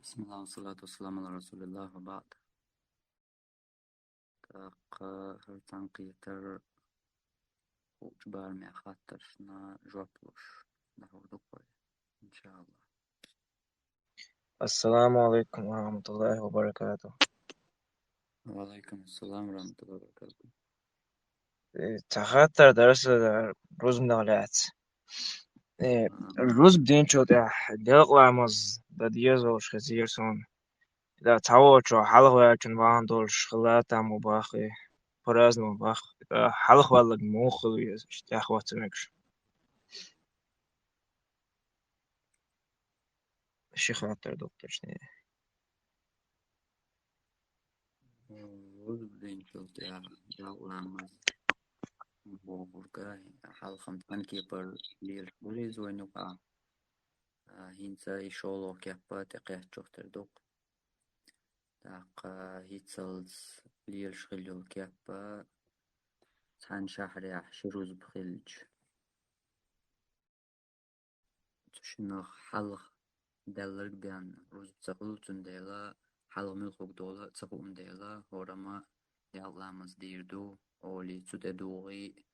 بسم الله والصلاة والسلام على رسول الله وبعد. هرتان قيتر وجبار مع خاطرنا جوابلوش له دقوي إن شاء الله. السلام عليكم ورحمة الله وبركاته. وعليكم السلام ورحمة الله وبركاته. تخاطر درس الرز من غلات. الرز بدين شو ده دلق لامز بديز وش خزير سون. إذا تعود شو حلق وياكن وان دول شغلات عم باخي براز باخ حلق والله موخل يشتاخ واتمكش. الشيخ خاطر دكتور شنو. وزبدين شوت يا لامز بوغوركا حال خمسان كيبر ليل بوليز وينوكا هينسا يشولو كيبا تقيت شوتر دوك هيتسلز ليل شغلو كيبا تحن شهر شروز بخلج شنو حلق دلرق بيان روز بتقول تنديلا حلق ملخوك دولا تقوم ديلا هورما يالامز ديردو أولي تدوغي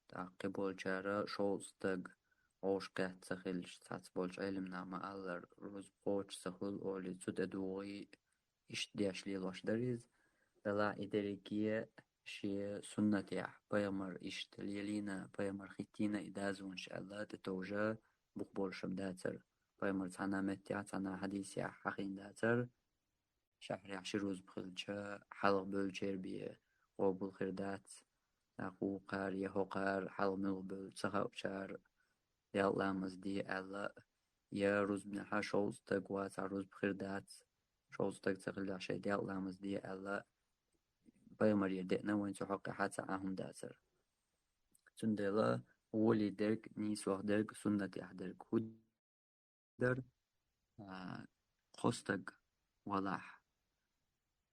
تعقبول جارة شوستق أوش قهت سخلش تعتبولش علم نعمة ألر روز بوش سخل أولي تدوغي إش دياش ليلوش دريز دلا إدريكية شي سنة يح بيامر إش تليلينا بيامر خيتينا إدازون شاء تتوجه بقبول شمداتر بيامر تانا متيا تانا حديث يح حقين داتر شهر عشروز بخلجة حلق بلجير بيه قوبل خردات ناقو قار يهو قار حلق ملبل تسخاو شار يالامز دي ألا يا روز بنحا شوز تقوات عروز بخردات شوز تقل عشي دي يالامز دي ألا بيامر يدئنا وين سحق حتى عهم داتر سندلا ولي درك نيس وح درك سنة يح درك هدر قستق ولاح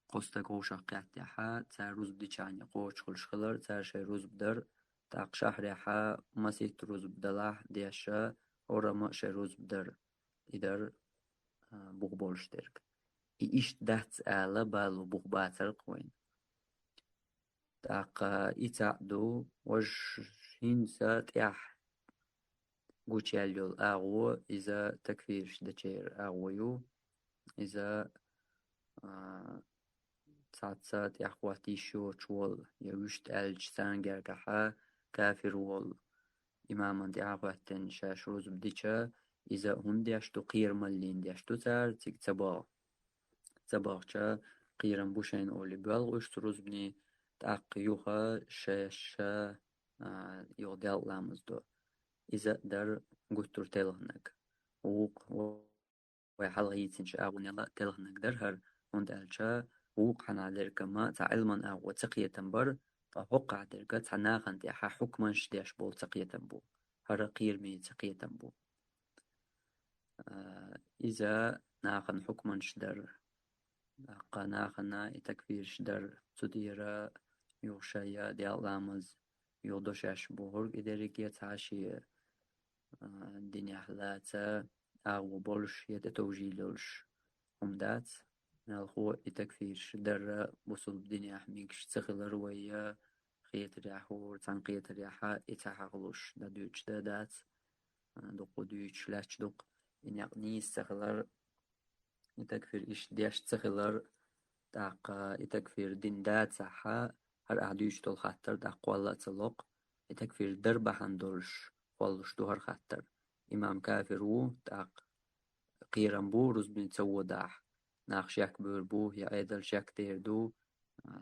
قستق وشا قيات يحا تار روز بديشاني قوش خلش خلر تار شي روز بدر تاق شهر يحا مسيت روز بدلاح ديشا ورما شي روز بدر إدر بغبولش درك إيش دهت آلا بالو بغباتر قوين تاق إتعدو وش هنسا تيح قوشياليول أغو إذا تكفيرش دچير أغويو إذا سات يحواتي شو تشول يوشت ألج سانجر كحا كافر وول إماما دي عقواتن شاش روز بديشا إذا هندي أشتو قير ملين دي أشتو تار تيك تباغ قيرن بوشين أولي بلغوش روز بني تاق يوخا شاش يغدال لامزدو إذا در قطر تلهنك ويحل هيتين شاقون يلا تلهنك درهر هند ألشا حنا درك ما تعلما أو تقية بر فحق درك تناغن تيحا حكما شديش بول تقية بو هر قير مي تقية بو إذا ناغن حكما شدر ناغن تكفير شدر تدير يوشايا ديال لامز يودوشاش بوهر إدريك يتعشي الدنيا حلاتا أو بولش يتتوجيلوش همدات نالخو إتكفير در بوصل الدنيا حميكش تخل روية خيط رياحو تنقيت رياحة إتحاقلوش دا دوش دا دات دوقو دوش لاش دوق إن يقني استخلر إتكفير إش دياش تخلر داق إتكفير دين دات ساحا هر أعدوش دول خطر داق والله تلوق إتكفير دربا حندولش والش دوهر خطر إمام كافر و داق قيران بو روز بن تسوى داح ناخ شاك بو يا ايدل شاك ديردو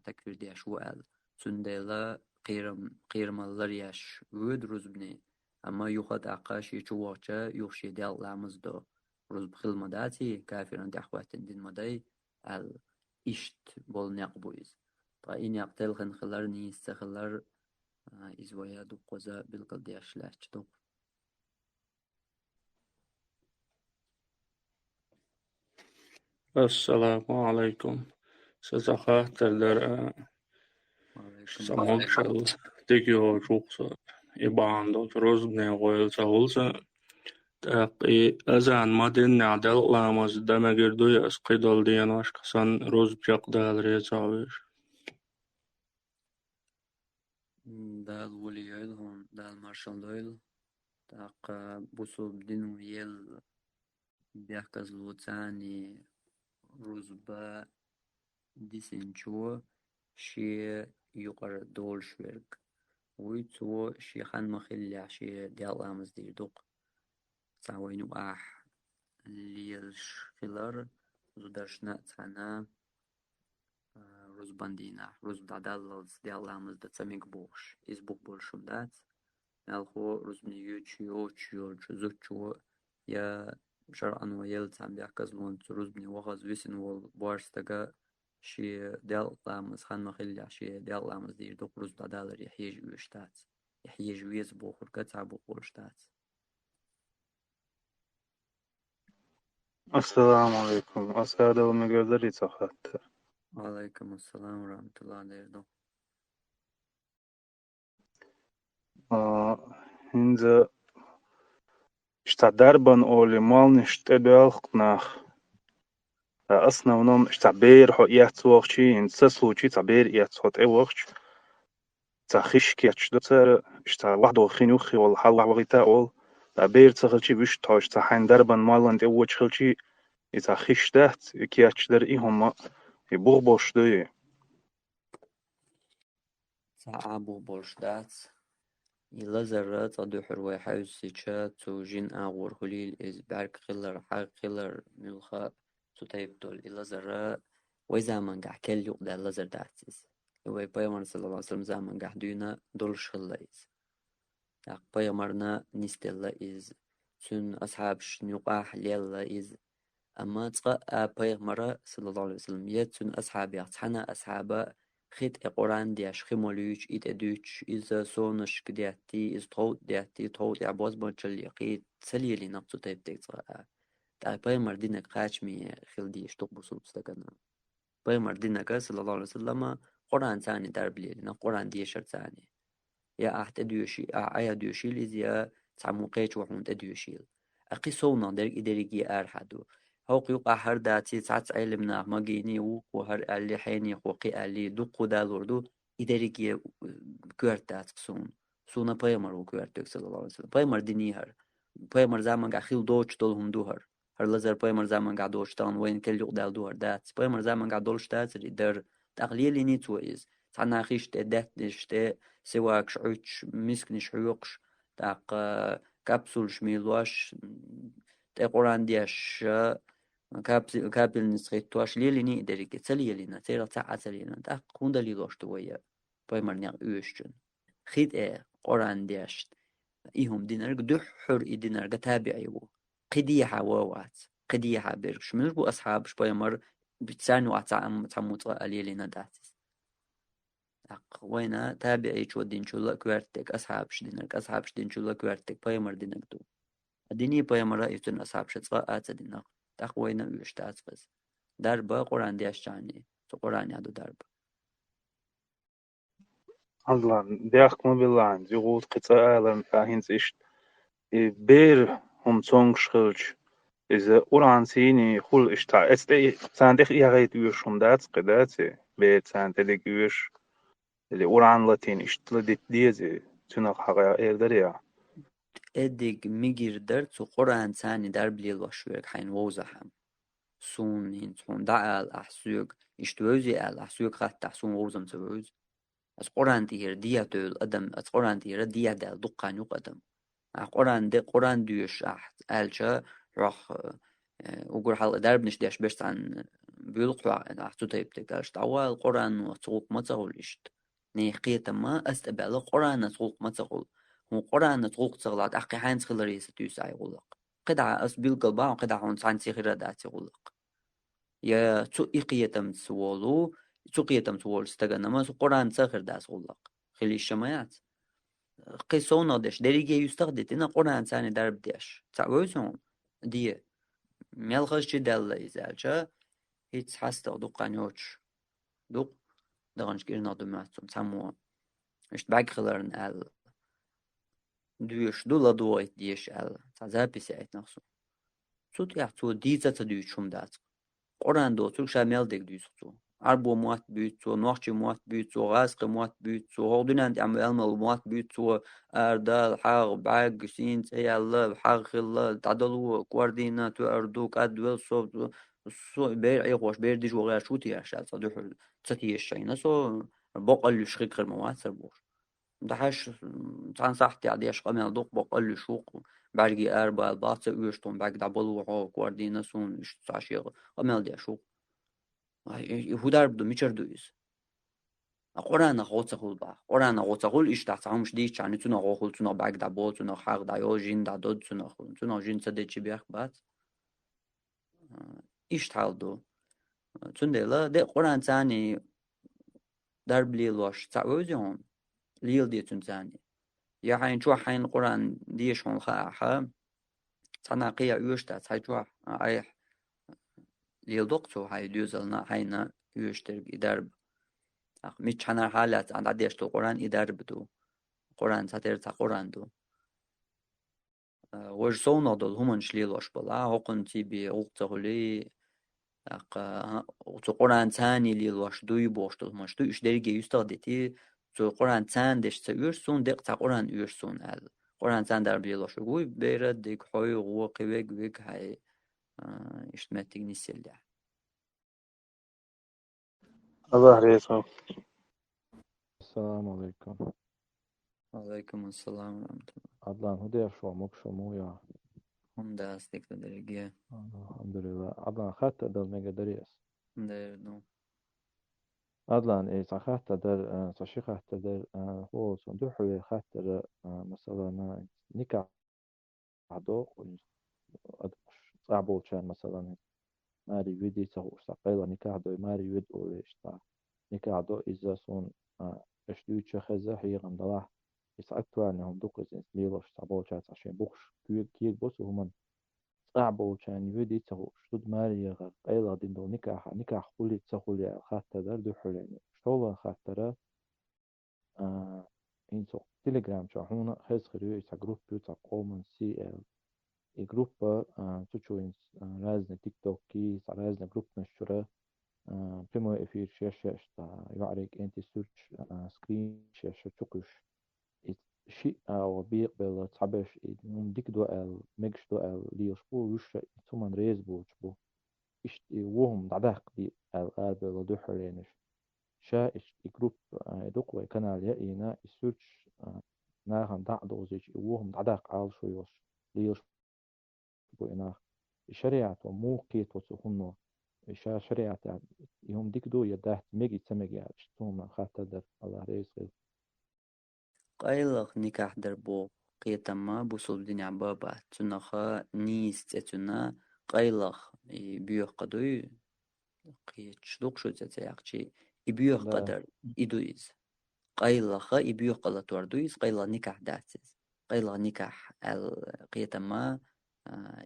تكفير دياش وقال سندلا قيرم الله ياش ود روز بني اما يوخد اقاش يشواتشا يوخشي ديال لامزدو روز بخيل مداتي كافران دي اخواتن دين مداي ال اشت بول نقبويز طا إن يقتل خلر نيست خلر إزويا دو قوزا بالقل دياش لاش دو السلام عليكم سزخاتر در وعليكم سمول السلام. شل تيجيو شوكسا إبان دوت روز بني غويل سهولسا أزان مدين عدل لامز دمجردو يسقيدل ديان واشكسان روز بجاق دال ريزاويش دال وليل هون دال مارشال دويل تاق بوسو بدينو يل بيحكز لوتاني روزبا ديسنجو شي يقر دول شويرك ويتو شي خان مخلي شي ديال امز دي دوق تعوينو اح ليش خلر زودرشنا تانا روز باندينا روز دادالز ديال امز دا تسميك بوش از بوك بولشم دات مالخو روز نيو تشيو تشيو زوتشو يا شر انو يل تام بيحكز لون روز بني وغز ويسن وول بوارستغا شي ديال لامز خان مخلي شي ديال لامز دي دوق روز دادال يحيج ويشتات يحيج ويز بوخر كتعب بوشتات. السلام عليكم أسعد المقدري تخت وعليكم السلام ورحمة الله وبركاته. هنز اشتدربن أولي مال نشتبه قناخ основном штабер хо яцвохчи инсасучи табер яцхот эвохч цахиш кячдоцер шта вахдо хинухи вол халвагита ол табер цахчи виш тош цахандарбан маланд эвохчхи ицахиштат кячдер ихома ибурбошдой تعبوا بوشتات يلزر تدو حروي حوسيشا توجين أغور خليل إز بارك خلر حق خلر ملخا تطيبتول يلزر وزمان قاع كل يوم دا لزر داتيز وي بيامر صلى الله عليه وسلم زمان قاع دوينا دولش خلايز بيامرنا نستيلا إز سن أصحابش نيقاح ليلا إز أما تقى بيامر صلى الله عليه وسلم يتسن أصحابي أصحنا أصحابا خيت قرآن دياش خموليش إتدوش إذا سونش كدياتي إذا تود يعبوز بانشل يقيت سليلي نقصو تايب تيكتغا باي مردينك قاشمي خيل ديش تقبصو بستكنا باي مردينك صلى الله عليه وسلم قرآن ثاني دربليلنا قرآن ديشر ثاني يا أحت أدوشي أعيا دوشيل إذ يا تعمقيش وحون تدوشيل أقي صونا درك إدريكي أرحدو هوق يقع هر داتي ساعت علمنا مجيني وهر اللي حيني خوقي اللي دقو دالوردو إدريكي كورتات صون صونا بايمر وكورتك صلى الله عليه وسلم بايمر ديني هر بايمر زمان قا خيل دوش دولهم دوهر هر لزر بايمر زمان قا دوش تان وين كل يقدال دوهر دات بايمر زمان قا دولش دات در تقليل نيتويز تعنا خيش تدات نشت سواك شعوش مسكنش حيوقش تاق كابسول شميلواش تقران دياش كابل نسخيتواش ليليني دريكي تسليلينا تيرا تاع تسليلينا تاق كوندا ليلوش تويا بايمر نيا يوشجن خيد قران دياش إيهم دينارك دحر دينارك تابعيو قديحة ووات قديحة بيرش منش بو أصحابش بايمر بتسانو تعموت ليلينا داتس وينا تابعي شو دين شو لك وارتك أصحابش دينك أصحابش دين شو لك وارتك بايمر دينك دو الديني بايمر رأيتون أصحابش تبقى آتا دينك تاق وينا ويشتات بس دربا قرآن دياش جاني تو قرآن يادو دربا الله دياخ مبلان زيغوت قطع آلم فاهنز إشت بير هم تونغشخلش إذا أوران سيني خل إشتا أستي ساندخ إيغايت ويشون دات قداتي بيت ساندخ ويش اللي أوران لاتين إشتلدت ديزي تنق حقا إيردريا إديك ميجير در تو قرآن ثاني درب ليل وشويك حين ووزحم سون هين سون دعال أحسوك إشتوزي آل أحسوك خط تحسون ووزم تبوز از قرآن تير ديا تول أدم از قرآن تير ديا دال دقان يق أدم قرآن ديوش أحت آلشا راح وقول حال درب نش ديش بس عن بيلقوا أحتو تيب تكالش تعوال القرآن وتسوق ما تقولشت نيقيت ما أستبع القرآن تسوق ما تقول هو قرآن تسوق تغلط أحكي حين تخلر يستيوس عيقولك قدع أسبيل قلبا وقدع هون سان تيخير دات يقولك يا تسوقية تمسولو تسوقية تمسول استغنى ما قرآن تسخر داس يقولك خلي الشمايات قيسونا داش دريجي يستخدم إن قرآن ثاني درب داش تعوزهم دي ملخش جدال إزالشا هيتس حاستا دقان يوتش دق دغنش كيرنا دماتهم سمو مش باقي خلرن آل دوش دولا دويت ديش ال تزابيس ات نخسو صوت يحتو ديزا تدوشم دات قرآن دو ترك شامل ديك دوشتو عربو موات بيوتو نوخشي موات بيوتو غاسق موات بيوتو هودنا عند عم المل موات بيوتو اردال حاغ بعق سين سيال حاغ خل تعدلو كواردينا تو اردوك ادول صوت سو بير اي خوش بير ديش وغير شو تي عشان صدوح تتي الشينا سو بقل يشخيق الموات سربوش دحش تنصحتي عديش قمنا دوق بقل شوق برگی با باطه uyuştum belki de bolu koordinasyon işte taşıyor قمنا دي شوق يهودار بدو ميشر دويز قرآن غوت خول با قرآن غوت خول إيش تحت همش دي يعني تونا غول تونا بعد دبوا تونا حق دايو جين دادود تونا خول تونا جين سد چی بیاخ بعد إيش تعالدو تندلا ده قرآن ثاني در بليلوش تعوزهم ليل دي تنزاني يا حين شو حين قرآن ديش هون خاحة تناقية يوشتا تحجوا أي ليل دكتور هاي دوزلنا حين يوشتر إدارب مش هنر حالات عند عديش تو قرآن إدارب دو قرآن ساتر تا قرآن دو وش صونا دول هم نشليلوش بلا هقن تي بي أغتغلي تو قرآن ثاني ليلوش دوي بوش دول مش دو إش درجة يستخدتي تو قرآن ثان دش تيرسون دق تا قرآن يرسون ال قرآن ثان در بيلوش قوي بيرد ديك حوي قوة قوي قوي هاي اشتمتك نسيل الله ريسو السلام عليكم. عليكم السلام ورحمة الله. عدلان هدي شو مك شو مويا. هم ده استيك درجة. الحمد لله. عدلان خدت دل ميجا دريس. ده نو. عدلان إيه خدت دل صشي خدت دل هو صندوق حوي خدت دل مثلا نكاح عدو صعبو كان مثلا ماري ويدي سهو سقيلا نكاح دو ماري ويد أو إشتا نكاح دو إذا صون اشتوي تشخزة هي غندلاح يسأكتوا عنهم دوق إذن ليلوش صعبو كان عشان بوخش كيك بوسو همان صعبو كان يودي تهو شتود ماري غير قيلا دين دو نكاح خولي تسخولي خاطر در دو حلين شولا خاطر إنسو تليجرام شاحونا خيز خريو إسا جروب بيوتا قومن CL جروب تشو رازنا تيك توك كي رازنا جروب نشرة بما إفير شاشة يعرق أنت سيرش سكرين شاشة تقش شيء أو بيقبل تعبش إنهم ديك دوال مجش دوال ليشبو وش ثم ريز بوجبو إيش وهم دعداق دي الآب لدو حرينش شا إيش جروب دوق وكانال يأينا سيرش ناهم دعدو زيج وهم دعداق عال شو يوش ليشبو إناخ الشريعة وموقيت وسهنو إشا شريعة يوم ديك دو يداه ميجي تمجي عشتهم خاطر در الله ريز غير قيلق نكاح دربو قيتما بوصل دنيا بابا تنخا نيس تتنا قيلق بيوه قدوي قيت شلوق شو تتياقشي يبيوه قدر إدويز قيلق يبيوه قلا توردويز قيلق نكاح داتز قيلق نكاح القيتما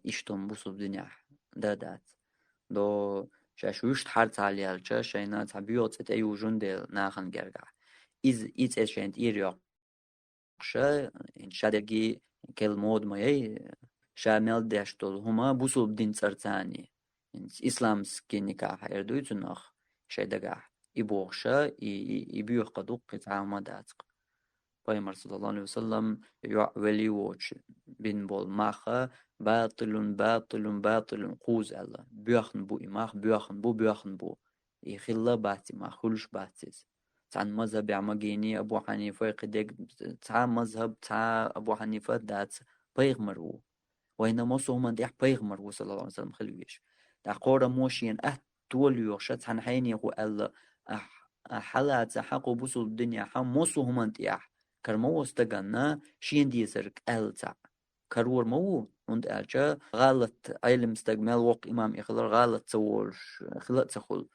إشتم بوصل دنيا دات دو شاشوش تحرت على الجا شينا تبيوت تأيو جندل ناخن جرجع إز إشنت إيريق شا إن شادرجي كل مود ماي شامل داشتول هما بوصل بدين سرتاني إسلام سكينيكا هيردوي تنخ شيدجع يبوخشا يبيوخ قدوق قطعة داتق بايمر صلى الله عليه وسلم ولي ووتش بين بول ماخا باطل باطل باطل قوز الله بيخن بو إماخ بيخن بو يخلا باتي ما خلش باتيز عن مذهب عمجيني أبو حنيفة قدك تاع مذهب تاع أبو حنيفة دات بيغمرو وإنما صوما ديح بيغمرو صلى الله عليه وسلم خلويش تقول موشين تولي يوشت عن حيني هو الله حالات حقو بوصل الدنيا حموسو هم انتياح كرمو استغنى شين ديزرك ألتا كرور مو und ألتا غلط علم استقمال وق إمام إخلال غلط سوورش خلط سخول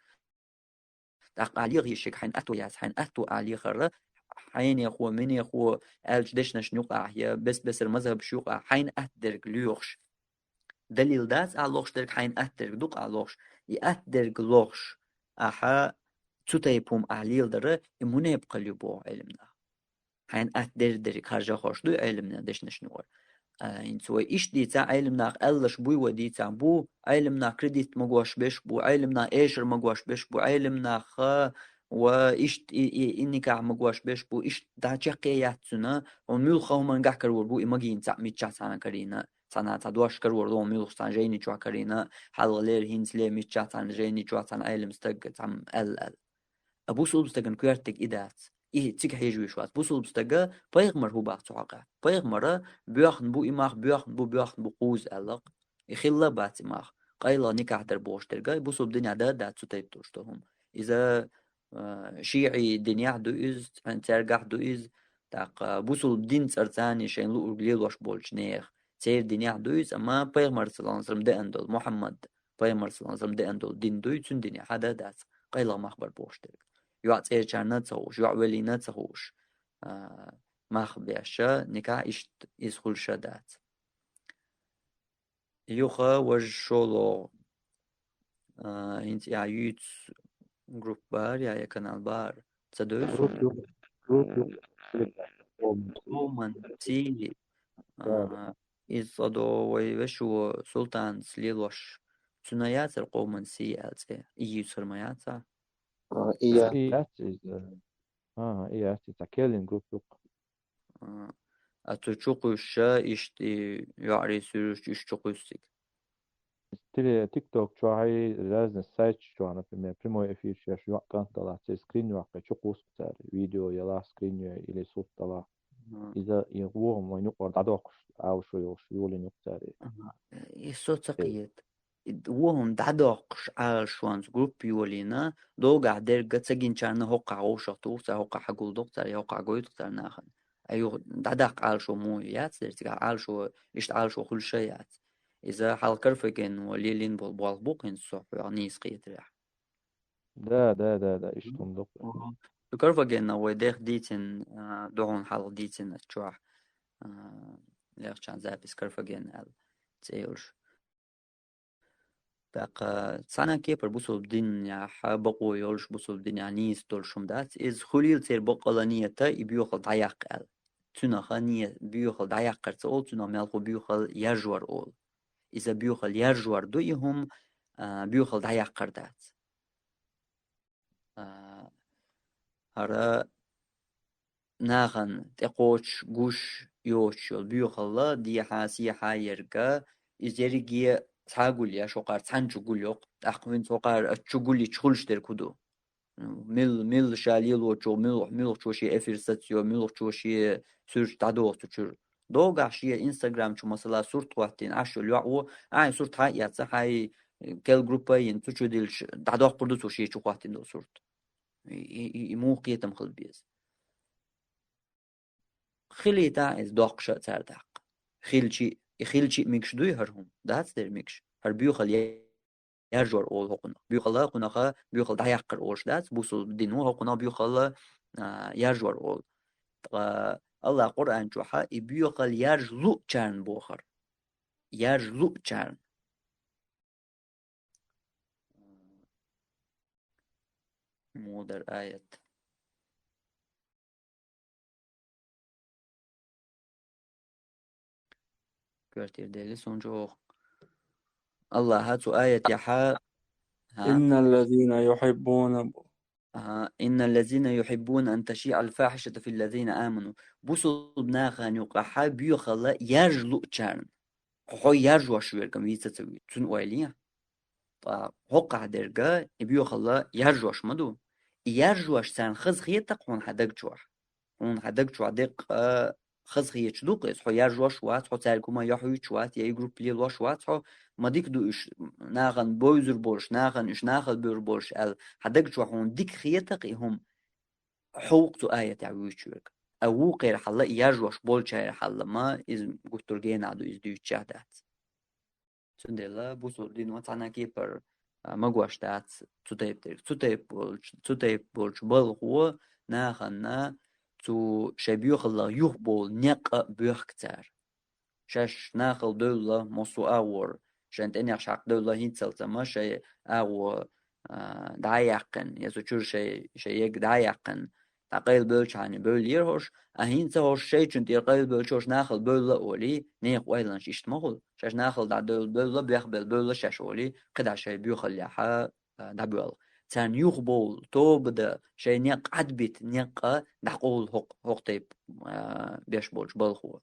عليغ يشك حين أتو ياس حين أتو عليغ خرة حين يخو من يخو ألج دش نشنوقع يا بس المذهب شوقع حين أتدرك ليوخش دليل داس علوخش درك حين أتدرك دوق علوخش يأتدرك لوخش أحا تتيبهم عليل درة يمونه يبقى ليبو علمنا حين أتدردري خارجة خوش دو علمنا دش نشنور إن سوى إيش ديتا علمنا ألش بوي وديتا بو علمنا كريديت مقواش بش بو علمنا إيشر مقواش بش بو علمنا خا وإيش إني كع مقواش بش بو إيش دا جاقياتنا وميل خومن قاع كرور بو إماجين تا ميتشا سانا كرينا سانا تدواش كرور دو ميل خسان جيني شو كرينا حال لير هينس لي ميتشا سانا جيني شو سانا علم استق تام ال أبو سول بستقن كويرتك إدات إيه تيك هيجوي شوات بو سول بستقى بيغمر هو باق تعاقع بيغمر بياخن بو إماخ بياخن بو قوز ألق يخلا بات إماخ قايلا نكاح در بوش ترقى بو سول دنيا دا تسوتيب توشتهم إذا شيعي دنيا دو إز ترقح دو إز تاق بو سول دين سرطاني شين لو أرقليل واش بولش نيخ تير دنيا دو إز أما بيغمر صلى الله عليه وسلم دا أندول محمد بيغمر صلى الله عليه وسلم دا أندول دين دو يتسون دنيا حدا دات قايلا مخبر بوش ترقى يوعد إيرجع نتسوش يوعد ولي نتسوش ماخ بيعشا نكاح إشت يسخل شدات يوخا وج شولو إنت يعيوت جروب بار يا كانال بار تصدقوا جروب ومن تي إصدو ويوشو سلطان سليلوش تنايات القومن سي ألتي إيو سرمايات إيه إيات إيات تكلم جروب أتوشوقش إشتي يعري سيرش إشتوقستك تيك توك شو هاي لازم السايت شو أنا في بريمو إفير شو كان طلع سكرين واقع شو قوس بتاع فيديو يلا سكرين إلى صوت طلع إذا يغوهم وينقر عدوقش أو شو يولي نقطاري الصوت تقيد وهم دعدوقش على شوانز جروب يولينا دوغا درجة تسجين شارنا هوقع وشطو هوقع حقول دكتور هوقع قوي دكتور ناخن أيوه دعدق على شو مويات درتقع على شو إشت على شو كل شيات إذا حال كرفكن وليلين بالبوقين صح يعني سقيت ريح دا إيش تنضق كرفكن وديخ ديتن دعون حال ديتن أتشوح ليش كان زابس كرفكن تسيلش بقى سنة كيبر بوصل الدنيا بقوا يولش بوصل الدنيا نيس تولشم دات إز خليل تير بقلانية تا يبيوخل ضيق ال تنا خانية بيوخل ضيق قرص أول تنا مالخو بيوخل يرجور أول إذا بيوخل يرجور دويهم بيوخل ضيق قردات هرا ناخن تقوش جوش يوشل بيوخل لا دي حاسي حايرقا إزيريجي تقول يا شقار تنجول يوق أخوين شقار تقولي تقولش تركضو مل شاليل وشو مل شو شيء إفرساتيو مل شو شيء سيرش تعدو تشر دوغا شيء إنستغرام شو مثلا صورة وقتين عشو اليوم عاي صورة هاي ياتس هاي كل جروبا ينتشو ديلش تعدو قردو شو شيء شو وقتين دو صورة مو قيتم خل بيز خلي تاعز دوقش تردق خيل شيء ميكش دوي هرهم دهاتس در ميكش هر بيوخل يرجور أول هقنا بيوخل قناخا بيوخل ده يقر أولش دات بوصل دينو هقنا بيوخل يرجور أول الله قرآن جوحا بيوخل يرجلو چرن بوخر يرجلو چرن مودر آيات كرتير ديلي سونجو الله هاتو آية يحا إن الذين يحبون إن الذين يحبون أن تشيع الفاحشة في الذين آمنوا بوصل بناخان يقحا بيوخل يرجلو چرن هو يرجو شويركم يتسوي تون ويليا هقع درجة بيوخل يرجوش مدو يرجوش سان خز خيتك هون حدك جوح هون حدك جوح دق خز خيت شدوق هو يرجوش وات هو تاركوما يحوي شوات يا جروب لي لوش وات هو ما ديك دو إش ناخن بوزر بولش ناخن إش ناخد بير بولش ال حدك جوح هون ديك خيتك هم حوق تو آية تعوي شويرك أو غير حلا يرجوش بولش غير حلا ما إز قلت رجينا عدو إز ديو تشاهدات سندلا بوصل دين وطعنا كيبر مقواشتات تتيب بولش بل هو ناخنا تو شبيوخ الله يخبول نق بيختار شاش ناخل دولة مصو أور شانت إني عشاق دولة هيتسل تما شيء أو دايقن يسو شور شيء يك دايقن تقيل بولش يعني بولير هوش أهين هوش شيء شنتي قيل بولش هوش ناخل بولا أولي نيق ويلانش إشتمغل شاش ناخل دا دول بولا بيخبل بولا شاش أولي قدع شيء بيخل يحا دا بول تان يخبول تو بدا شيء نيق عدبت نيق دقول هق تيب بيش بولش بالخو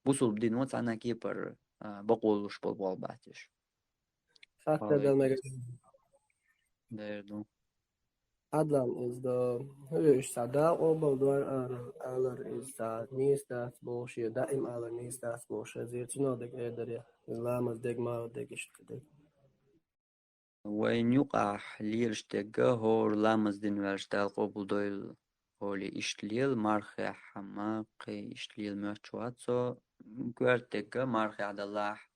بوصل بدين واتس أنا كيبر بقولش بالبول باتش After the عليكم ديردو Adlan is the höchste Oberdoor aller is the nächste bullshit da im aller nächste bullshit jetzt nur der Gräder Lamas Degma Degisch وين يقع ليرشتك هور لامز دين ورشتال قبل دويل هولي إشتليل مارخي حماقي إشتليل مرشواتسو قوارتك مارخي عدلاح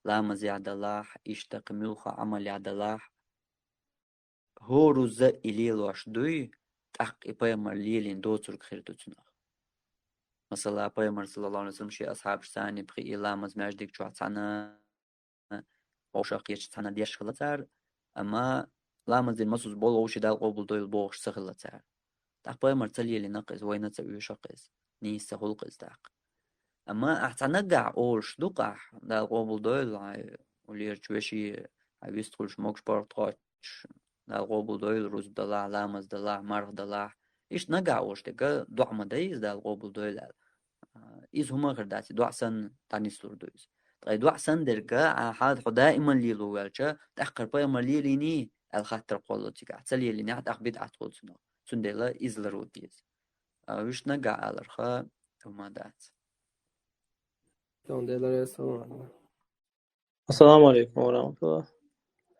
لامز عدلاح إشتق ملخ عمل عدلاح هورو زا إليل واشدوي تحق إبايمر ليلين دوتر خيرتو تنخ مثلا إبايمر صلى الله عليه وسلم شي أصحاب شساني بخي لامز ماجدك شواتسانا وشاقيش تانا ديش خلطار أما لامز دين مسوس بول وشي دال قبل دويل بوغش سخلطار تحق إبايمر تليلي نقز وين تسوي شاقز نيس سخلقز تحق أما أحتنقع أولش دقع دال قبل دويل ولير شوشي ويستخلش موكش بارتغاش دال قبل دويل روز دلاع لامز دلاع مرخ دلاع إيش نقع أولش تكا دعم دايز دال قبل دويل إيز هما غرداتي دعسن تانيسلور دويز طيب دعسن دركا حاد دائما ليلو والشا تأخر بايما ليليني الخاطر قولتك أحتسلي ليني حتى أخبيت أحتقول سنو سندلا إز لروديز ويش نقع ألرخا وما دات السلام عليكم ورحمة الله.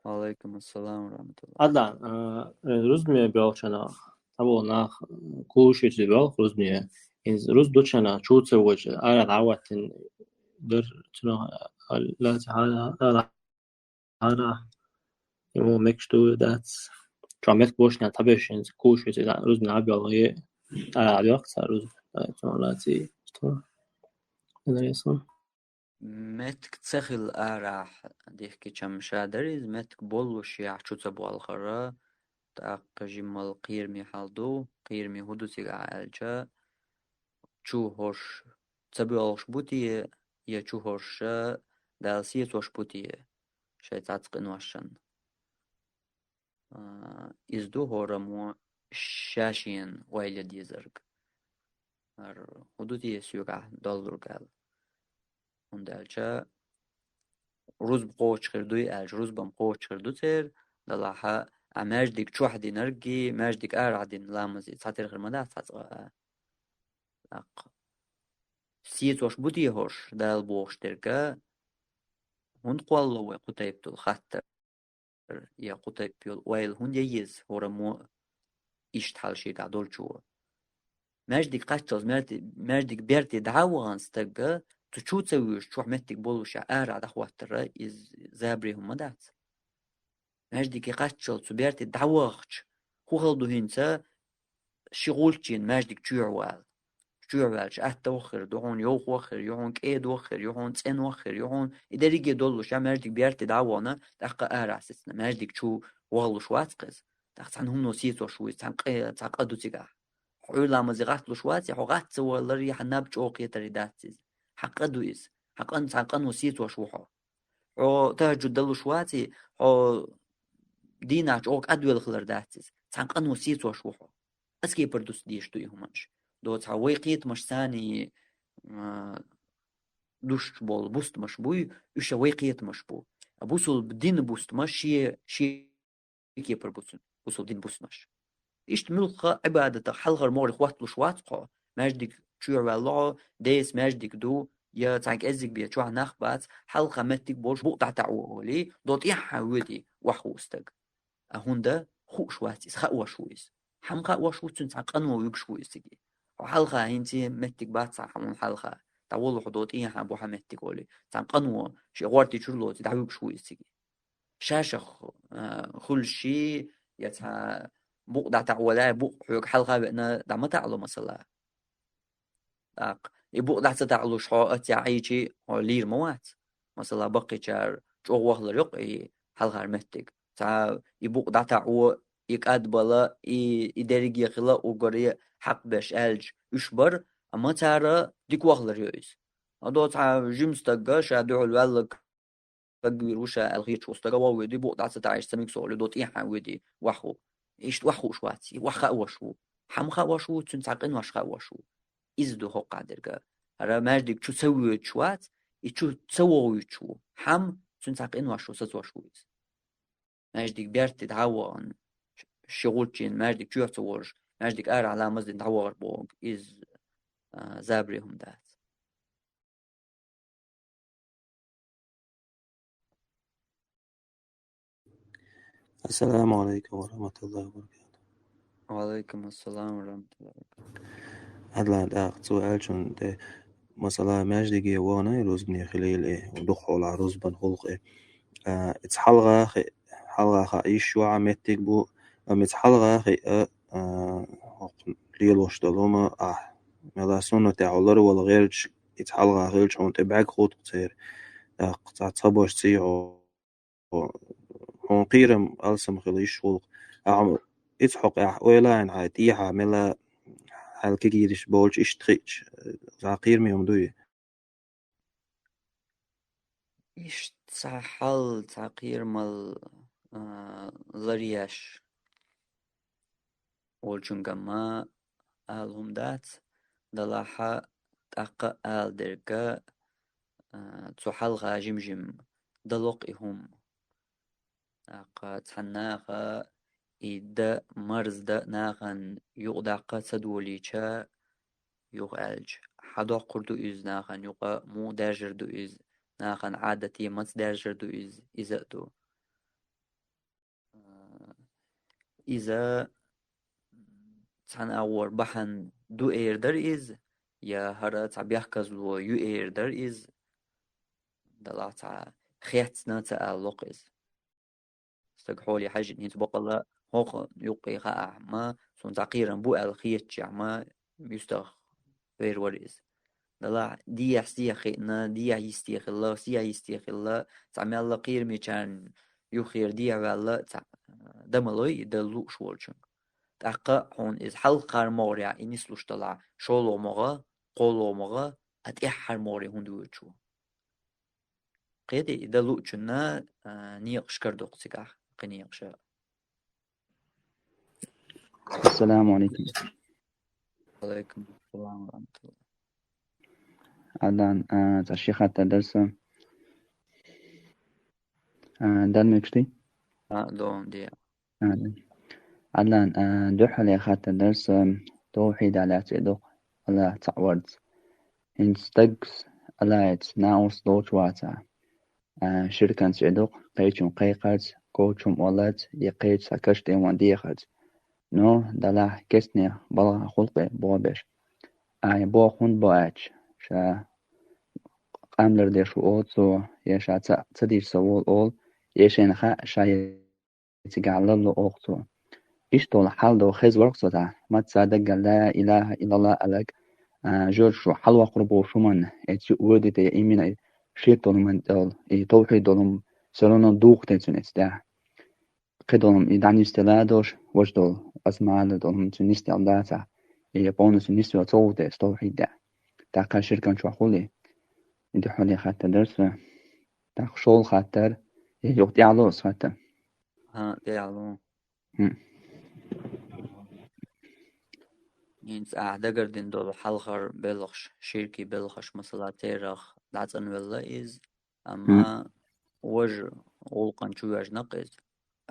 وعليكم السلام ورحمة الله. Adlan, rozumie Belchana, albo na kuši si Belch rozumie. Iz rozdočana čuce uoče, ara dawatin der tno la hara يمو مكشتو دات ترامت بوشنا تبشين kuši si rozumie abjal ara abjal sa rozumie tno lati tno نريسون. متك تسخل أراح ديك كم شادريز متك بولوش يحشو تبو الخرا تاق جمال قيرمي حالدو قيرمي هدو تيقع الجا چو هوش تبو الش بوتي يا چو هوش دالسية توش بوتي شاي تاتقن واشن إزدو هورمو شاشين ويلا ديزرق هدو تي سيوقع دولار قال هندالجا روز بقوش خردوي ألج روز بمقوش خردو تير دلاحا ماجدك چوح دي نرقي ماجدك أرع دين لامزي تاتير خرمدا تاتقا سيت وش بودي هوش دال بوش ترقا هند قوالو وي قطيب تول خطر يا قطيب يول ويل هند ييز هورمو إشتحال شي قادول چوه ماجدك قاتلز ماجدك بيرتي دعوان ستقا تشو تسويش شو حمتك بولوش أرع دخواتر إز زابري هم دات ماجدك قاتشل تبيرتي دعوغش هو خلدو هنسا شغولتين ماجدك تشوعوال أت وخر دهون يوخ وخر يهون كيد وخر يهون تسن وخر يهون إداريجي دولوش ماجدك بيرتي دعوانا دقا أرع سيسنا ماجدك شو والوش واتقز دقا هم نوسيتو شوي تنقدو تيقا حولا مزيغات لشواتي حوغات سوالري حناب شوقي تريداتيز حقدويز حقن وسيت وشوحو او تهجد دلو شواتي او ديناش اوك ادويل خلر داتيز حقن وسيت وشوحو اسكي بردوس ديش دوي همانش دو تعوي قيت مش ثاني دوش بول بوست مش بوي ايش ويقيت مش بو ابوسل بدين بوست مش شي كي بربوسن بوسل دين بوست مش ايش ملقى عبادة حلغر مور خوات لشواتقو ماجدك شو والله ديس ماجدك دو يا تانك ازك بيا شو نخبات حلقة متك بولش بوق تعتعولي دوت يحاودي وحوستك هوندا خو شواتيس خا شويس حمقا وشوتن تقنو يبشويس تجي وحلقة هنتي متك بات صح من حلقة تعول حدود إيه بو حمتك ولي تقنو شي غورتي شلو تدعو بشويس تجي شاشخ كل شيء يتا بوق تعولا بوق حيوك حلقة بأن دعم تعلو مثلا يبوق دعت تعلو شعاء تعيجي لير موات مثلا بقي جار جوه لرق حلقة متك تا يبوق دعت تعو يقعد بلا يدرج يخلا وقري حق باش ألج يشبر أما ترى ديك وغلر يوز هذا تاع جيمس تجاش هذا الولد كبير وشا الغير شو استجا ودي بوق دعسة تعيش سميك سؤال دوت إيه ودي وحو إيش وحو شواتي وخا وشو حمخا وشو تنساقين وشخا وشو إزدو هو قادر هذا ماجدك شو تسوي شوات يشو تسوي شو حم تنساقين وشو سوى ماجدك بيرت تدعوان شغل جين ماجدك شو تسويش ماجدك على مزد دعوار بوغ إز زابريهم دات السلام عليكم ورحمة الله وبركاته. وعليكم السلام ورحمة الله وبركاته. هلا الأخ سؤال شون ده مثلا ماجدي وانا يروز بني خليل إيه ودخول عروز بن خلق إيه اتحلغة حلغة إيش شو عمتك بو اتحلغة ليلوش دلوما ملا سنة تعالر ولا غيرش اتحلغة غيرش هون تبعك خود تصير تصبوش تصير هون قيرم ألسم خليش خلق اتحق ويلا إن تيها ملا halkigirish bolch ishtrich zaqir mi umduye إيش تحل تغيير مال لرياش والجنجما آلهم دات دلاحة تاقا آل درقا تحل غاجم دلوق إهم تاقا تحناغا إيدا مرز دا ناغن يغداقا تدوليشا يغالج حدا قردو إز ناغن يغا مو داجر دو إز ناغن عادتي مت داجر دو إز إزادو إذا تحن أور بحن دو إيردر إز يا هرا تعبيح كزلو يو إيردر إز دلا تع خياتنا تألق إز استقحولي حاجة نيت بقلا هوق يقي غا ما سون تقيرا بو الخيات ما يستخ غير وريز دلا دي يستيخنا دي يستيخ الله سي يستيخ الله تعمل الله قير ميشان يخير دي ولا دملوي دلو شولشن تاقا هون إز حلقار موريا إنيس لوشتلا شولو مغا قولو مغا أتيحر موري هندوشو قيدي دلو جنا نيق شكردو قسيقاح قنيق شا السلام عليكم. عليكم السلام ورحمة الله. Adan الشيخ درس دان مكشتي دون دي Adan دوحة خات درس توحيد على تعدق على تعورد إن استجس على ناوس دوت واتا شركة تعدق قيتم قيقات كوتم ولد يقيت سكشت وان ديخت نو دلا كسني بلا خلق بوبش بو خون بواتش شا قاملر ديش ووتسو يشا تدير سوول أول يشين خا شاي تقعلل أوقتو إشتول حال دو خيز ورقصو تا ما تصادق لا إله إلا الله ألك جورج شو حلوة قربو شمان إتشو ودي تي إيمين شيك دولم من دول توحيد دولم سلونا دوق تنسونيس دا قدولم إدعني استلادوش وش دول أسمال دولم تنستي الداتا بونس نستي وطوته توحيد دا تاقا شركة شو أخولي إنت حولي خاطر درس تاق شول خاطر يوقتي علوس خاطر دي علوم ينس أعدقر دين دول حلقر بلغش شركي بلغش مثلا تيرخ دعتن ولا إز أما وج أولقن شو يج نقز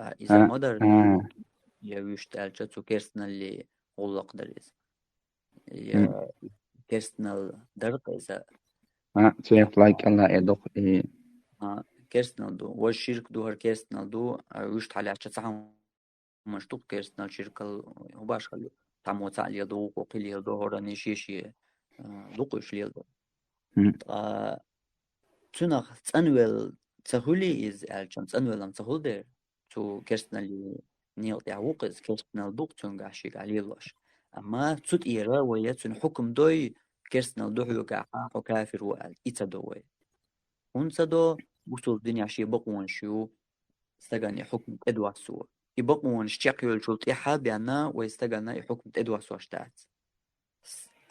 إذا مدر يوش تالجة تو كيرسنا اللي أولق دريز يا كيرسنال درق إذا تيف لايك الله يدق كيرسنال دو وج شرك دو هر كيرسنال دو يوش تعلي عشان ساعة مشتوق كيرسنال شركة هو باش خلو تعمو تعلي يدوق وقيل يدو هراني شيشي دوقش ليدو تنخ تنويل تهولي إز ألجم تنويل أم تهول دير تو كيرسنال نيل تعوقز كيرسنال دوق تنقاشيك عليلاش أما تود إيرا ويا تن حكم دوي كيرسنال دو حيوكا حكافر وقال إتا دوي هون صدو وصل الدنيا شي بقوان شو استغاني حكم إدوا سوا يبقون شتيقيول شلطي حابينا ويستقلنا يحكم تدوس واشتات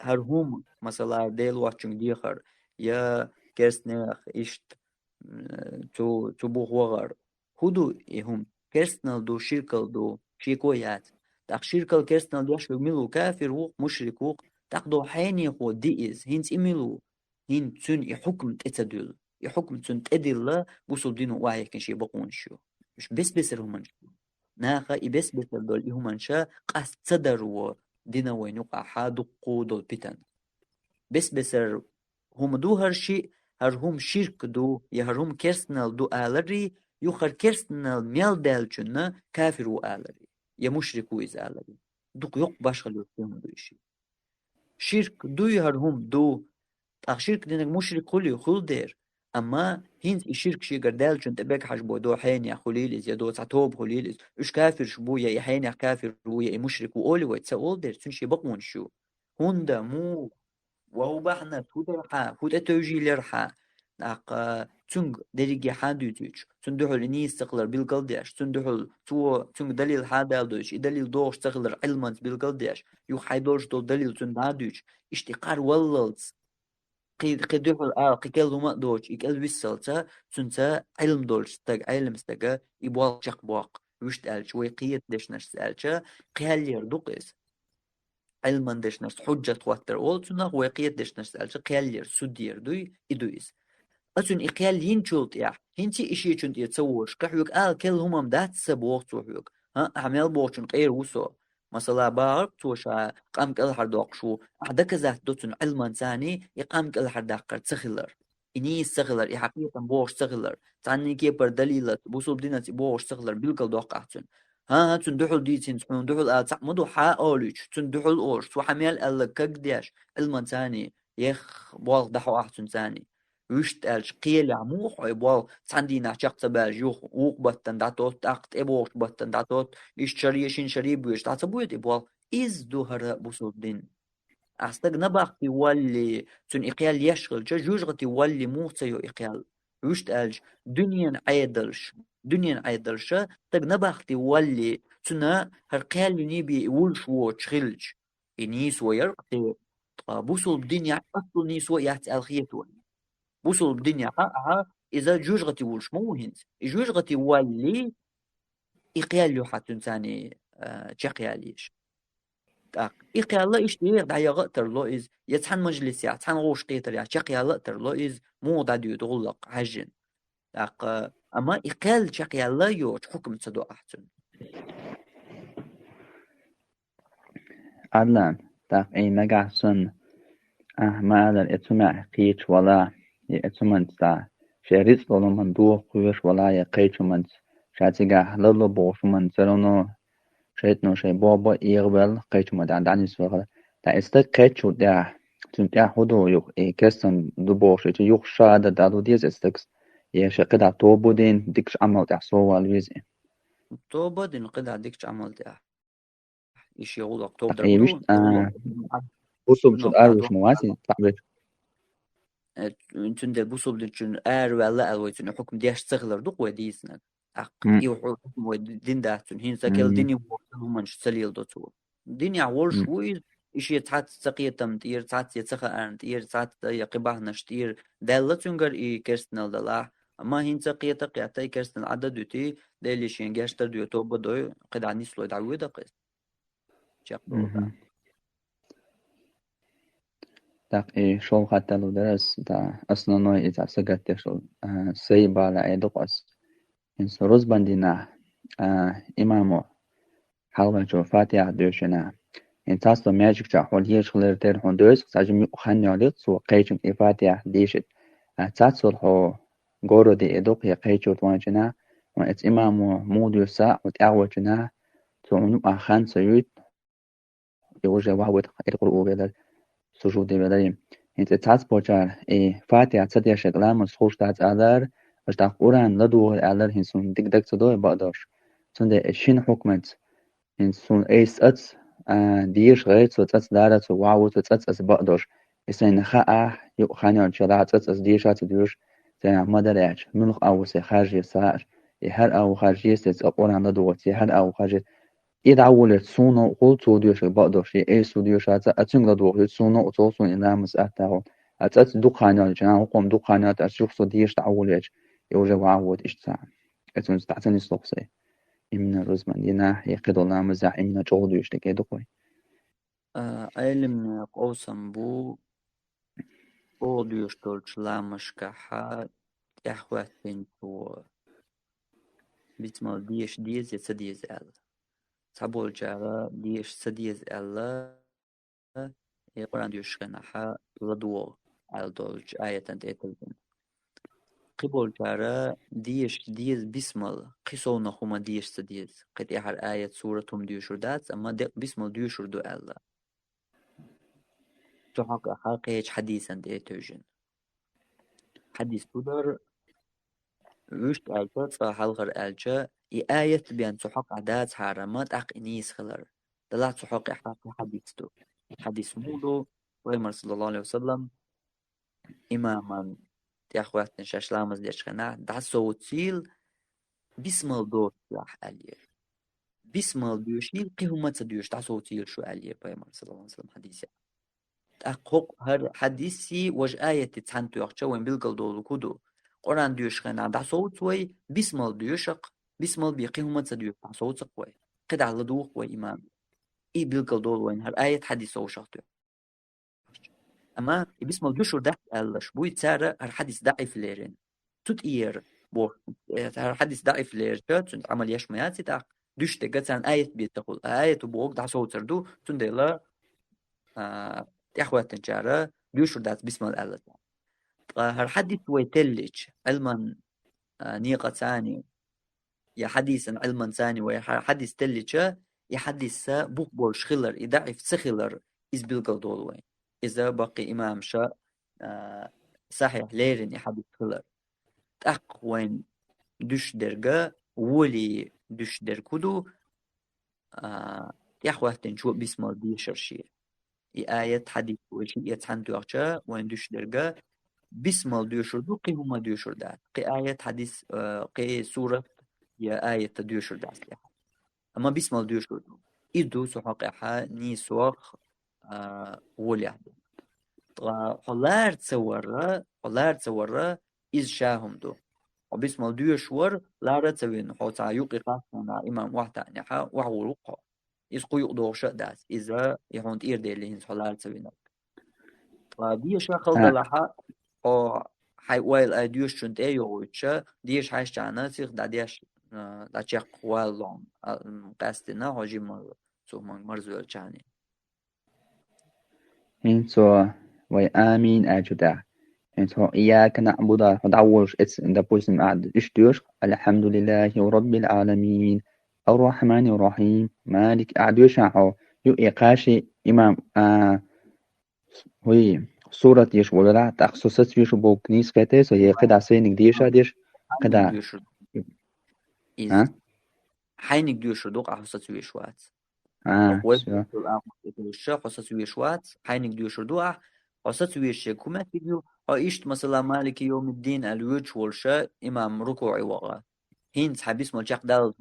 هرهم مثلا ديل واتشنج ديخر يا كيرسنيخ إشت تو بوغوغر هدو يهم كيرسنال دو شيركل دو شيكويات تاق شيركل كيرسنال دو يشلو ميلو كافر وق مشرك وق تاق دو حيني خو ديز هينس إميلو هين تسون يحكم تتدل يحكم تسون تدل بوصل دينو واعي كن شي بقون شو مش بس هم شو ناخا يبس دول هم شا قاس تصدروا دينا وين يقع حادو قودو بيتن بس هم دو هرشي هرهم شرك دو يا هرهم كيرسنال دو آلري يخر كيرسنال ميال دالجنا كافر و آلري يا مشرك ويز آلري دوك يق باشغل يقيم دو إشي شرك دو هرهم دو شرك دينك مشرك خلي خل دير أما هينز الشرك شي قردال جن تبقى حاج بودو حين يا خليلز يا دو تعتوب خليلز إش كافر شبو يا حين يا كافر ويا مشرك وأولي ويتسأول دير تنشي بقون شو هوندا مو وهو بحنا فوت توجي لرحا ناق تونغ دريجي حادوتش تندحل إني استقلر بالقلديش تندحل تونغ دليل حادالدوش دليل دوش استقلر علما بالقلديش يو حيدوش دو دليل تندادوش اشتقار وللز قيدوحل قيكلو ما دوش يكل بيسلتا تنتا علم دوش تاق علم استقا يبواق شق بواق وشت ألش ويقيت ديش نشت ألشا قيال يردوقس علما ديش نشت حجة توتر أولتنا ويقيت ديش نشت ألشا قيال ير سودير دوي إدويس أتون إقيال ينشولت يح هنتي إشي چون يتصورش قحوك كل همم دات سبوق توحوك عمل بوشن غير وسو مثلا بارك توشا قام كل حردوق شو عدك ذات دوتن علما ثاني يقام كل حرداق تسخلر إني سخلر حقيقة بوش سخلر تاني كيبر دليلة بوصل دينة بوش سخلر بالكل دوقعتن تندحل ديتين تندحل تعمدو حا أوليش تندحل أوش تو حميل ألك كقديش علما ثاني يخ بوال دحو أحسن ثاني وشت ألش قيل عموح ويبوال تاندينا شخص باج يوخ ووق بطن داتوت تاقت إبوش بطن داتوت إيش شريه شين شريه بيش داتبويت إبوال إز دو هرا بوصل دين أستق نباقتي واللي تن إقيال يشغل جوجغتي واللي موتسيو إقيال وشت ألش دنيا عيدلش تق نباقتي واللي تنا هرقيال نيبي يولش ووش خلج إنيس ويرقتي بوصل الدنيا أصل نيس ويات الخيتون بوصل الدنيا حقها إذا جوجغتي ولش مو هنز جوجغتي واللي إقيال له حتى ثاني تشقياليش إقيال الله إيش تير دعيا غتر لو إز يتحن مجلس يا تحن غوش قيتر يا تشقيال غتر لو إز مو داديو تغلق عجن أما إقيال تشقيال الله يوش حكم تصدو أحسن عدلان أي نقعسن ما على الإتماع قيت ولا يأتمنت تا شريط لولو من دو قوش ولا يقيتمنت شاتيقا لولو بوشمنت سلونو شيتنو شي بوبو إيغبل قيتمنت عندعني سوغل تا استك قيتشو دا تنتيا هدو يوخ كسن دو بوشي يوخ شادة دادو ديز استكس يشقدا توبو دين ديكش عمل تحصو والويزي توبو دين قدا ديكش عمل تح إيش يقول أكتوبر أي وش بوصو بشد أروش مواسي تعبير تندل بوصل لجن ولا ألويتن حكم ديش تغلر دق وديسنا يو حكم ودين داتن هين سكيل ديني هم من سليل دوتو ديني عول شوي إيش يتحط سقية تمتير تحط يتسخ أنتير تحط يقبه نشتير دالتونجر إي كرستنال دلاه أما هين سقية تقيتي كرستنال عدد دوتي داليش ينجاشتر ديوتو بدو قد عني سلو دعوي دقيس تاق شو حتى لو درس تا أصلا نوع إذا سقط شو سيبا لا يدقس إن سروز بندنا إمامو حلوة جو فاتحة دوشنا إن تاسو ماجيك جاحول يشغل تير هندوس ساجم يخني عليك سو قيجم إفاتحة ديشت تاسو الحو غورو دي إدوق يقيجو توانجنا وإت إمامو موديو سا وتعوجنا تونو أخان سيوت يوجه واحد يقرؤوا بلد سجود بلدي انت تاس بوجار فاتحة تديا شغلام سخوش تاس آلر اشتاق قرآن لدوه آلر هنسون ديك دك تدوه بقدرش تنده الشين حكمت هنسون ايس اتس ديش غيت سو تاس دارت سو واو سو تاس اس بقدرش اسين خاء يو خانيون شراع تاس اس ديشات ديوش تنا مدرعش ملخ او سي خارج يسار هر أو خارجية أقول عن دوتي هر أو خارجية إذا أولت سونو قول توديوش بقدرش إيه سوديوش أتنقل دوت سونو أتوصل إلى مسألة أتأت دقانات جنا قوم دقانات أشوف صديش تعولج يوجا وعود إشتاع أتون تعتني صوصي إمنا رزمان دينا يقدرنا مزع إمنا جوديوش لكي دقوي علم قوسم بو قوديوش دولش لامش كحا يحواتين تو بيتمال ديش ديز يتسديز أل تابول جارا ديش سديز أل يقران ديوش خناحا لدو على دولج آية تنتيتلين قبول جارا ديش ديز بسمل قصونا خما ديش سديز قد إحر آية سورتهم ديوشور دات أما بسمل ديوشور دو ألا تحق حقيقة حديثا ديتوجن حديث بدر وشت ألجا فحلغر ألجا آية بيان تحق عدات حرامات أق إنيس خلر دلا تحق إحقاق حديث دو حديث مولو ويمر صلى الله عليه وسلم إماما تأخوات نشاش لامز ديشخنا دا صوتيل بسمل دور يح أليه بسمل ديوشيل قهمة ديوش دا صوتيل شو أليه ويمر صلى الله عليه وسلم حديث أقوق هر حديثي وج آية تتحنتو يخشى وين بلقل دولو كدو قرآن ديوش خنا دا صوت وي بسمل ديوشق بسمل بيقهمة ديوش دا صوت وي قد على دوق وي إمام إي بلقل دول وين هر آية حديث وشاقتو أما بسمل ديوشور ده ألش بوي تسارة هر حديث ضعيف ليرين توت إير بو هر حديث ضعيف لير تون عمل يشمياتي تا دوش تقصان آية بيتقول آية بوق دا صوت ردو تون ديلا أخوات تجارة ديوشور دات بسم الله هر حديث ويتلج علما نيقة ثاني يا حديثا علما ثاني ويا حديث تلج يحدث بوك بولش خلر يضعف سخلر إز بلقل دولوين إذا بقي إمام شاء صحيح ليرن يحدث خلر تأق وين دوش درجة ولي دوش دركودو يأخوات تنشو بسم الله ديشر شيء آية حديث وشي يتحنتو أخشى وين دوش درجة بسمال ديوشر دو قي هما ديوشر دات قي آية حديث قي سورة يا آية ديوشر دات أما بسمال ديوشر دو إدو سحقها نيسوخ ولي حلار تصورة إز شاهم دو وبسمال ديوشور لارة تسوين حوتا يوقي قاسنا إمام واحدة نحا وحولوقها إز قيوق دوغشة دات إذا يحون تير دي اللي هنس حلار تسوين ديشا خلط لها أو حي ويل أديوش شنت أيوه ديش حاش جانا سيخ داديش داشيق والله قاستنا هاجي مر سومان مرزول جاني إنتو وي آمين أجدا إنتو إياك نعبد هدعوش إتس إن دبوسم أعد إشتوش الحمد لله رب العالمين الرحمن الرحيم مالك أعدوش عو يو إيقاشي إمام هوي سورة ديش ولا تخصصت ديش بوك نيس كتيس وهي قد عسينك ديشا ديش قد ها حينك ديش دوق حصت ويشوات حصت ويشوات حينك ديش دوق حصت ويش كما تيجو عيشت مثلا مالك يوم الدين الوجه والشاء إمام ركوعي وغا هين حبيس ملجاق دال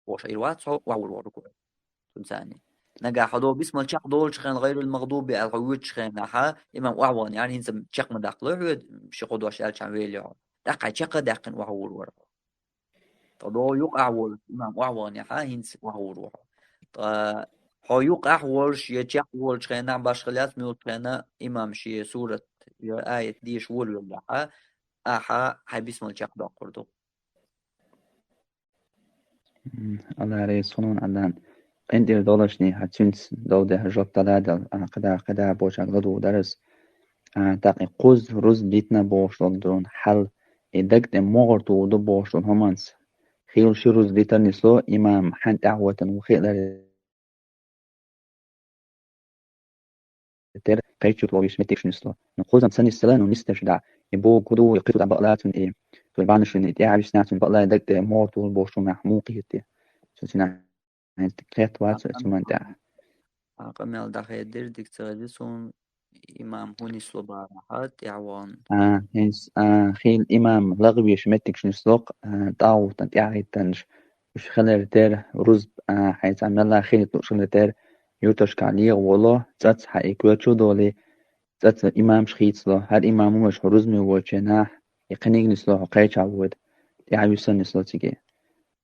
وش إيروات وعور ركوع ثاني نجا حضور بسم الشق دول شخن غير المغضوب على العود شخن حا إمام وعوان يعني هنسم شق مداخله شقود وشال شعويل دقع شق دقن وعور ورا تضو يق أعول إمام وعوان يا حا هنس وعور ورا هو يق أعول شيء شق وول شخن باش خلات ميول شخن إمام شيء سورة آية ديش وول ولا حا حا بسم الشق دقردو الله عليه صنون علان أنت دولشني هتشنس دودة هجوب تلادل قدا بوش أغلدو درس تاقي قوز روز بيتنا بوش دون حل إدك دي مغرطو دو بوش دون همانس خيل شي روز بيتر نسلو إمام حد أعوة وخيل تر قيتشو طلويش متكش نسلو نقوزم سنة السلان ونستش دع يبو كدو يقيتو دع بقلاتون إيه فالبعنشن إتعاب سناتون بقلا إدك دي مغرطو بوش دون محموقي هتي سوتنا تكريت واتو اتمان دع قميل داخل دير ديك تغديسون إمام هوني صباحات يعوان هنس خيل إمام لغبي شمتك شنسلق طاو تنتعي تنش وش خلر تير رزب حيث عملا خيل تنشل تير يوتش كاليه والله تات حقيقة شو دولي تات إمام شخيص له هاد إمام مش رزمي وجناح يقنيق نسلو قيش عود يعيو سن نسلو تيجي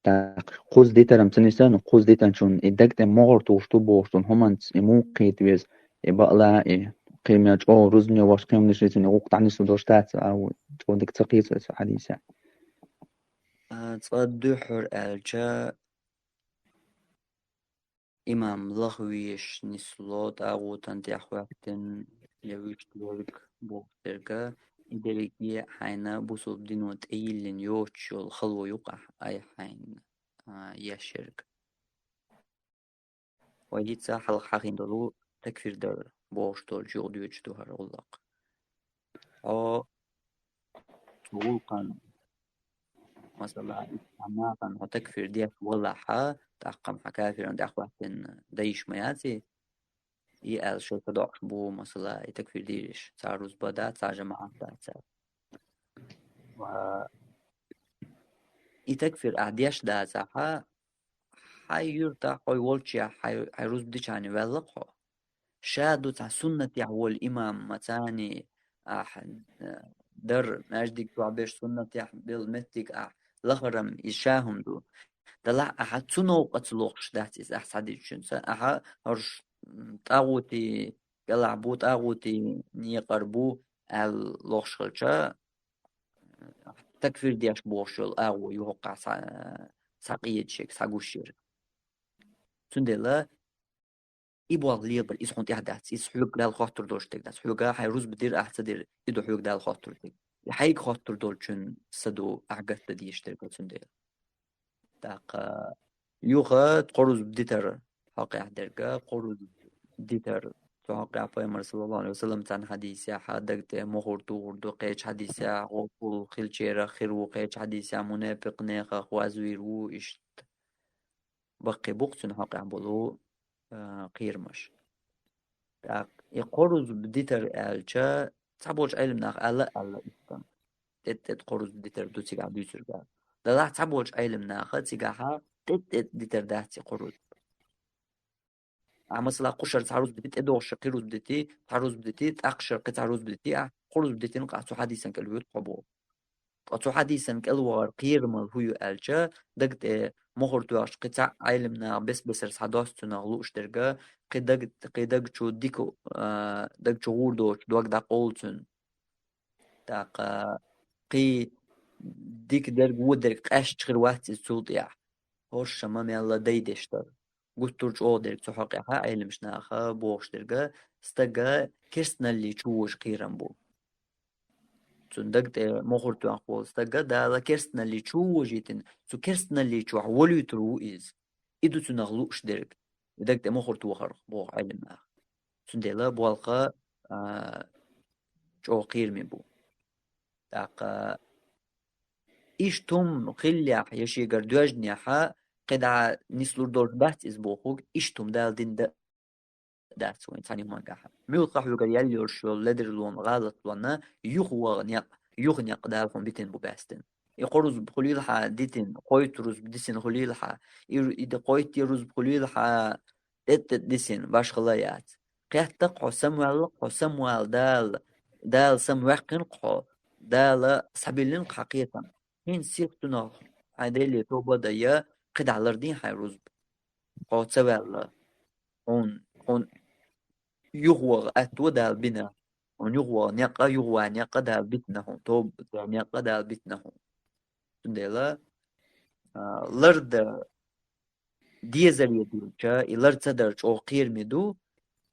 تا قوز ديتا رم تنسان قوز ديتا شون إدكت مغر توشتو بوشتون همانت إمو قيت ويز إبقلا قيمة جو رزمي واش قيمة نشيتني وقت عني سودوشتات أو جو ديك تقيت حديثة تصدحر الجا إمام لغويش نسلوت أغو تنتيح وقتن يويش تورك بوغترقا إدريكي حينا بوصل دينوت أيلين يوتشو الخلو يقع أي حين يشرك ويجيتسا حلق حقين دولو تكفير در بوغشتول جو ديوش دوهر أولاق أو تولقان مثلا عماقا وتكفير ديك ولاحا تأقم حكافر عند أخواتن دايش مياتي يقال شركة دوكش بو مثلا تكفير ديرش تعرض بدات تاع جماعة دات و يتكفير أعديش داتها حيرتا حي والشي حيروز بديش عني ولقها شادو تاع سنة يعول إمام متاني در مجدك تعبير سنة يحبيل متك لغرم يشاهم دو دلع أحد تنو قتلوقش داتيز أحسادي جنسا أحد هرش طاغوتي يلعبو طاغوتي نيقربو اللوخشلشا تكفير دياش بوشل أو يوقع ساقية شيك ساقوشير تندلا إبوال ليبر إس خونتي أحداث إس حلوك دال خاطر دوشتك داس حلوكا حيروز بدير أحتدير إدو حلوك دال خاطر تك يحيك خاطر دولشن سدو أعقدت ديشترك تندلا داق يوغا تقرز بديتر حقي أحدرقا قرز ديتر توقع پیامبر صلی الله علیه و سلم تن حدیثی حدقت مخورتو وردو قیچ حدیثی غوفل خلچیره خیرو قیچ حدیثی منافق نخا خوازویرو اشت بقي بوقتن حقع بلو قيرمش يقرز بديتر الچا تعبوش علم ناخ ألا إستم تت قرز بديتر دو تيجا بيسر قال دلع تعبوش علم ناخ تيجاها تت ديتر داتي قرز مثلا قشر تعرض بديت ادوش قيروز بديتي تعرض بديتي تاقشر تعرض بديتي قرز بديتي نقع حديثا كالويت قبو قطو حديثا كالوار قيرمل هو الجا دقت مخرتو اش قطع علمنا بس سعداستنا غلوش درجة قدق شو ديكو دق شغور دوش دوك دا قولتن داق قي ديك درج ودرك اش تخير واحد السلط يا هوش شمام يلا ديدشتر قلتورج أودرك تحقق علم شناخا بوشترجا استجا كرسنا اللي تشوش قيران بو تندقت مخرتو أقول استجا دا كرسنا اللي تشوجيتن سو كرسنا اللي تشو ولي ترو إدو تنغلوش درك دقت مخرتو خرق بو علم ناخ تندلا بوالقا جو قير من بو داقا إيش توم خليح يشي قردواج نيحا قد نسلور دور بات إزبوخوك إشتم دال دين دات وين تاني ما قاحة ميوقع يقول يلي ورشو لدر لون غلط لنا يغنيق دالهم بيتن بباستن يقرز بخليلها ديتن قويت رز بديسن خليلها إذا قويت يرز بخليلها ديسن باش خلايات قيحتق حسموال دال سموحقن قو دال سبيلين حقيقة هين سيقتنا عدالي توبا دايا قد عالردين حيروز قوت سوال هون يغوى أتو دال بنا هون يغوى نيقا دال بيتنا هون توب نيقا دال بيتنا هون تندلا لرد ديزر يدوچا لرد صدرچ او قير ميدو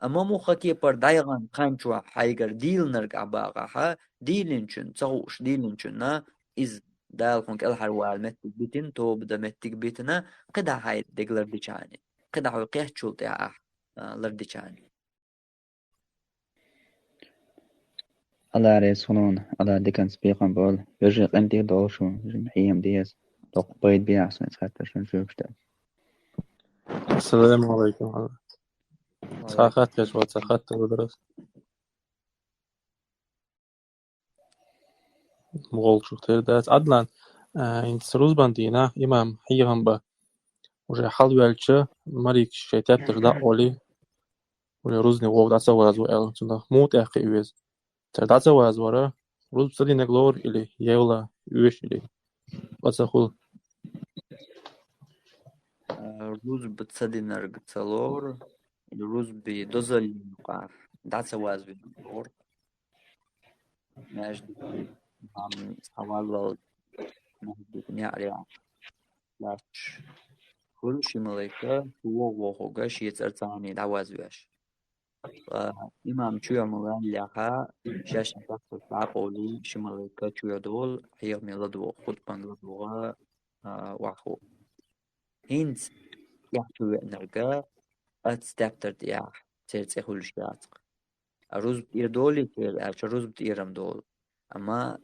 اما مو خكي پر دايغان قانچوا حيگر ديل نرق عباقها ديلنچن تصوش ديلنچن إز دال خونك الحروال متك بيتن تو بدا متك بيتنا قدا هاي دقلر ديچاني قدا هاي قيح چولت يا لر ديچاني الله رئيس هنون الله ديكن سبيقن بول يرجع قنتي دوشو جمحيهم ديس دوق بيت بيع عصن ساتر شن شوفتا السلام عليكم. ساخت كشوات ساخت ودرس مغول شو تردات عدلان إنت روز باندينا إمام حيهم با وجه حال والشة مريك شيتات تردا أولي وجه روزني وو داتsa وازو إل تنا موت أخي ويز ترداتsa وازورا روز بسدي نغلور إلي يولا ويش إلي واتسخول روز بتصدي نرجتلور روز بدوزل نقاف داتsa وازو نغلور ناجد عم حوالو ناجد نعريا لاش كل شي ملايكة هو وهوغا شي ترتاني دعوازوش إمام شو ملان لها شاش نتاكل تعقولي شي ملايكة شو يدول هي ميلادو خود بانلادوغا واخو هينز يحتو نرجع أتستابتر دياح تيرتيخول شياتق الروز بتير دولي تير الروز بتيرم دول أما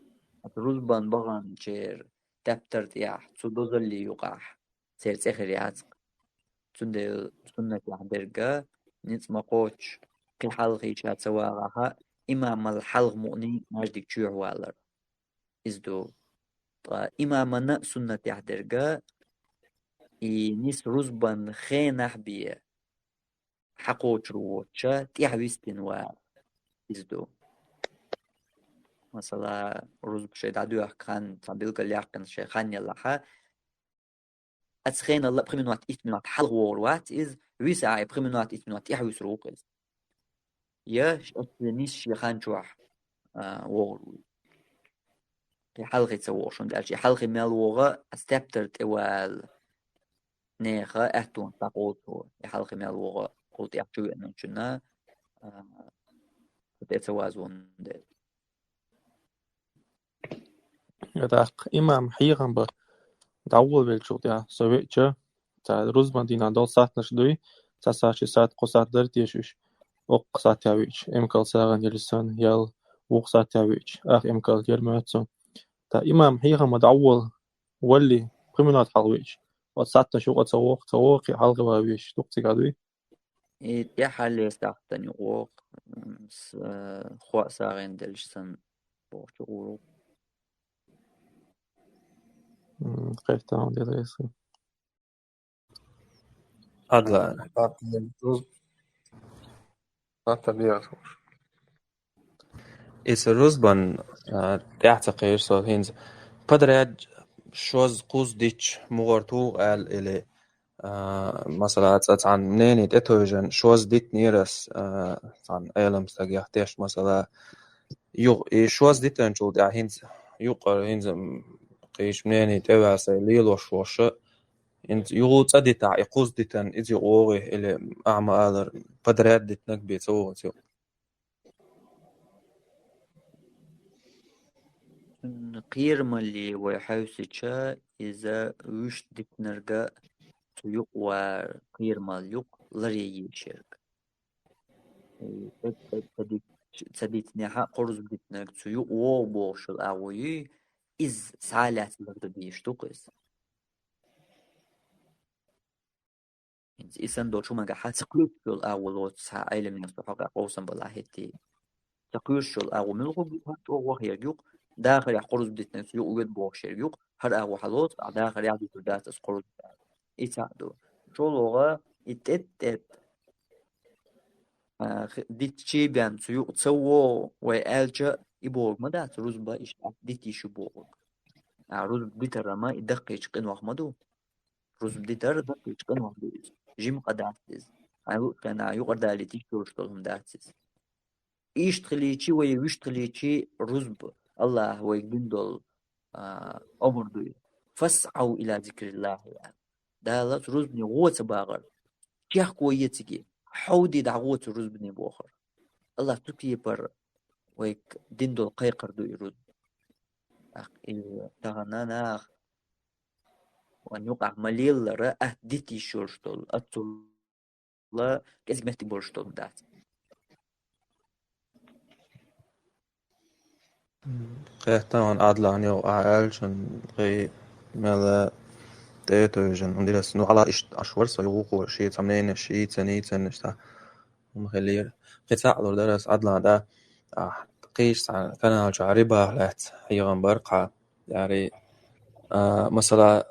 الروز بان بغان تير تابتر دياح تسودوز اللي يقاح تيرتيخل ياتق تسنة يحدرقا نسمى قوش كل حلقي شات سواغاها إمام الحلق مؤني ماجدك تشوع والر إزدو إمامنا سنة يحدرقا نيس روزبان خينح بيه حقوش رووتشا تيحويستن إزدو مثلا روزب شي دادو كان تابيلقا لياقن شي خان يلاحا أتسخين الله بخمينوات إتمنوات حلق ووروات إز ويسا بخمينوات إتمنوات يحويس روقز يا نيس شي خان شوح وورو في حلقة تسووشون دالشي حلقة مالوغا استبترت إوال نيخا أهتون تقوتو حلقة مالوغا قلت يحشو أنه شنا تتوازون دل يداق إمام حيهم با دعول بالشوط يا سويتشا تا روز باندينا دول ساعت نشدوي تا ساعت ساعت قصار در تيشوش وق ساعت ياويش إمكال ساغن يلسون يال وق ساعت ياويش إمكال يرماتسون تا إمام حيهم دعول ولي بريمونات حلويش وساعت نشوق تسوق حلقة واويش توقتي قادوي يا حالي استعطني وق خوا ساغن دلشسن بوشورو كيف تاون دي ريسي Adla. Is Rusban تعتقد så hinz بدرج شوز قوز ديش مغرتو قال إلي مثلا عن منين تتوجن شوز ديت نيرس عن أيلم استجيحتش مثلا شوز ديت أنشول ده hinz يقر hinz قيش منين تبعس ليلو شوش انت يغو تصديت يقوز ديتن إذا يغوغي إلي أعمى آذر بدرج ديت نقبي تسوه قير مالي ويحوسيتشا إذا وش ديتنرجا تيوق وقير ماليوق لري يشيرك تديتني حق قرز ديتنرج تيوق وبوش الأوي إز سالات لردبيش توقس إنسان دو شو ما قاعد تقلب في الأول وتسعى أيلم من الصحة قوسا بالله تقول شو الأول من الغرب هو يرجوك داخل يقرز بديتنا يوق ويد بوش يرجوك هر أول حلوت داخل يعدي تردات أسقرز يتعدو شو لغة يتت ديت شيء بيان سيوق تسوو ويالجا يبوغ ما دات روز با إيش ديت يشبوغ روز بديتر ما يدق يشقن وحمدو روز بديتر دق يشقن وحمدو جيم قداتيز كان يقرد على تيشتوش تلهم داتيز إيشتغليشي ويشتغليشي رزب الله ويجندل أمردوي فاسعوا إلى ذكر الله يعني دالت رزبني غوت باغر كيح كويتكي حودي دعوت رزبني بوخر الله تكي بر ويك دندل قيقر دوي رزب تغنانا وأن يقع مليل رأه ديتي شورشتول أتول الله كيسك مهتي بورشتول دات Qehtaan adlan jo aalchen qi mela تيتوجن ونديرس نو على أشورس يوقو شيء تمنين شيء تاني تاني شتا مخلير قطع لو درس عدلا دا قيش عن كان جاربة لات حيغن برقع يعني مثلا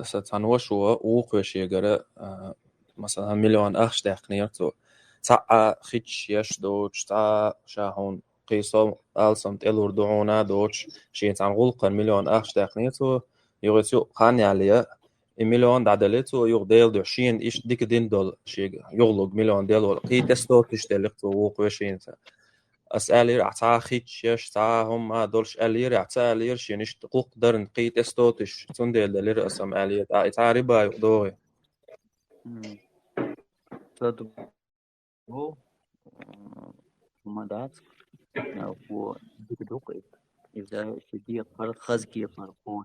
ستنوش وقوش يجرى مثلا مليون أخش دقنيرتو تاع خيتش يش دوتش تاع شاهون قيسو ألسم تلور دعونا دوتش شيء عن غلق مليون أخش دقنيرتو يغتيو خاني عليا مليون دعدلتو يغديل دعشين إيش ديك دين دول شيء يغلق مليون ديل قي تستو تشتلقتو وقوشين أسألير عتا خيتش يش تا هم دولش ألير عتا ألير شينش تقوق درن قي تستو تش تندل دلير أسم ألير تا ربا يغدوه صدق ومدات و ديك دوقي إذا شديد قرض خز كي فرقون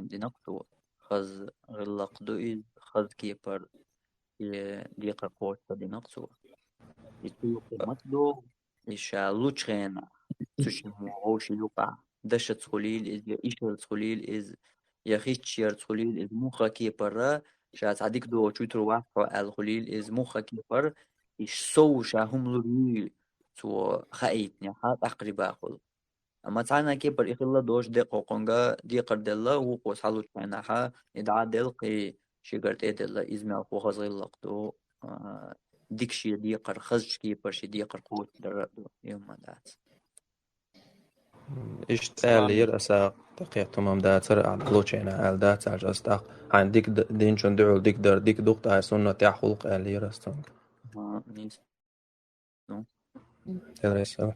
دي نقطة خز غلق دوئي خز كي فر دي قرقوش دي نقطة يتوقع مطلو يشالوش خينا تشمو هوش يوقع دشة تخليل إذ إيشر تخليل إذ يخيش ير تخليل إذ مخا كي برا شات عديك دو شو تروح الخليل إذ مخا كي بر يشسو شاهم لوري تو خايتني حات أقرب أخذ أما تعنا كي بر إخلا دوش دقو قنجا دي قردلا وقوس حلوش بينها إدعا دلقي شجرت إدلا إزمع وخز غلق دو ديك شي دي قر خزش كي بر شي دي قر قوت درادو يوم ما دات إيش ألير أسا تقيتم أم داتر عن قلوشينا أل داتر جستاق عن ديك دين شون دعو ديك در ديك دوق تاع سنة تاع خلق ألير أستنك نيس تدريس هذا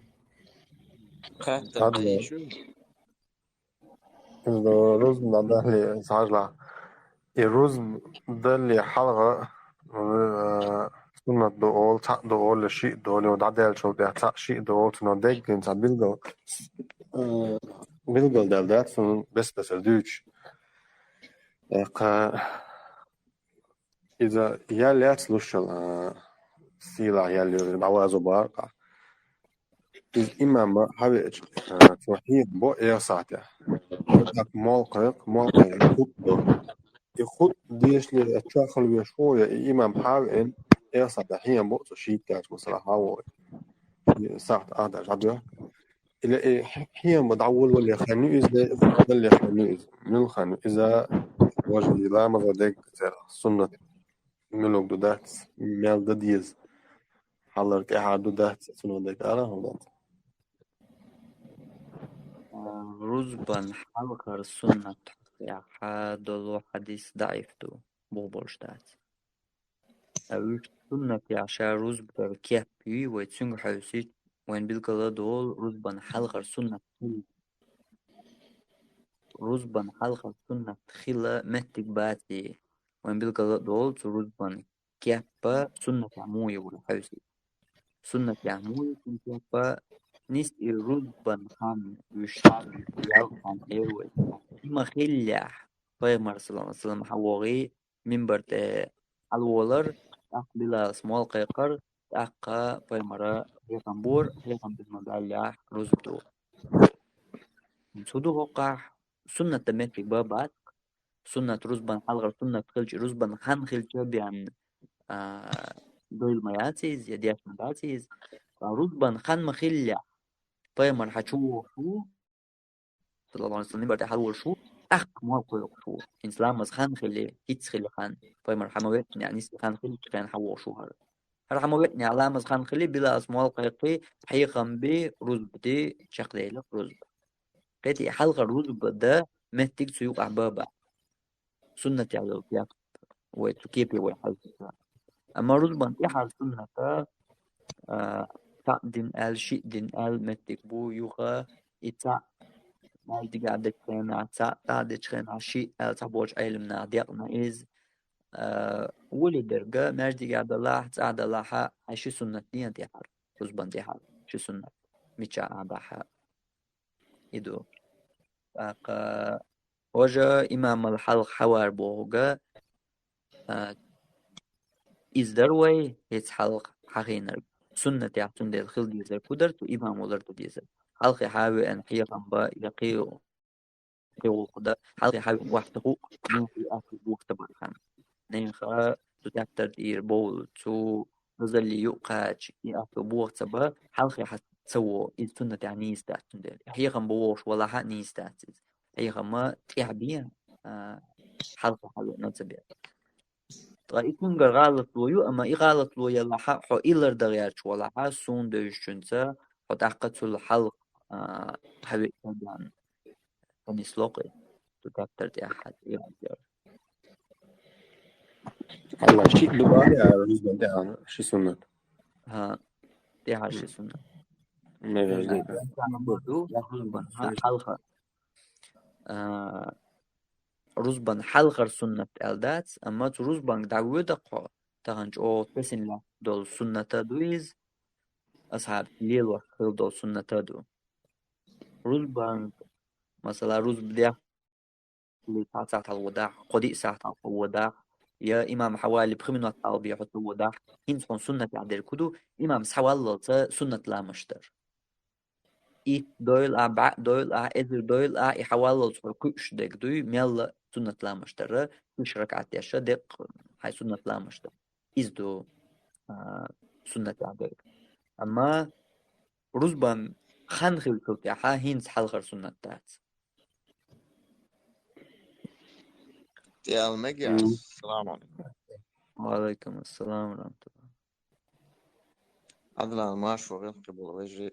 الرز من ده اللي ساجلا الرز ده اللي حلقة سنة دول تا دول شيء دول ودعدل شو ده تا شيء دول تنادق إنت بيلقل ده سن بس الدوش إذا يالات لوشل سيلا يالي بعوازو بارقة إذا إمام حبيج توحيد بو إيه ساعته بدك موقع يخط ديش لي أتشاخل ويشوية إمام حاول إيه ساعته هي بوقت شيء كاش مثلا هاوي ساعة هذا جدول إلى إيه هي مدعول ولا خنوز ده اللي خنوز من الخنوز إذا وجه لا مغدق سنة ملوك دودات مال دديز حلرك إحد دودات سنة دكارة هم رزبا حلقة السنة حادلو حديث ضعيف دو بوبولشتات أوش سنة عشان رزب كيف بي ويتسنج حوسي وين بالقلا دول رزبا حلقة السنة رزبا حلقة السنة خلا متك باتي وين بالقلا دول رزبا كيف سنة عموية ولا حوسي سنة عموية كيف نيس الرزبا خان يشتغل يالقان ايروي ما خليح فيمر صلى الله عليه وسلم حوغي منبرت الولر بلا سمول قيقر تاقا فيمر يقنبور يقن بالمدالح رزبتو سودو وقع سنة تمتك بابات سنة رزبا حلغر سنة خلج رزبا خان خلج بيان دويل مياتيز يدياش مداتيز رزبا خان مخليح فيمر حشوه شو صلى الله عليه وسلم برتاح أول شو موقع شو إسلام مز خان خلي هيتس خلي خان فيمر حموتني يعني خان خلي كان حوو شو هذا حموتني على مز خان خلي بلا اسمه القيقي حي خنبي رزبتي شقليلة رزب قيتي حلقة رزب ده مهتك سيوق أحبابا سنة على القياق وتكيبي ويحلقها أما رزبا إحال سنة تقدم آل شيء دين آل مهتك بو يوغا إتا مال دي قاعدة تخينا تعدة تخينا شيء تعبوش علمنا ديقنا إز ولي درجة ماجدي قاعدة لاح تعدة لاحة عشي سنة دي انتحار رزبان انتحار شي سنة ميتشا عداحة إدو وجا إمام الحلق حوار بوغا إز دروي هيت حلق حقينر سنة يعطون دي الخل ديزر كدرت وإمام ولرد ديزر حلقي حاوي أن حيقا با يقيو قدا حلقي حاوي واحد حقوق من في آخر وقت برخان نيخا تتكتر دير بول تو نزل لي يقاج يأخذ بوقت با حلقي تسوو السنة يعني نيستات تندل حيغم بوش ولا حق نيستات حيغم ما تعبيا حلقة حلو نتبع يكون غلط لويو أما غلط لو يلا حق حو إلر دغيرش ولا حق سون دوشتنسا حو تحقت الحلق حبيب كان فنسلوقي تكتر دي أحد يغير الله شيء دبالي على الرزبة ده شي سنة ها دي عشي سنة ما جديد كان برضو رزبا حلقة رزبا حلقة سنة الدات أما رزبا دعوة تغنج أو تسن لا دول سنة دويز أصحاب ليل وخيل دول سنة دو رزبا مثلا رزب دي اللي ساعة الوداع قدي ساعة الوداع يا إمام حوالي بخمن الطالب حتى الوداع هين سنة عدل كدو إمام حوالي سنة لا مشتر إيه دويل دويل إذر دويل يحوالي كوش دك دوي ميل سنة لا مشتر كوش ركعت يشا دق هاي سنة لا مشتر إزدو سنة عدل أما رزبا خنخل كلتها هين حلغر سنة تات يا المجيء السلام عليكم. وعليكم السلام ورحمة الله. عدنا ما شو غير قبل وجهي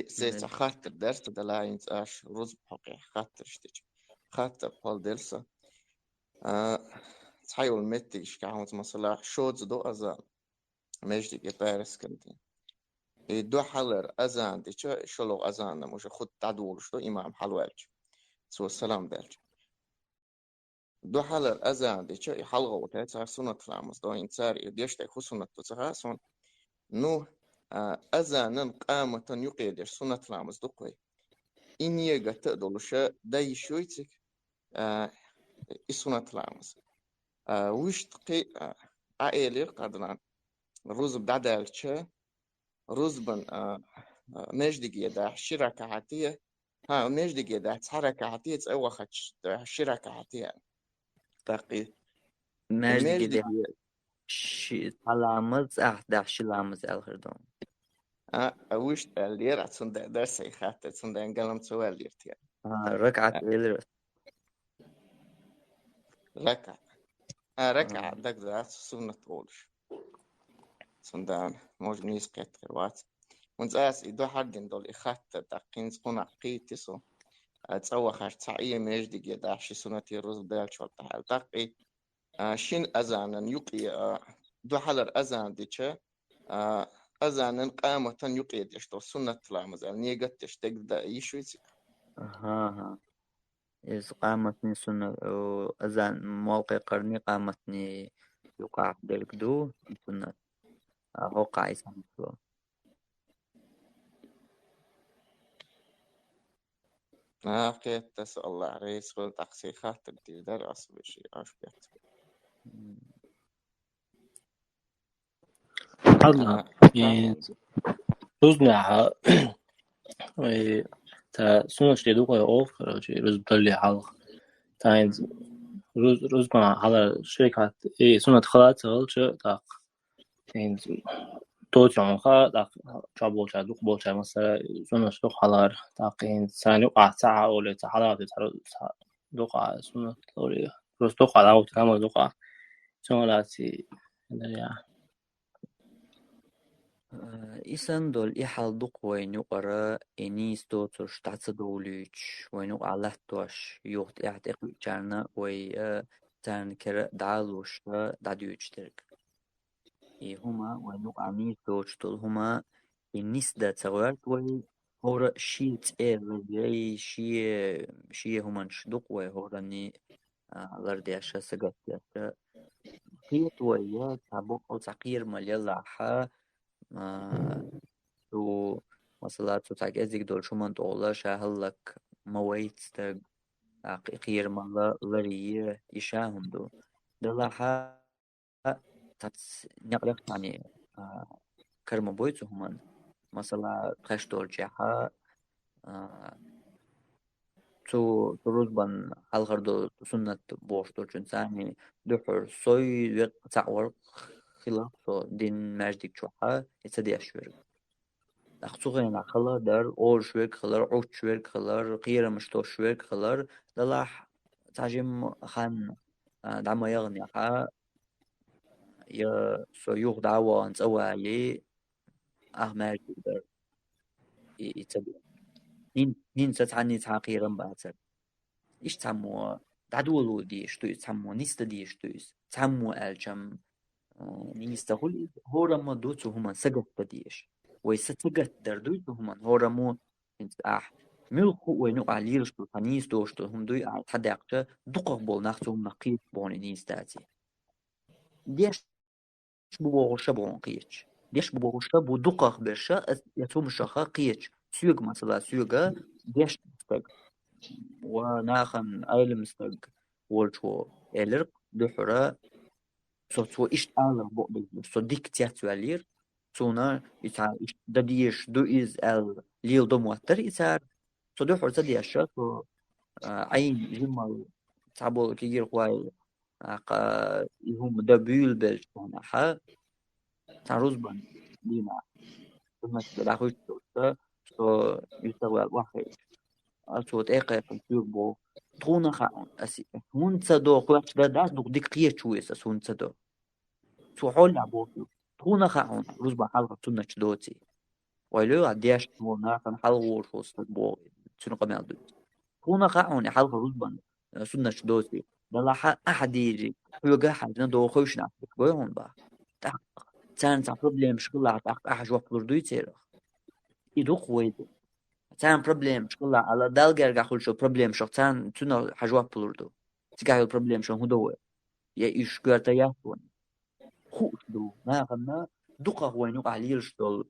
سيت خاطر درس دلاين اش روز بحقي خاطر شتيج خاطر بول درس تحيول متيش كعمت مثلا شوز دو أزان مجدي بارس كنتي دو حلر أزان دي شلو أزان مش خد تعدول شو إمام حلوالج سو السلام دالج دو حلر أزان دي حلقة وتاعتها سنة لامس دو إنسار يديشتك سنة تتغاسون نو أزان قامة يقيد سنة لامس دو قوي إن يجا تقدلش داي شويتك سنة لامس وش تقي عائلي قدران روز بدالش روز بن مجدي يدا شركة عتية مجدي يدا حركة عتية تسوى خش شركة عتية تقي مجدي شي لامز 11 لامز الخردون وش اللي رأت صندق درس يخاطر صندق قلم سوال يرتيا ركعة إلر ركعة دك ذات سنة طولش صندان موج نيس قيت كروات ونزاس إدو حدين دول إخاطر دقين سقنا قيتسو تسوى خاش تعيي مجدي يدا شي سنة يروز بدال شوال تحال تقي شين أزانا يقي دو حلر أزان ديشة أزانا قامة يقي ديشتو سنة لامزال نيجت تشتك دا يشويتك إذ قامتني سنة أذان موقع قرني قامتني يقع دلك دو سنة هو قاعد سنة كيف تسأل الله رئيس قول تقسي خاطر دي درس بشي أشبت الله رزنا تا سنة شديدو قوي أوف رز بطلي حلق تاين رز بنا على شركات سنة خلات غلش تاق تاين توجعون خا تاق جابوجا دوق بوجا مثلا سنة شدوق حلار تاقين ساني وقع ساعة أولي تحلات دوقع سنة أولي رز دوقع داو تنام دوقع سنة لاتي إسان دول إحال دوق وينو قرا إنيس دوتوش تعتصدوليش وينو علاتوش يوغت إحت إقلتشارنا وي تان كرا دعالوش دعديوش ترك هما وينو عنيس دوش دول هما إنيس دا تغيرت وي هورا شي تقير لي شي همانش دوق وي هورا ني لردياشا سقاتياشا قيت ويا تابوق أو تقير مليلا تو مثلا تو تاك ازيك دول شو من تقولا شاهلك مويت تاك قير مالا لري يشاهم دو دلاحا تاتس نقلق يعني كرم بويتو همان مثلا قش دول جاها تو روزبان حلقر دو سنة بوش دول جنساني دوحر سوي تعور خلاف دين ماجدك جوحا يتسدي أشوير أخصوصا خلا در أول شوية خلر عود شوية خلر قيرة مشتو شوية خلر دلاح تعجم خان دعم يغني حا يا سيوخ دعوة نسوي عليه أهمال در يتبع هين ستعني تعقيرا بعتر إيش تعمو دعدولو ديش تويس تعمو نيست ديش تويس تعمو ألجم نيستهول هورا ما دوتو هما سقط بديش ويستقط در دوتو هما هورا مو انت ملخو وينو عليرش تو تنيس دوشتو هم دوي تحداقتا دقق بول ناختو هم نقيت بوني نيستاتي ديش بوغوشا بون قيتش ديش بوغوشا بو دقق برشا يتوم شخا قيتش سيوغ مثلا سيوغا ديش مستق وناخن ايل مستق ولشو الرق دحرا سو إيش أعلى بقدر سو ديك تياتوالير سونا يتع إيش دديش دو إز ليل دو موتر يتعر سو دو حرصة دياشة سو عين جمال تعبول كيجير خواي يهم دبيل بلش هنا حا تعرض بان دينا ثم تلاقيش سو يستوى الواحد سو تأقى في الجوبو ترونا خاون أسي هون تصدق قوات داس دوك ديك قية شويس أسون تصدق سو حول لعبوتو ترونا خاون رزبا حلقة سنة شدوتي ويلو عدياش مونا كان حلقة وشوس تبو سنة قمال دوت ترونا خاون حلقة رزبا سنة شدوتي دلاحة أحد يجي هو قاحد ندو خوش نعطيك بويهون با تان تا بروبليم شغل عطاق أحد جواب بردوي تيرخ يدوق ويدو تان بروبليم شغل على دالجر قاخل شو بروبليم شو تان تنا حجواب بلوردو تقاعد البروبليم شو هدوه يا إيش قرت ياهون خوش دو ما غنا دقة وينو عليلش دول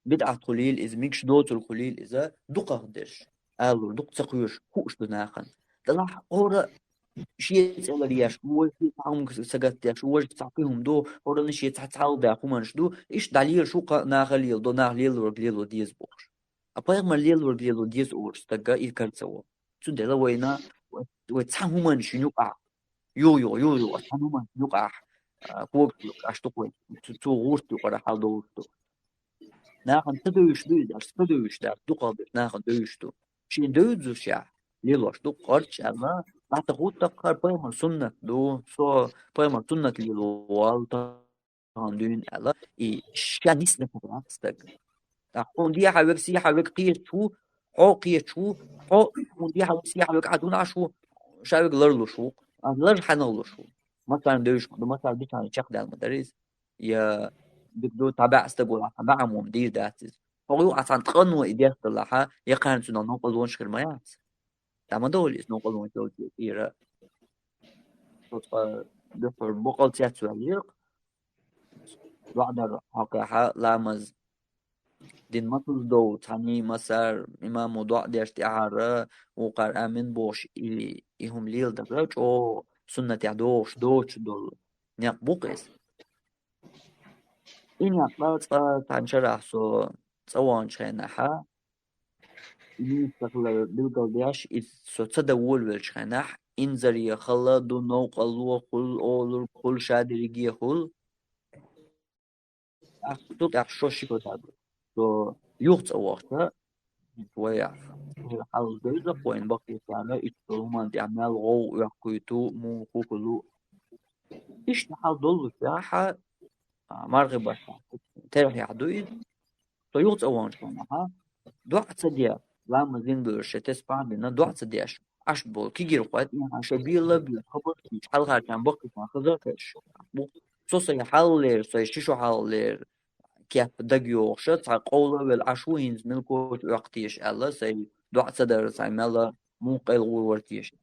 بدعة قليل إذا ميكش دوت القليل إذا دقة دش قالوا دق تقويش خوش دو ناخن دلاح أورا شيء تسأل رياش هو شيء تعاون سجت ياش هو تعطيهم دو أورا نشيء تعاود داخومنش دو إيش دليل شو ناخليل دو ناخليل ورجليل وديز بوش أبغى ما ليل ورجليل وديز أورس تجا يكرتوا تندلا وينا وتعاون شنوقع يو تعاون شنوقع كوب أشتوي تو غورت ولا حال دوستو ناخن تدويش داش تدويش داش دقابل ناخن دويشتو شين دويزوش يا ليلوش دو قرش أما بعد غوت تقار بايما سنة دو سو بايما سنة ليلوال تاندين ألا شانيس نفرستك تقول دي حبيب سي حبيب قيتشو حو قيتشو حو دي حبيب سي حبيب عدون عشو شايق لرلو شو لر حنلو شو مثلا دويش مثلا دي كان يشق ده المدرس يا بدو تابع استقول تابع مدير داتس هو عشان تقنوا إدية طلعها يقارن سنة نقل ونش كلمات تما دول إسمه نقل ونش دول كثيرة دفر بقول تياتو عليق بعد حقها لامز دين مطل دو تاني مسار إما موضوع ديش تعارة وقار آمن بوش إلي إهم ليل دقلوش أو سنة يعدوش دوش دول نيق بوقس إن يقلت تنشرح سو صوان شيناحا إني تقل بالقل ديش سو تدول بالشيناح إن زري خلا دو نوق اللو قل أولر قل شادريجي قل أخطوط أخشو شكو تابل سو يوغت أوقتا ويعرف حال ديزا بوين بقي تعالى إتلوما دي عمال غو يحكيتو مو كوكلو إيش نحال دول بساحة مرغب بشا تاريخ يعدويد سو يوغت أوان شكونا دوعت سديا لما زين برشة تسبان لنا دوعت سدياش أشبول كي جير قوات يعني شبيلة بالخبر كي حلقة كان بقي كان خذرتش سوسي حالير سوي شيشو حالير كيف دقيو شت قولة بالعشوين ملكوت وقتيش الله سي دوعت سدر سي ملا مو قيل ورتيش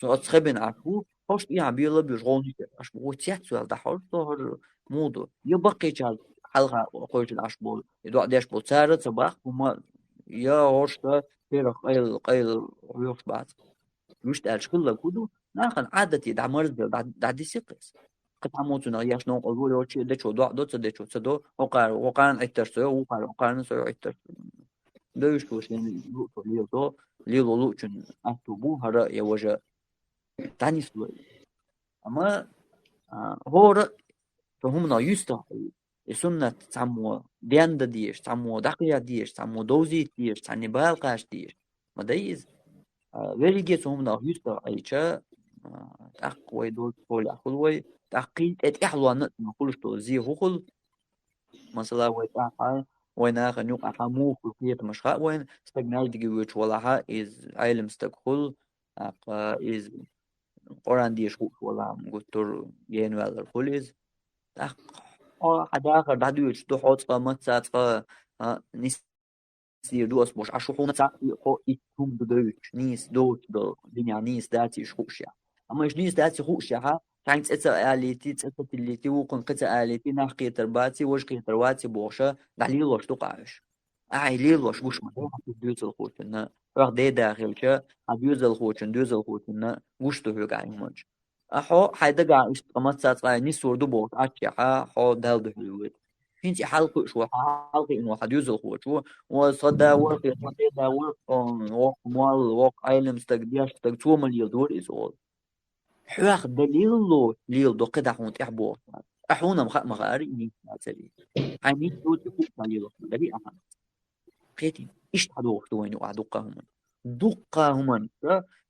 سو أتخبن عفو هوش يعني بيلا بيشغلني أشبول تيات سؤال ده حول ظهر مودو يبقي جال حلقة قويت الأشبول يدوع ديش بول سارة صباح وما يا هوشتا فيرا قيل ريوش بعد مش تقالش كله كودو ناخن عادتي دا مرزل دا دي سيقس قد عموتنا ياش نوق الغولي وشي ديشو ديشو تدو وقارن عترسو وقارن سو عتر دوش وشين لوتو ليلو لوچن أكتبو هرا يوجه تاني سوي أما هو فهمنا يستحي سنة تعمو دياندا ديش تعمو دقيا ديش تعمو دوزي ديش تعني بالقاش ديش ما دايز verigi somna hysta aicha taqway dol pol aqulway taqi et ihwana naqul sto zi hukul masala way taqa وينا خنوق أحمو كلية مشروع وين استقنال دقي ويش ولاها إز عالم استقبل إز قرآن ديش ولا مقطر ين ولا الكل إز حدا آخر بعد ويش تحط قامت ساعة نس سير دوس boš a šuhuna ca I tum do deutsch nis dort do dinja nis dati shushja amma ich nis dati shushja ha كانت آليتي تساتيليتي وكن قطع آليتي نحقي ترباتي وشقي ترواتي بوشة دعليل وش تقعش ليل وش بوش ما دوز الخوتنا راه دي داخل كا دوز الخوتن دوز الخوتنا وش تو قاعد مج أحو حيدا قاعد استقامت سات قاعد نسور دو بوش أشياء حو دال دهلوت فينتي حلقة شو حلقة إنه واحد يوزل خوتو وصدا ورقة صدا ورق وق مال وق عالم استقدياش استقدوا مليون دور إسول حواخ دليل لو ليل دو قدح هونت إحبو أحونا مخاري إني ناتسلي عيني دوت يكون دليل دليل أهم قيتي إيش تحدوه توينو دقهم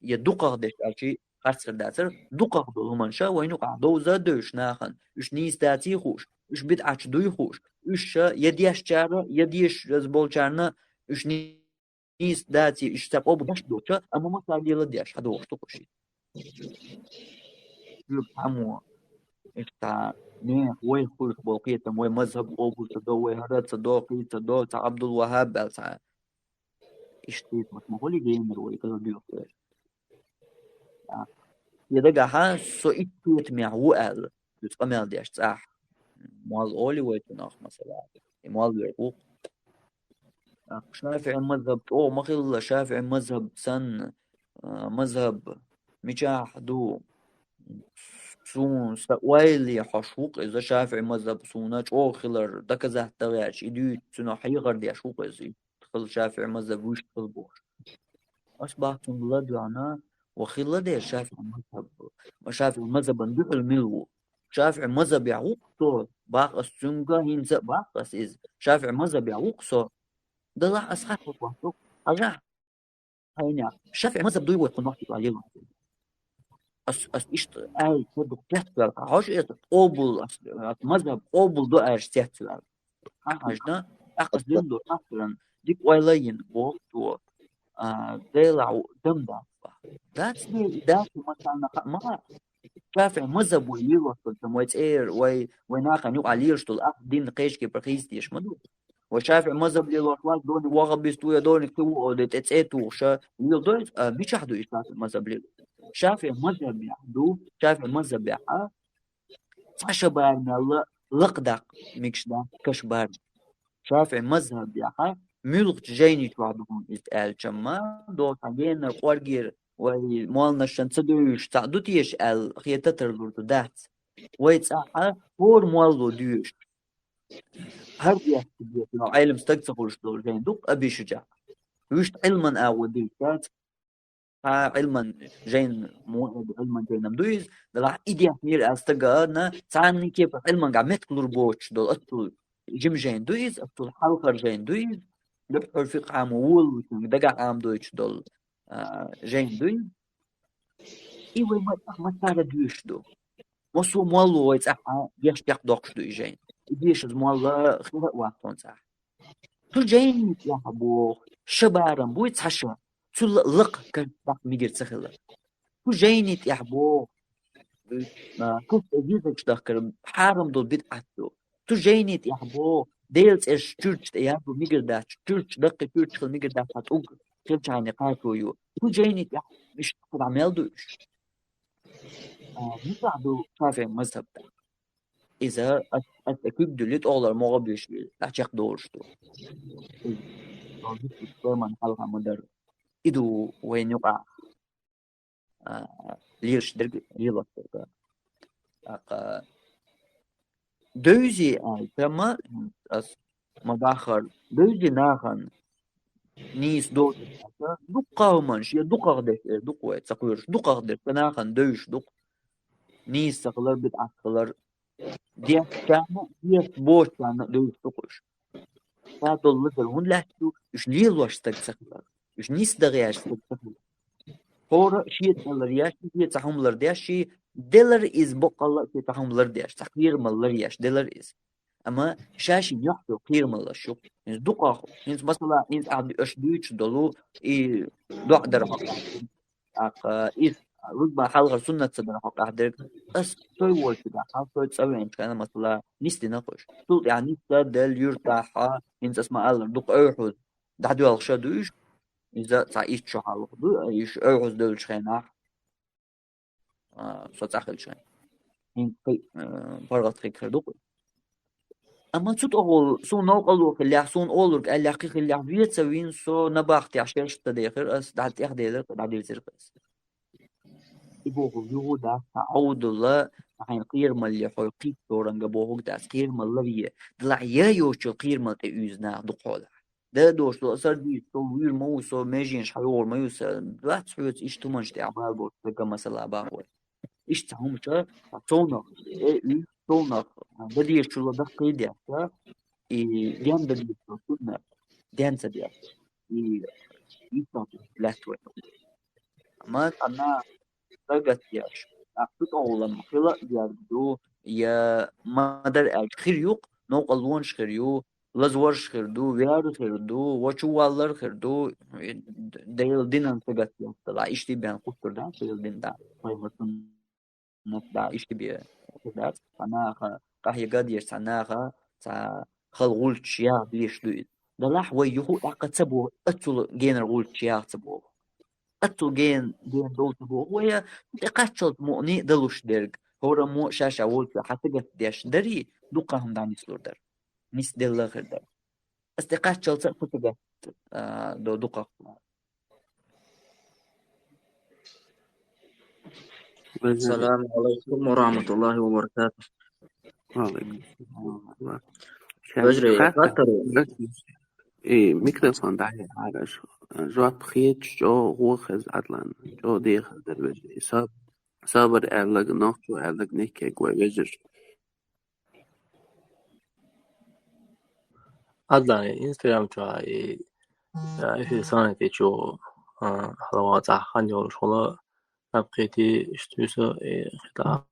يدقه دش أشي قصر داتر دقه دولهم شا وينو قعدو زادوش ناخن إيش نيس داتي خوش إيش بدعش دوي خوش إيش يديش جارة يديش زبول جارنا إيش نيس داتي إيش تبقى بدش دوشة أما ما صار لي لديش حدوه تقشي يفهموا إيش تا نه وين خوش بوقيتم وين مذهب أبو تدو وين هذا تدو تدو تا عبد الوهاب بلتا إيش تيت مش مقولي جيمر ويكذا بيوفر يدقى ها سو إتوت معه قال يتقمل ديش صح مال أولي ويتناخ مثلا مال يرقوق شافعي مذهب مخيل شافعي مذهب سن مذهب مجاح دو سون سوالي حشوق إذا شافعي مذهب سوناج خلر دك زه تغيش إدو سنا حيغر دي حشوق إذا خل شافعي مذهب وش خلبوش أصبح تنبلد عنا وخلا ده شافعي مذهب شافعي مذهب ندوح الملو شافعي مذهب يعوق صور باق السنجا هينزا باق إز شافعي مذهب يعوق صور ده لا أسخط وقتك أرجع هينا شافعي مذهب دوي ويقول نحكي عليه إشت كده تحتوى عاش قبل مذهب قبل دو أرش تحتوى عشنا أقصد لندو مثلا ديك ويلين وقتو ديلع دم that's مثلا ما شافع مذهب ويلو ويت إير ويناخ نيو عليش طول دين قيش كي برخيص ديش مدو وشافع مذهب للوحوال دون وغب بيستويا دون كتو أو تتسيتو شا يلدو مش حدو إشتاف المذهب ليلو شافع مذهب يحدو شافع مذهب يحا تشبارنا لقدق مكشدا كشبار شافع مذهب يحا ملغ جيني توعدهم إستقال جمع دو تاقين القوارجير ومالنا الشنصدوش تعدو تيش خيطتر لورتو دات ويتساحا هور موالو ديوش هر بيحكي علم استقصفوش دول جين دوك أبي شجاع ويش علما أوديكات علما جين موعد علما جين مدويز دلع إيديا مير أستقانا تعني كيف علما قامت كلور بوش دول أطول جيم جين دويز أطول حلقة جين دويز لبحر فيق عام وول دقع عام دويش دول جين دويز إيوه ما تارا دويش دو وصو موالو ويتساحا يشتاق دوكش دوي جين إيش موالو خيرا وقتون صح تو جين يا حبو شبارم بويت حشا تو لق كان ميجر تسخلا تو جينيت يا حبو كنت أجيزك تذكر حارم دول بدعتو تو جينيت يا حبو ديلز إيش تشurch يا حبو ميجر دا تشurch دقة تشurch خل ميجر دا هتوق كل شيء قاتو يو تو جينيت يا مش قد عمل دوش نقعدو شافع مذهب ده إذا أكيد دليت أغلر مغبيش أشياء دورشتو من حلقة مدر إدو وين يقع ليش درج يلا دوزي تما مداخل دوزي ناخن نيس دوت دقة منش دقة ده دقة تقولش دقة ده ناخن دوش دق نيس تقلر بدعكلر ديت كانوا ديت بوش كانوا دوش تقش فاتو لدر هون لحتو إيش ليل واش تكسخلا إيش نيس دغياش تكسخلا هورا شيء دلرياش شيء تحهم لردياش دلر إز بقلا شيء تحهم لردياش تقير ملرياش دلر إز أما شاشي يحتو قير ملا شو إنس دقاخو إنس مثلا إنس عبد أشدوش دلو إي دقدر حق إذ ربما حلقة سنة صدر حق أحدر بس توي وول كده حال توي تسوي إنت كأنا مثلا نستي نقش تو يعني تدل يرتاح إنت اسمع الله دق أوحد ده دو الخشدوش إذا تعيش شو حال دو إيش أوحد دول شخينا صوت شين إن فرغت خير دق أما تود أول سو نوق أول خليها سون أولك اللي حقيقي اللي عبيت سوين سو نباختي عشان تدخل أس دعت إحدى دعت زرقس ibohu yuhuda ta'awudullah ahayn qirmal li xoyqit toranga bohug das qirmal laviye dla yayo cho qirmal te üzna duqola da doshlo asar di so wir mo so mejin shayor mo so dat suyut ishtuman işte amal bot daga masala ba ho ishtahum cha tona ü tona da di shula da qidya ta i diam da di sunna diam sa dia i isot latwa ama ana لقت ياش أخذت أولم خلا يردو يا مادر خيريوق نوق الوان خيريو لزور خيردو ويار خيردو وشو والر خيردو ديل دينان لقت ياش طلع إشتي بين قطر ده ديل دين ده ما يمكن نفدا إشتي بيه ده أنا قهي قد يش أنا تا خلقول شيا بيش دويد ده لح ويهو أقد سبو أتول جينر قول شيا سبو أتو جين دول تبو ويا تقاتل مؤني دلوش درج هورا مو شاشة ولت حتى جت ديش دري دوقهم داني سلور در نيس دل غير در استقاتل تقصد جت دو دوقة السلام عليكم ورحمة الله وبركاته. وعليكم السلام. بجري خاطر ميكروفون دحي عارش جواب خيتش جو غوخز عدلان جو ديخ دربجي صابر أعلق نوخشو أعلق نيكيك ويجر أدلان إنستغرام جاي في سنة تيجو حلوة زحان يور شغل أبقيتي اشتوسة خطأ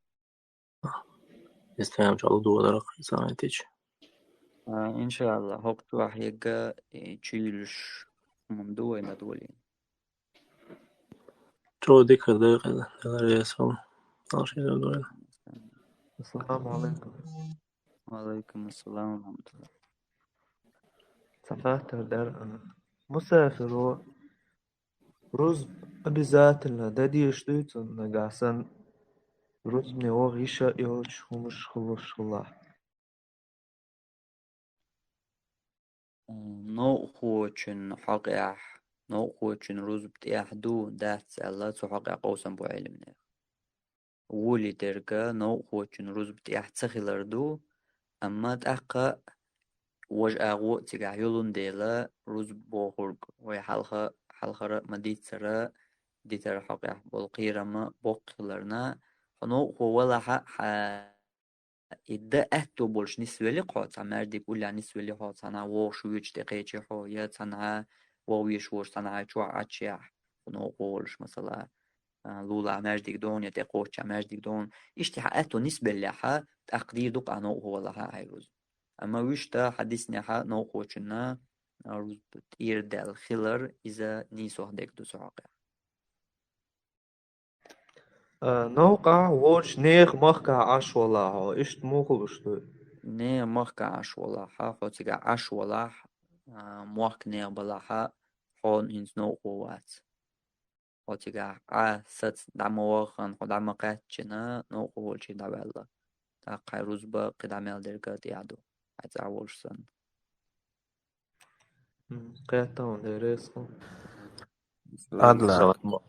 إنستغرام جالو دولار سنة تيجي إن شاء الله وقت واحد تشيلش من دوي ما دولين جو ديك دقيقة رئيسهم ناشي دولار السلام عليكم. وعليكم السلام ورحمة الله. سافرت در مسافر روز بذات دادي شتوت نجاسن روز نوغيشة يوش همش خلوش خلا نو خوچن حقيح نو خوچن روز بتيحدو دات الله تو حقيح قوسم بو علمنا ولي درجة نو خوچن روز بتيح تخيلردو أما تأقى وجأغو تيجا يولون ديلا روز بوخورج وي حلخة مديت سرا ديتر حقيح بالقيرما بوقلرنا نو هو ولا حق إذا أهتو بولش نسولي قاطع مردي كل نسولي قاطعنا وش ويش دقيقة حياة صنعة وويش وش صنعة شو عشيح نو قولش مثلا لولا مردي دون يتقوش مردي دون إشتحاءته نسبة لها تقدير دق أنو هو لها هيروز أما ويش تا حديثنا ها نو قوشنا روز بتير دال خيلر إذا نيسو هديك دو سعاقع نوقع وش نيخ مخكع عش والله إشت موخو بشتو نه مخکع عش والله خو تيجا عش والله موخ نه بلاها خون إنس نو قوات خو تيجا ست دموخن خو دمقات جنا نو قول شي دبلا تا قيروز با قدامل درجات يعدو هتعولش سن قيتون درسكم أدلان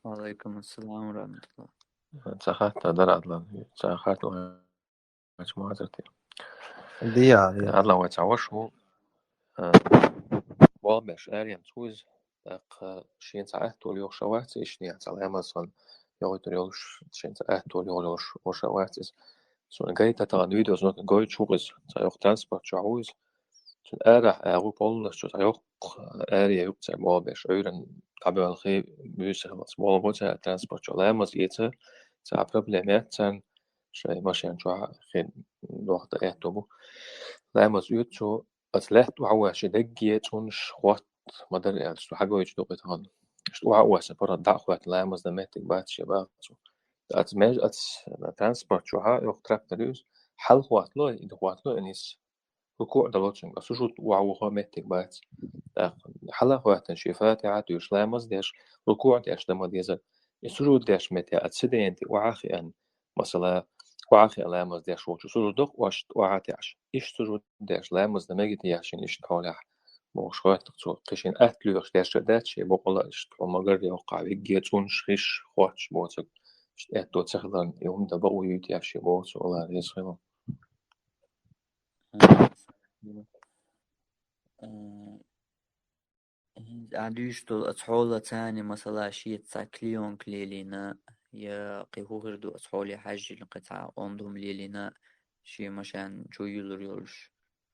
وعليكم السلام ورحمة الله. سخات در أدلان سخات وش معذرتي دي أدلان وتعوشوا وابش أريم توز دق شين ساعات تولي وشوات إيش نيا على أمازون يقول تولي شين ساعات تولي وشوات Zo'n geita tagan videos nog een gooi chugis, zij ook transport chauis. Zo'n erg polles, zo zij ook area op zijn mobiles, euren kabel geen muziek wat small wordt zij transport chaulemas iets, zij problemen zijn, zij machine chau geen nog de etobo. Lemas uit zo het legt wauw als je degget zo'n schwat, maar dat is toch hago iets doet han. Is toch wauw als voor dat dag lemas de met ik baat je baat zo. Dat ماج transport شوها يقترب تلوز حل خواتلو إذا خواتلو إنيس ركوع دلوتشن بس وجود وعوه متك بات حلا خواتن شفات عاتو يشلامز ديش ركوع ديش دم ديزل يسجود ديش متى أتسدين تي وعاخي أن مثلا وعاخي لامز ديش وجو سجود دق واش وعاتيش إيش سجود ديش لامز دمجي ديشين إيش تقولح موش خوات تقصو قشين أتلوش ديش داتشي بقولا إيش ومجرد يوقع بيجيتون شيش خواتش بوتك Ett och tillsammans om det bara ut jag ska gå så där det så. عنديشتو أتحول تاني مثلا شيء تاكليون كليلينا يا قيهور دو أتحولي حاجة القطعة عندهم ليلينا شيء مشان شو يلوريولش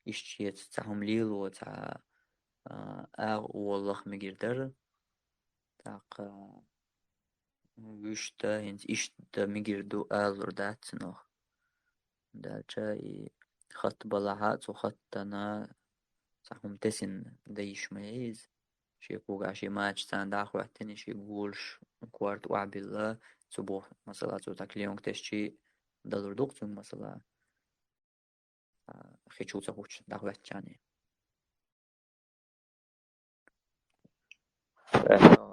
إشتيت تاهم ليلو تا والله مقدر تاق وشتا هنز إشتا مقدر آلور دات نوح دا جاي خط بلاحات وخطنا صحهم تسن دايش ميز شي كوغا شي ماتش تان داخل واحتني شي بولش كوارت وعبلا صبوح مثلا تو تاكليون تشي دلور دوقتون مثلا خيشو تخوش داخل واحتاني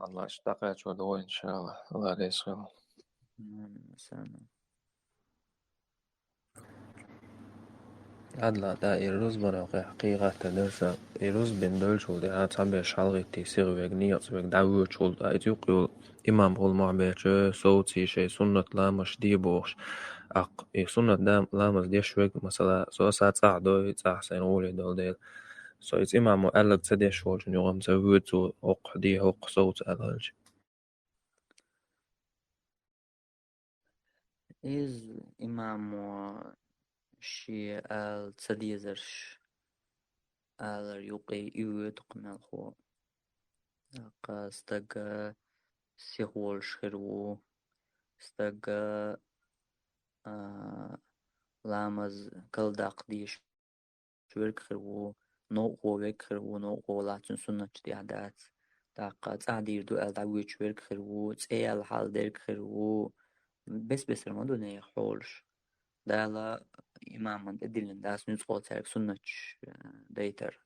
الله اشتاقت شو دو إن شاء الله الله يسخر. مثلا عدلا دا إيروز برا حقيقة تدرس إيروز بندل شو ده تعبير شالغي تيسير ويجني أصبح دعوة شو ده يقول إمام قول معبير صوتي شيء سنة لا مش دي بوش أق سنة دام لا مش دي شوي مثلا سو ساعة صعدو تحسن أولي دول ديل سو إمام قال لك تدي شو جن يوم زود سو أق دي أق صوت أدلج إز إمام شي تصديزرش يوقي يوتقنا خو استق سيغول شخرو استق لامز كالداق ديش شويرك خرو نوقو ويك خرو نوقو لاتن سنة دي عادات داق تعدير دو دعوي شويرك خرو تسيال حال ديرك خرو بس رمضو ني حولش دالا إمام أدلن داس نسخو تارك سنة ديتر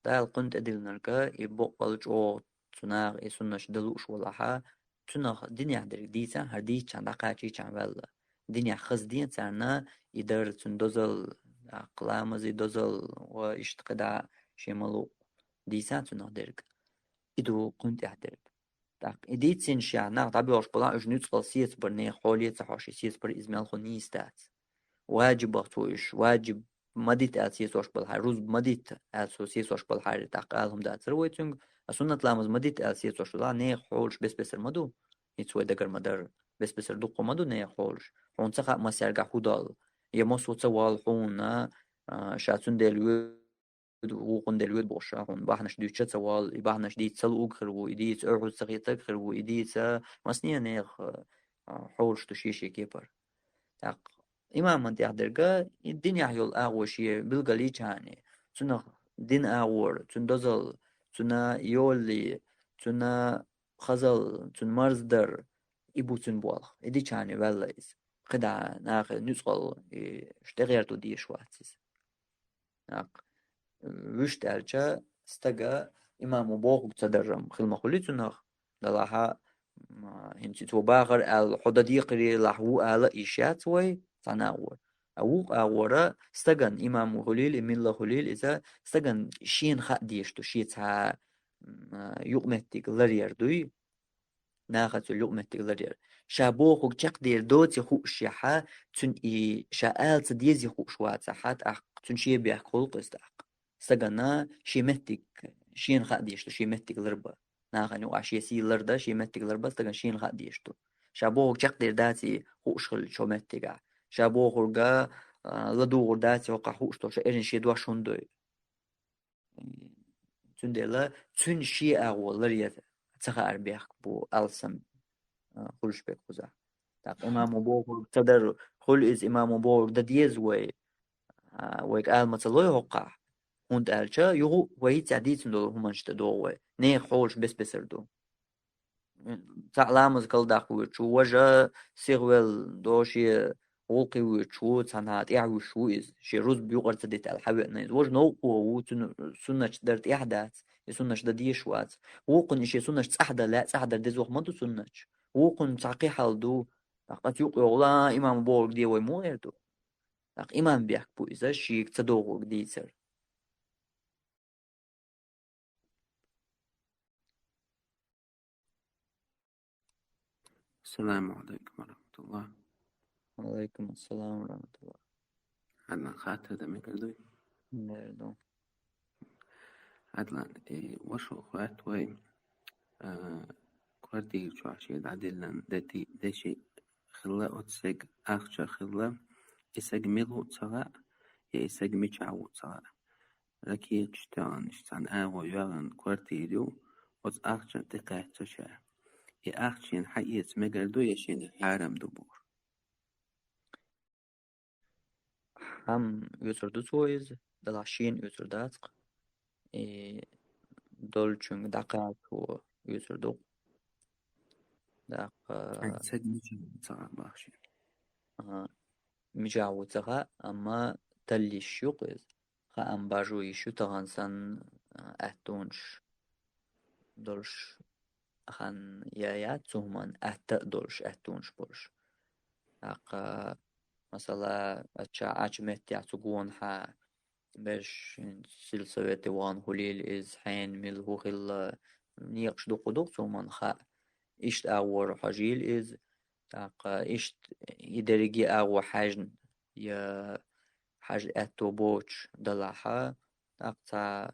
دال قنت أدلنركا يبقى جو تناغ سنة دلوش ولاها تناغ دنيا درك ديتا هردي چان دقاچي چان ولا دنيا خز دين تارنا يدر تندوزل قلامزي دوزل واشتقدا شمالو ديتا تناغ درك إدو قنت أحدرك tak editin شيعنا طبعا بلا اجنوت قصيت برني حوليت حاشي سيت بر ازمال خوني استات واجب بطوش واجب مديت اسيس وش بالحار روز مديت اسوسيس وش بالحار تقالهم دا ترويتنج اسنة لامز مديت اسيس وش لا ني حولش بس المدو يتسوي دقر مدر بس الدقو مدو ني حولش حون تخا ما سيرجع خدال يمسو توال حونا شاتون دلو وقن دلويد بوشا هون باحنش دي تشت سوال باحنش دي تسل اوغر و دي تأرو تسقيتك خر و دي ت مسنيا نيخ حولش تشيشي كيبر تاق إمام من تقدرقا الدنيا يول أغوشي بالقلي جاني تنا دين أغور تندزل تنا يولي تنا خزل تن مرزدر إبو تن بوالخ إدي جاني والله إز خدا ناخ نسخل اشتغيرتو دي شواتيز ناق وشت أرجع استجا إمام بوق تدرم خلما خليتنا دلها هنتي توباغر الحدادي قري لحو على إشات وي تناور أوق أورا استجن إمام خليل من الله خليل إذا استجن شين خا ديشتو شيتها يقمتك لرير دوي ناخذ يقمتك لرير شابوخ تقدير دوتي خو شيحة تن شاءال تديزي خو شوات حات تن شي بيح خلق استحق استجنا شي متك شين خا ديشتو شي متك لربا ناخذ وعشي سي لردا شي متك لربا استجن شين خا ديشتو شابوخ تقدير داتي خو شغل شو متك شابو خورجا لدو غردات وقع خوش توش إرن شي دوا شوندو تندلا تن شي أول لريت تخار بيخ بو ألسم خلش بيك خزا تاق إمام بو تقدر خل إز إمام بو دديز ويك آل مثلوي وقع هند ألشا يو وهي تعديد سندو هم انشتدو نه خوش بس دو تعلامز كل داخل شو وجه سيغول دوشي ولقي وشو تنهات يعو شو إز شي روز بيقر تديت الحبيب نيز وجه نوقو وسنة درت إحداث سنة ددي شوات وقن إشي سنة أحدا لا أحدا دزوخ مدو سنة وقن تعقي حال دو قد يقول والله إمام بورك دي ويمو يردو إمام بيحك بو إذا شي تدوغو دي سر السلام عليكم ورحمة الله. عليكم السلام ورحمة الله. عدلان خاطر دمي كردوي نردو عدلان وشو خوات وي كوردي شو عشيد عدلان دشي خلا أتسج أخشى خلا إسج ميلو تسرع إسج ميشعو تسرع لكن اشتان أو يالن كورديلو وز أخشى تقاعد تشاع أخشين حقيقة مقردو يشين حرام دبور هم يوتردو تويز دلاشين يوترداتق دولچون دقاقو يوتردو دق إسج ميشعو تسرع باخشين مجاو تغا أما تلي الشوقز خا أم باجو يشو تغانسان أهتونش دولش خان يايات تومن دولش أهتونش بولش أق مثلا عجمت يعتقون ها باش سلسلة وان هليل إز حين ملهو خل نيقش دوق تومن خا إشت أور حجيل إز تاق إشت يدرجي أو حاجن يا حاج أتو بوش دلعها تاق تا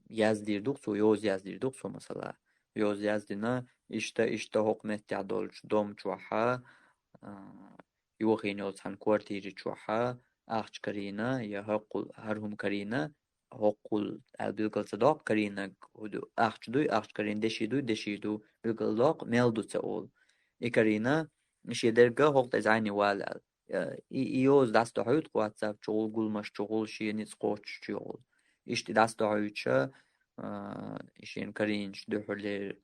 يازدير دوقسو يوز يازدير دوقسو مثلا يوز يازدينا إشتا حكمت تعدولش دوم چوحا يوخين يوز هن كوارتيري چوحا أخش كرينا يا هقل هرهم كرينا هقل البلغل صداق كرينا أخش كرين دشيدو بلغل داق ميلدو تقول إكرينا مش يدرجة هقت زعيني والال يوز دستو حيوت واتساب شغل قول شغل شي نسقوش شغل إشت دستو حيوتشا إشين كرينش دحولير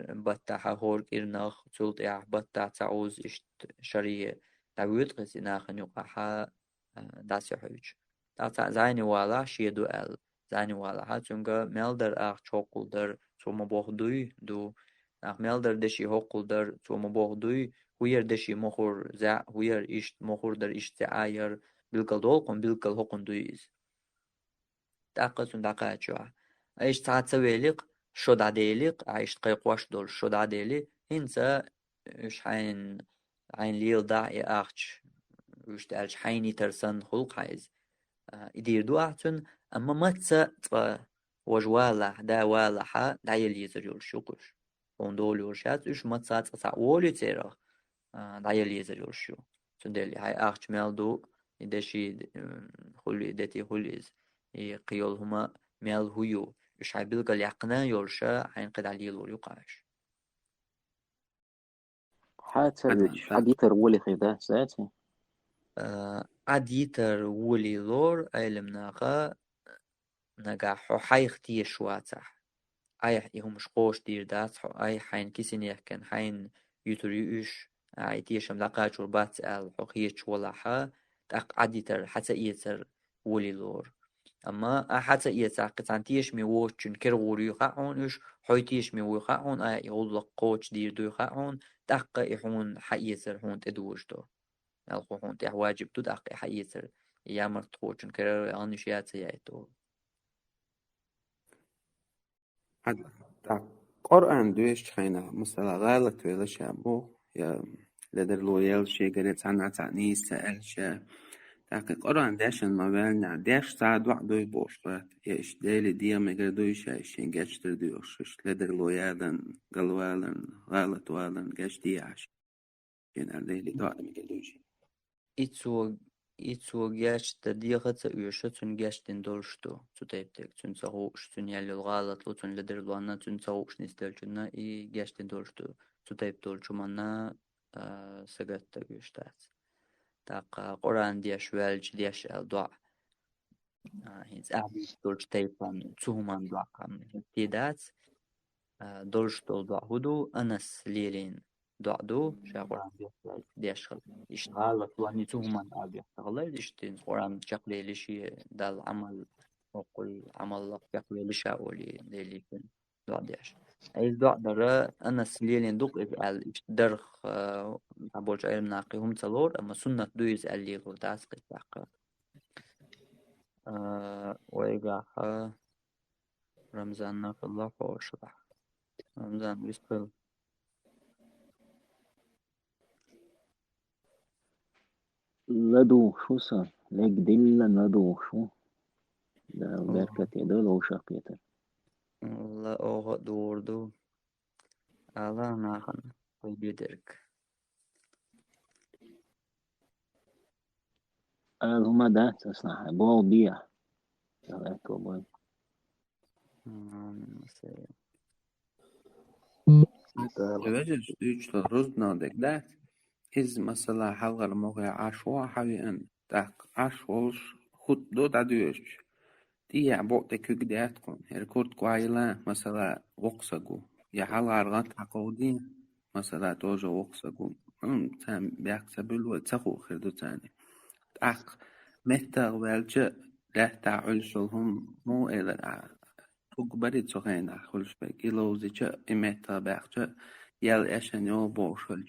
بطاحة هور كيرناخ تولت بطاح تعوز إشت شرية تعويت قسي ناخن يقاحا داسي حيوتش تا زعيني والا شيدو ال زعيني والا هاتونغا ميلدر شوقل در سوما بوخدوي دو ميلدر دشي هوقل در سوما بوخدوي هوير دشي مخور هوير إشت مخور در إشت عاير بلقل دولقن بلقل هوقن دويز تاقسون داقاتشوا ايش ساعات سويلق شو داديلق عايش قيقواش دول شو داديلي هنسا ايش حين عين ليل داعي اخش وش تالش حيني ترسن خلق عايز يدير دوعتن اما ما تسا وجوالا دا والا حا دايل يزر يول شوكش وندول يورشات ايش ما تسا تسا وولي تيرا دايل يزر يول شو تندلي هاي اخش ميلدو يدشي خلي دتي خليز يقيول هما ميل هيو إيش عبيلقى اليقنا يورشا عين قد عليه لور يقاش عديتر ولي خيدا ساتي عديتر ولي لور أيلم ناقا نجاحو حيختي شواتح أي يهم شقوش دير داتحو أي حين كيسين يحكن حين يتريوش أي تيشم لقا شربات الحقية ولاحا تاق عديتر حتى إيتر ولي لور أما حتى يتعقد عن تيش ميوشن كرغوري يخاعونش حي تيش ميوي خاعون يقول لك قوش دير دو يخاعون دقة يحون حيسر هون تدوش دو يلقو هون تيح واجب دو دقة حيسر يامر تخوشن كرغوري أنشيات يأتو قرآن دويش خينا مثلا غالط ولا شابو يا لدر لويال شي قريت عنا تعني سأل شا تاقي قرآن داشن ما بالنا داش ساعد وحدو يبوشت يش دالي ديا مقردو يشايشين قاشتر ديوشش لدر لويالن قلوالن غالط والن قاش دياش genelde öyle daha mı geliyor? İtsuo geçti diyete üyüşü tün geçtin doluştu. Tutayıptık. Tün sağuş, tün yerli galatlı, tün liderluğuna, tün sağuş nistelçuna geçtin doluştu. Tutayıp doluşumanna sagatta üyüştät. Taqa Qur'an diyaş velç diyaş el dua. Hins abi dolş taypan tuhuman dua kam. Tidat dolş dol dua hudu anas lilin. دو شا قرآن بيحتاج ديشغل يشتغل واني تهمن أبي يشتغل يشتين قرآن شكله لشي ده العمل وقل عمل الله شكله لشي أولي ليلي كن دو ديش أي دو درا أنا سليلين دوق إذ درخ تبولش علم ناقيهم تلور أما سنة دويز اللي غور داس قطاق ويقع رمضان ناف الله فوشبه رمضان بيسبل لدو شو صار لك دلة لدو شو ده أوه بركة يدول هو شقيتر والله أوه دوردو الله ناخن ويبيدرك قال هما ده تصنع بول بيع أكو بول مثلا Övejes 3 rozdnadik dat iz mesela halgar moga ashwa havian tak ashwos khud do dadüş diye bo de kügdet kon her kurt kwayla mesela oqsagu ya halgar gat aqodi mesela dojo oqsagu tam biaqsabul wa taqu khirdu tani tak mehta welche da ta'ulshum mo ila Tugbarit så rena Hulsberg ilowzicha imeta bäxcha yal äschen yo boşul.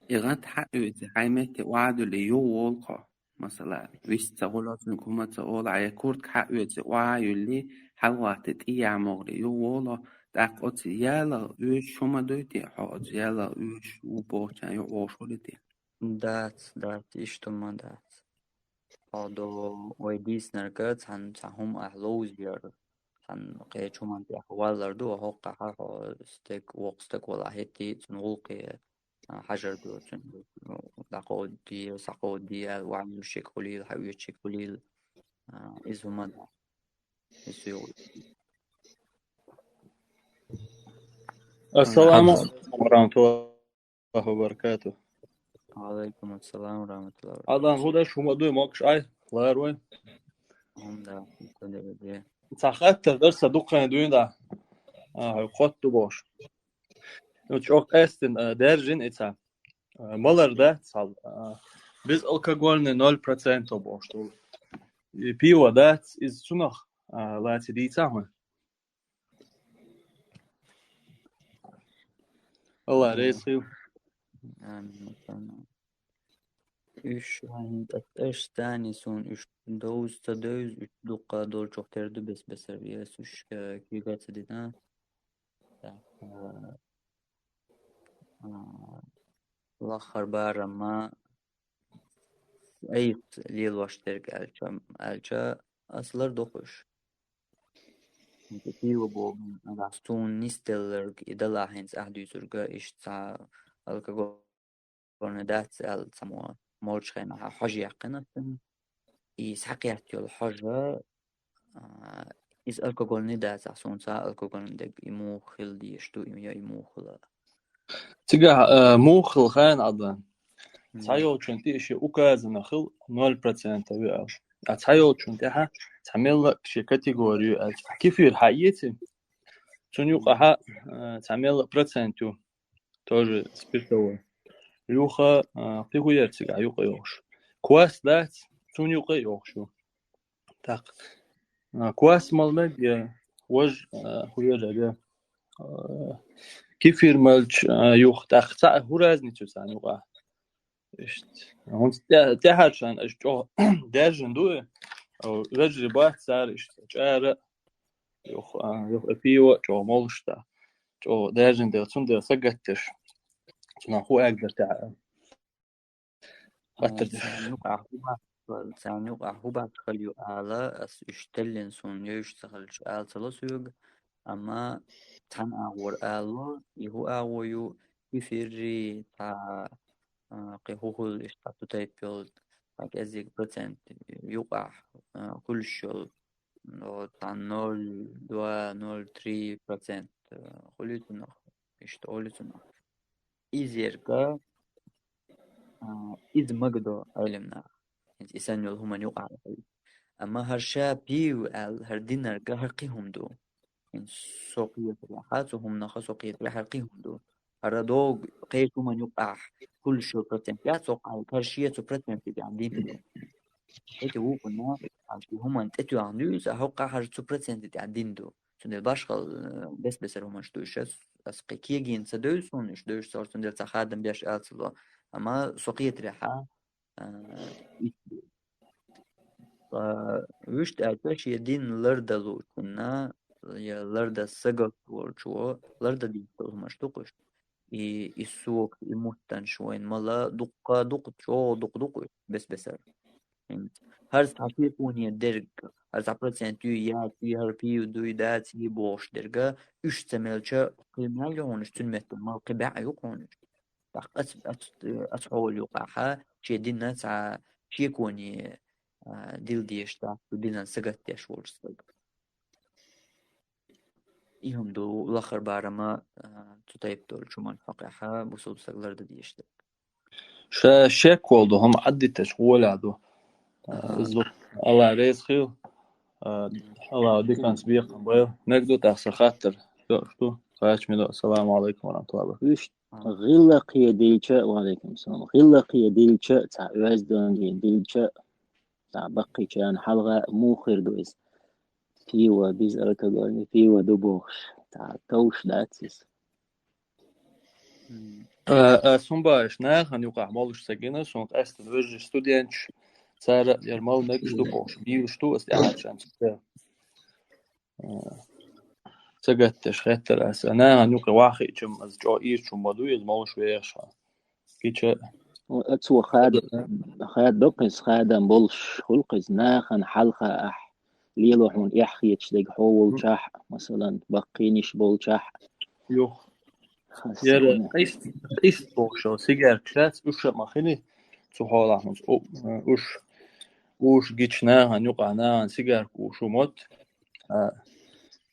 İgat haüti haymeti wadu li yo wolqa mesela vista golatun kumata ol ay kurt haüti wayu li halwatet iyamogli yo wola daqot yala üç şuma döyti haj yala üç u boçan yo oşuliti. دات اشتما دات هادو ويديس نرقات هم أهلوز بيار عن قيتشو من بيح والردو هوقع حقا ستيك وقستك ولا هيتي تنغوقي حجر دو دقودي سقودي وعملو شيك قليل حوية شيك قليل إزو مدى إزو السلام حمزة عليكم ورحمة الله وبركاته. عليكم السلام ورحمة الله Adan وبركاته huda şuma duy mokş ay klar way. هم دا مستدر دي Sahatter derse dukkan duyunda. Qottu boş. Çok estin derjin etsa. Malarda sal. Biz alkogolni 0% boştu. Pivo dat iz sunach lati dita mı? Allah reis khil. مثلا üç eş tane son üç دوز تا دوز üç دقة دول çok terdi bes beser üç kigat dina الآخر بارا ما أي ليل واشترك ألشا أصلر دوخش كتير بو عستون نيستلرك إدلا هنس أحد يزرقا إيش تا الكا دات ال سموا مولش خينا حاجة يقنا يسحقيات يول حاجة إز الكوغول ندات عصون سا الكوغول ندق إمو خل ديشتو إمو خل Tiga mukhil khan adan. Tayo chunti ishi ukazna khil 0% ويا. Tayo chunti ha تعمل شي كاتيجوري كيفير حياتي شنو يقع تعمل برسنتو тоже спиртовый يوخا قيغوير تيغا يوقا يوخش كواس دات شنو يوقا يوخشو تاق كواس مالمد وج خويا جا كيفير مالج يوخ تاق تا هورازني تسان يوقا اشت هون تاعشان اشجو داجن دوه او رجل بات صار اشت جاره يوخ فيو جو مولشتا جو داجن ده تون سقتش تنا هو اقدر تاع قتل سانيوق أحوبا خليو آلا أس اشتلن سون يشتغل آل تلسوق أما تن أغور آلا يهو أغويو يفيري تا هو إشتاتو تايبيول أزيك بروسنت يقع كل شغل تاع 0.03% خليتنا إشتغلتنا إزيركا إذ مقدو علمنا إنسان هم يقع أما هرشا بيو هردينر هرقيهم دو إن سوقية الراحات وهم نخ سوقية الحرقيهم دو هردوغ قيتو من يقع كل شو برتنفيات سوقع هرشية برتنفيات عندين دو هيك هو كنا هم انتوا عندو سهوقع هرشو برتنفيات عندين دو سند الباشقل بس هم شدوش أسقيكيه جين سدوس ونش دوش صار سند التخادم بيش آتسلا أما سوقية الراحة وشت أتاش يدين لردا لو كنا يا لردا سجق ورجوا لردا دي مش تقش السوق يموتن شوين ملا دق بس هر ساعتي كوني درج هر ساعتين يا تي هر بيو دوي دات يبوش درجة إيش تملش قيمة يهونش تنمت ما قبع يكونش أتحول يقعها شيء دينا سا شيء كوني ديل ديشتا ودينا سجت ديش ورسلق إيهم دو الآخر بارما تطيب دول شو من فقعها بوصل سجلر ديشتا شيك والدو هم عدي تشغول عدو إزلو الله ريز خيل الله دي كان سبيق بيل نقدو تأخسر خاطر شو خاش ميدو السلام عليكم ورحمة الله وبركاته غيلا قيديلشا وعليكم السلام غيلا قيديلشا تاع وازدون ديلشا تاع بقي كان حلقة مو خير دويس فيوا بيز أركضوني فيوا دوبوش تاع توش داتسيس سنباش ناخن يقع مالش سجينة سنق أستن وجه ستودينش سارة يرمال نقش دوبوش بيوش تو استعاد شانس سجتش خطر أس أنا هنوك واحد كم از جائير كم بدو يزمالش ويرشها كيتش أتسو خاد بقيس خادم بولش خلقز ناخن حلقة ليلو حون يحيتش دق حول شح مثلا بقينيش بول شح يوخ يرى قيست بوشو سيجار كلات وش مخيني تحول عمز وش جيتش ناهن يقع ناهن سيجار وشو موت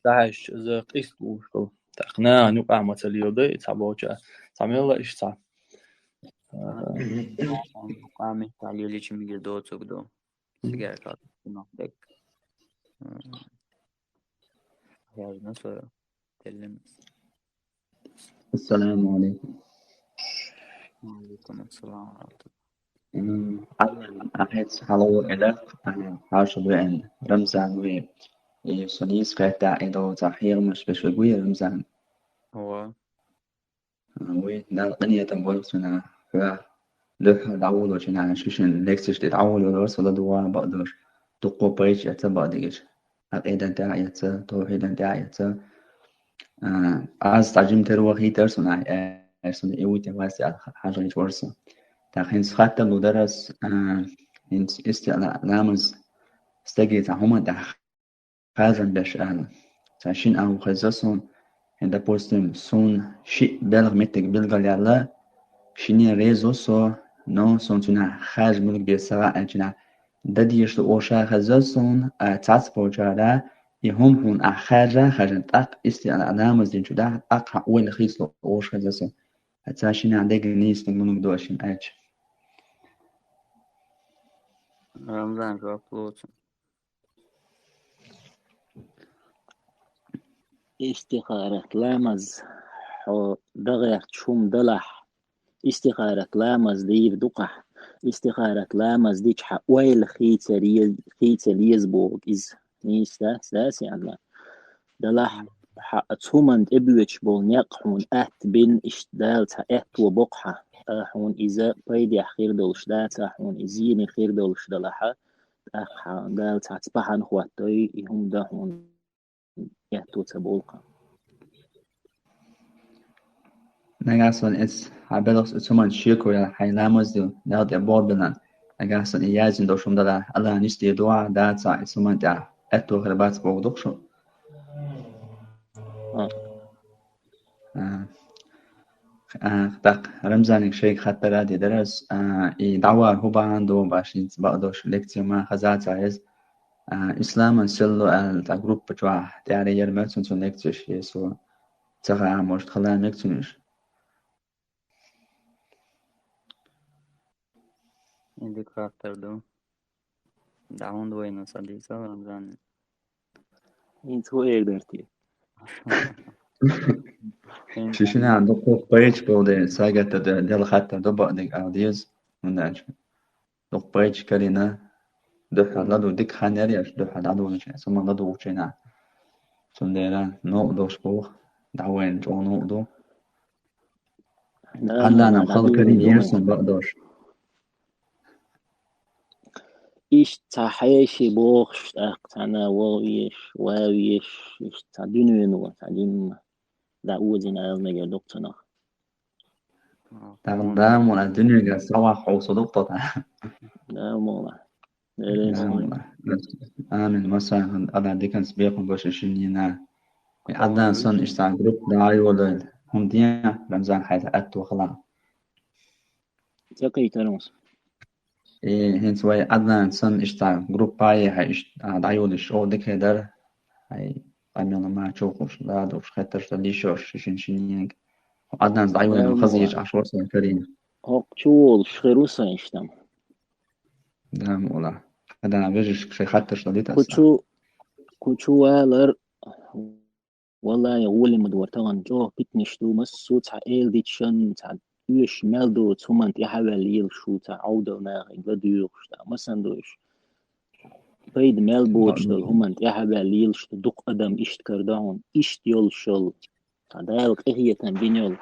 داعش إذا قيست بوشو تقناهن يقع مثليو ده تعبوجا تعمل إيش تعب قامي تعليو ليش ميجي دو تقدو سيجار كات نقدك يا نصر تكلم السلام عليكم. وعليكم السلام ورحمة الله. أنا أحس حلو إلك حاشد وين رمزان وين يسونيس كتا إدو تحير مش بشوي رمزان هو وين دا قنية تنبولسنا لح دعول وشنا شوشن لكسش تتعول ورسل دوا بقدر تقو بريش يتبقديش الإيدا داعية توحيدا داعية از تعجم تروح هي ترسون أرسون إيوي تواسي حاجة يتورسون تاخين سخاتة مدرس إنس استعلامز استجي تعهما خازن باش تعشين أو خزاسون عند بوستم سون شيء بلغ متك بلغ يلا شيني ريزو سو نو سون تنا خاج ملك بيسرا أجنا دديش لأوشا خزاسون تعصبو جالا يهم هون أخاجا خاجن تاق استعلامز دين جدا أقع وين خيس لأوش خزاسون أتاشين عندك نيس نمونك دوشين أج رمضان رابلوت استخارة لامز حو دغير شوم دلح استخارة لامز دير دقح استخارة لامز ديك حويل خيتة ليزبوغ إز نيستا ساس يعني دلح حقتهمن إبوش بول يقحون بين إشدال تا وبقحة حون إذا بيدي خير دولش داتا حون إزيني خير دولش دلحة دال تاتبحن خواتوي يهم دا حون يهتو تبولقا نگاسون اس عبالغس اتومان شيكو يا حيلامز دو ناد ابور بلان نگاسون يازن دوشم دلا الله نشتي دعا داتا اتومان دا اتو خربات بوغدوخشو دق رمزانك شيء حتى رادي درس يدعوار هو عنده باش بقدوش لكتير ما خزات عايز إسلام سلو الجروب بتوع يعني يرمتون سو لكتير يسوع تغا مش تخلى نكتونش indikator do down وين صديقة رمضان انت هو ايه قدرتي شيشنا عنده بيج بودي ساقة دل حتى دبق ديك أوديز من أجل دق بيج كرينا دحا لدو ديك خانيرياش دحا دعدو نشي ثم لدو وشينا سنديرا نوقدو شبوخ دعوين جو نوقدو لا هلا أنا مو مخلو دعدو كريم دوين يرسم بقدوش إيش تحيشي بوخش تانا وويش واويش إيش تعدين نو تعدين دعوزين على المجال دكتنا تقدام ولا الدنيا قاعد سوا حوص دقطة لا مو لا صحيح آمن مثلا أنا ديكن سبيقهم باش شنينا حدا صن اشتغل جروب داعي ولا هم ديا رمزان حيث أت وخلا تقي ترمس هن سوي أدنى صن اشتغل جروب باي هاي داعي ولا شو ديك هدر هاي أنا ما تشوفش لا دوش خطر تلي شوش شنينك أدنى داعي ولا لا خزيج مو عشوار سنة كريم هوك شول شخيروسا إشتم دام ولا هذا أنا بيجي شيء خطر تلي كوتشو والر والله يقول مدورتان جو بيتنشتو مسو تاع إيل ديتشن تاع يش مالدو تسمنت يحاول يلشو تاع عودة وناغ يقدوش تاع مسندوش بيد مالبوش دول همنت يحاول يلش دق أدم إشت كرداون إشت يلشل تاع دالك إهي تنبينيول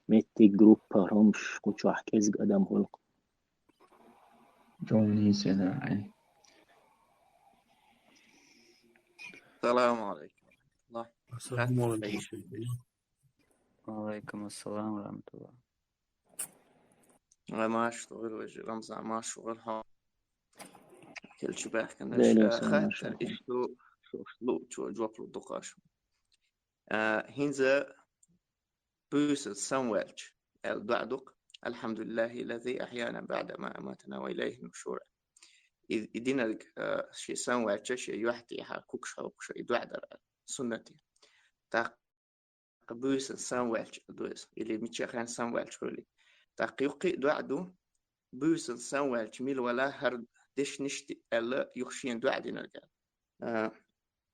ميتي جروب رمش كوتشو أحكيزق أدم هلق جوني سيدا السلام عليكم الله السلام عليكم. وعليكم السلام ورحمة الله. ما اشتغل وجه رمزان ما اشتغل ها كل شي بحكي لا خاطر إشتو شو جواب الدقاش هنزا بوس السموالج الدعدق الحمد لله الذي أحيانا بعد ما أماتنا وإليه النشور إدينا شي سموالج شي يحتي حكوكش حكوكش يدعدر سنتي تاق بوس السموالج دوس اللي متشاخان سموالج كلي تاق يقي دعدو بوس السموالج ميل ولا هرد دش نشتي ألا يخشين دعدنا الجال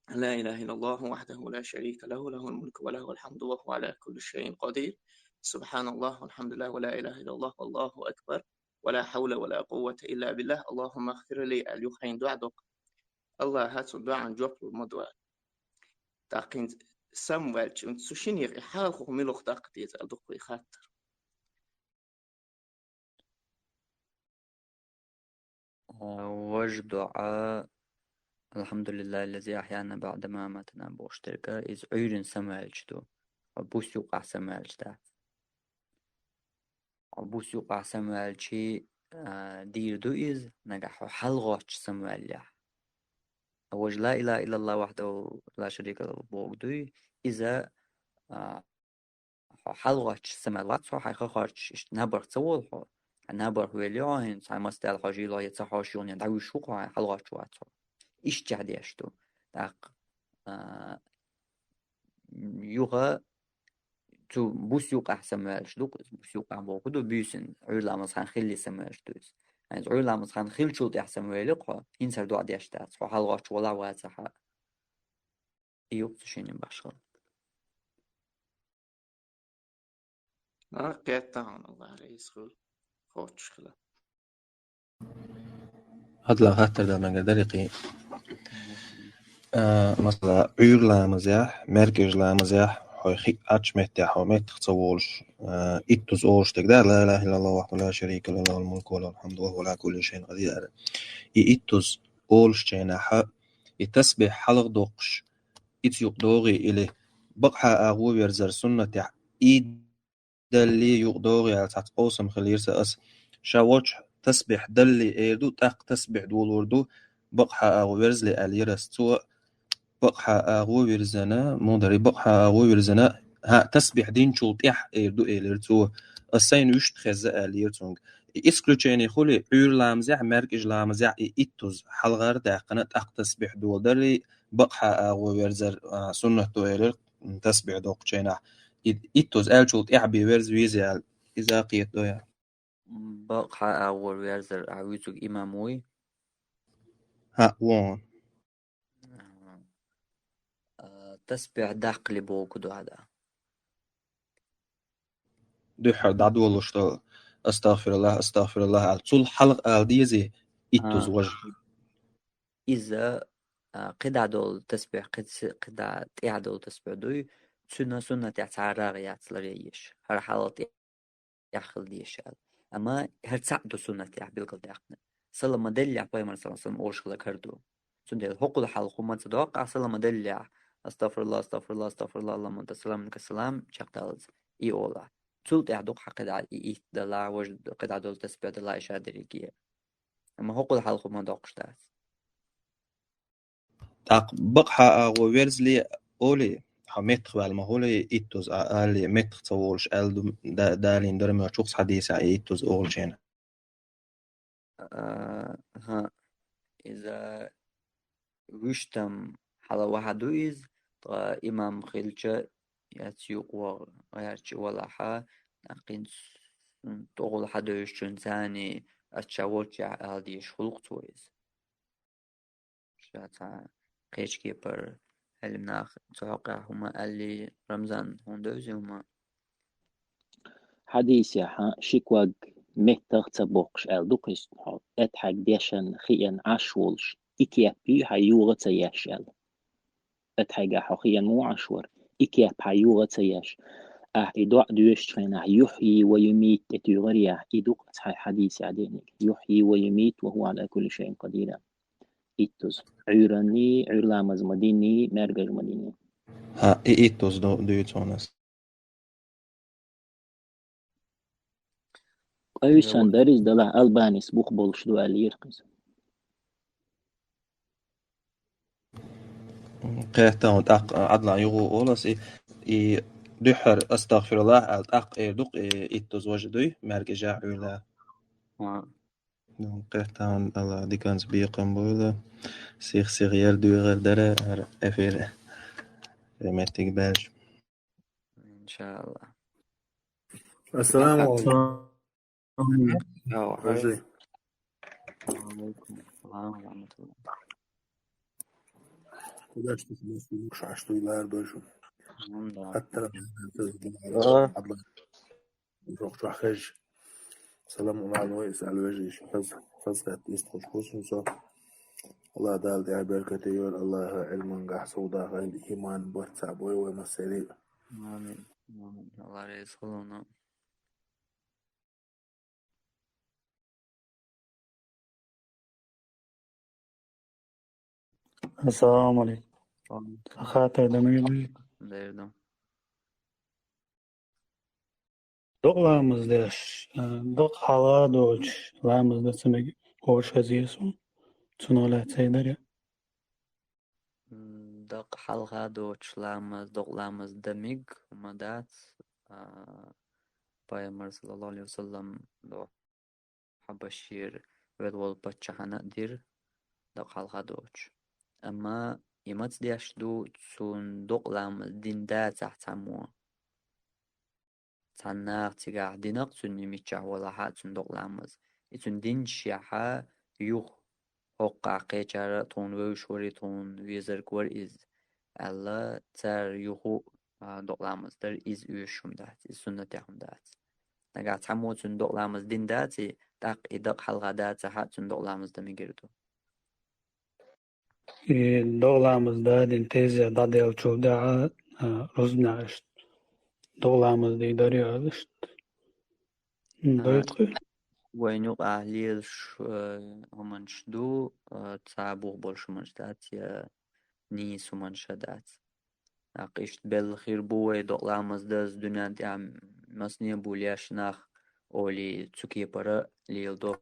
لا إله إلا الله وحده لا شريك له له الملك وله الحمد وهو على كل شيء قدير سبحان الله والحمد لله ولا إله إلا الله والله أكبر ولا حول ولا قوة إلا بالله اللهم اغفر لي اليخين دعدك الله هاتو دعان جوب المدوى تاقين سموالج انت سوشين يغي حالخو ملوخ داقتي تأدقوا خاطر وجد دعاء الحمد لله الذي أحيانا بعد ما أماتنا بوشتركة إذ عيرن سمالجتو بوس يوقع سمالجتا بوس يوقع سمالجي دير دو إذ نجح حلغوش سماليح وج لا إله إلا الله وحده لا شريك له بوغدوي إذا حلغوش سمالات صح حيخوش نبر تصول حو نبر هو اليوم سامستال حاجي لا يتصحاشون يدعو شوقا حلغوش واتو إيش جعدي أشتو داق يوغا تو بوس يوقع سمالش دوك بوس يوقع بوكدو بيسن عيلا مسخان خلي سمالش دوس يعني عيلا مسخان خيل شوط يحسن ويلقها ينسر دو عدي أشتات صح حلغاش ولا واتسحا إيوب تشيني باشغل قيت تاعون الله عليه يسخل خوتش خلا هدلا خاطر دا من قدرقي مثلا عير لا مزاح مركز لا مزاح حي أتش متاح ومت تصولش إتوز أولش تقدر لا إله إلا الله وحده لا شريك له له الملك وله الحمد وهو على كل شيء قدير إتوز أولش جناح التسبح حلق دوقش إتيوق دوغي إليه بقى أغو يرزر سنة إيد دلي يقدوغي على تقوسم خلير سأس شاوش تسبح دلي إيدو تاق تسبح دول وردو بقى أغو يرزلي أليرس تو بقى أغو يرزنا مودري بقى أغو يرزنا ها تسبح دين شولت إح دو إلرتو السين وشت خزاء ليرتونج إسكلوتشيني خولي عور لامزع مركج لامزع إتوز حلغار داقنة أق تسبح دول دري بقحة ويرزر سنة دويلر تسبح دوق تشينا إتوز ألشولت إح بيورز ويزيال إذا قيت دويا بقى أول ويرزر عويتوك إماموي ها وون تسبح داقلي بوكدو هذا دوحر دعدو والله أستغفر الله أستغفر الله على طول حلق ديزي إتوز وجه إذا قدع دول تسبح قدع تعدول تسبح دوي سنة تعتعرار يعتلريش هر حالات يأخذ ديشال أما هر تعدو سنة يعبيلقل ديقنا سلام مدلع بيمر صلى الله عليه وسلم أورشغل كردو سنة حقل حلقو ما تدوقع سلام مدلع أستغفر الله أستغفر الله أستغفر الله اللهم أنت السلام منك السلام شاقتالز إي أولا تولت يعدوق قدع إيه دلع وجد قدع دول تسبح دلع إشادريكية أما حقل حلقو ما دوقش داس بقحة ويرزلي أولي حميت بالمهولي إتوز آلي مت تصورش آل دالين درمي وشوكس حديث إتوز أول جينا ها إذا وشتم حلا واحد ويز إمام خلجة ياتيوق وياتي ولاحا نقين تقول حدا يشتن ثاني أتشاوت يا آلديش خلق تويز شاتا قيش كيبر علمناخ توقع هما اللي رمضان هندوزي هما حديث يا شكوى متر تبوقش ألدوكس أتحق ديشن خيان عشولش إكيا بي هيوغة تياشل أتحق حقيا مو عشور إكيا بيوغة تياش إدوع دوشترين يحيي ويميت إتيغريا إدوك أتحق حديث عدينك يحيي ويميت وهو على كل شيء قدير إتوز عيراني عيرلامز مديني مرقج مديني ها إتوز دو يتونس أيسان داريز دلع ألبانيس بوخ بولش دو أليرقز قيتاون تاق عدلا يغو أولس إي دحر أستغفر الله ألتاق دوق إتوز وجدوي مرجع علا قيتاون الله دي كانت بيقم بولا سيخ ير دوغر دره أفير متك باش إن شاء الله السلام عليكم. وعليكم السلام ورحمة الله. Kulaş tutması şaştılar böyle. Hatta روح حاج سلام على ويسأل وجهي فزقت يستخدم خصوصا الله دال دي بركة يقول الله علم قح صودا غير الإيمان برتع بوي ومسيري آمين آمين الله يسخلنا السلام عليكم. خاطر دميلي ديردم دوق لامز داش دوق حالا دوش لامز دسمج هوش هزيسون تنولا تيدريا دق حلقة دوش لامز دق لامز دميج ومدات بايمر صلى الله عليه وسلم دو حبشير والول بتشحنا دير دق حلقة دوش أما يمت ديش دو تون دق لامز دين دا تحت عمو تناق تيجا دينق تون يميتشع ولا حات تون دق لامز يتون دين شيحة يوخ هقع قيجارة تون ويشوري تون ويزر كور إز ألا تر يوخو دق لامز در إز ويشم دات إز سنة تهم دات نقع تعمو تون دق لامز دين داتي دق إدق حلقة دات حات تون دق لامز دمي جردو دوق لامز دا دين تيزي دادي أو شو دا رزنا عشت دوق لامز دي داريا عشت دايتقي وين يقع ليش همنش دو تعبوه بولش منشدات يا نيس ومنشدات عقيشت بالخير بوي دق لامز داز دنيا دي مسنية بولياش ناخ أولي تسوكي برا ليل دو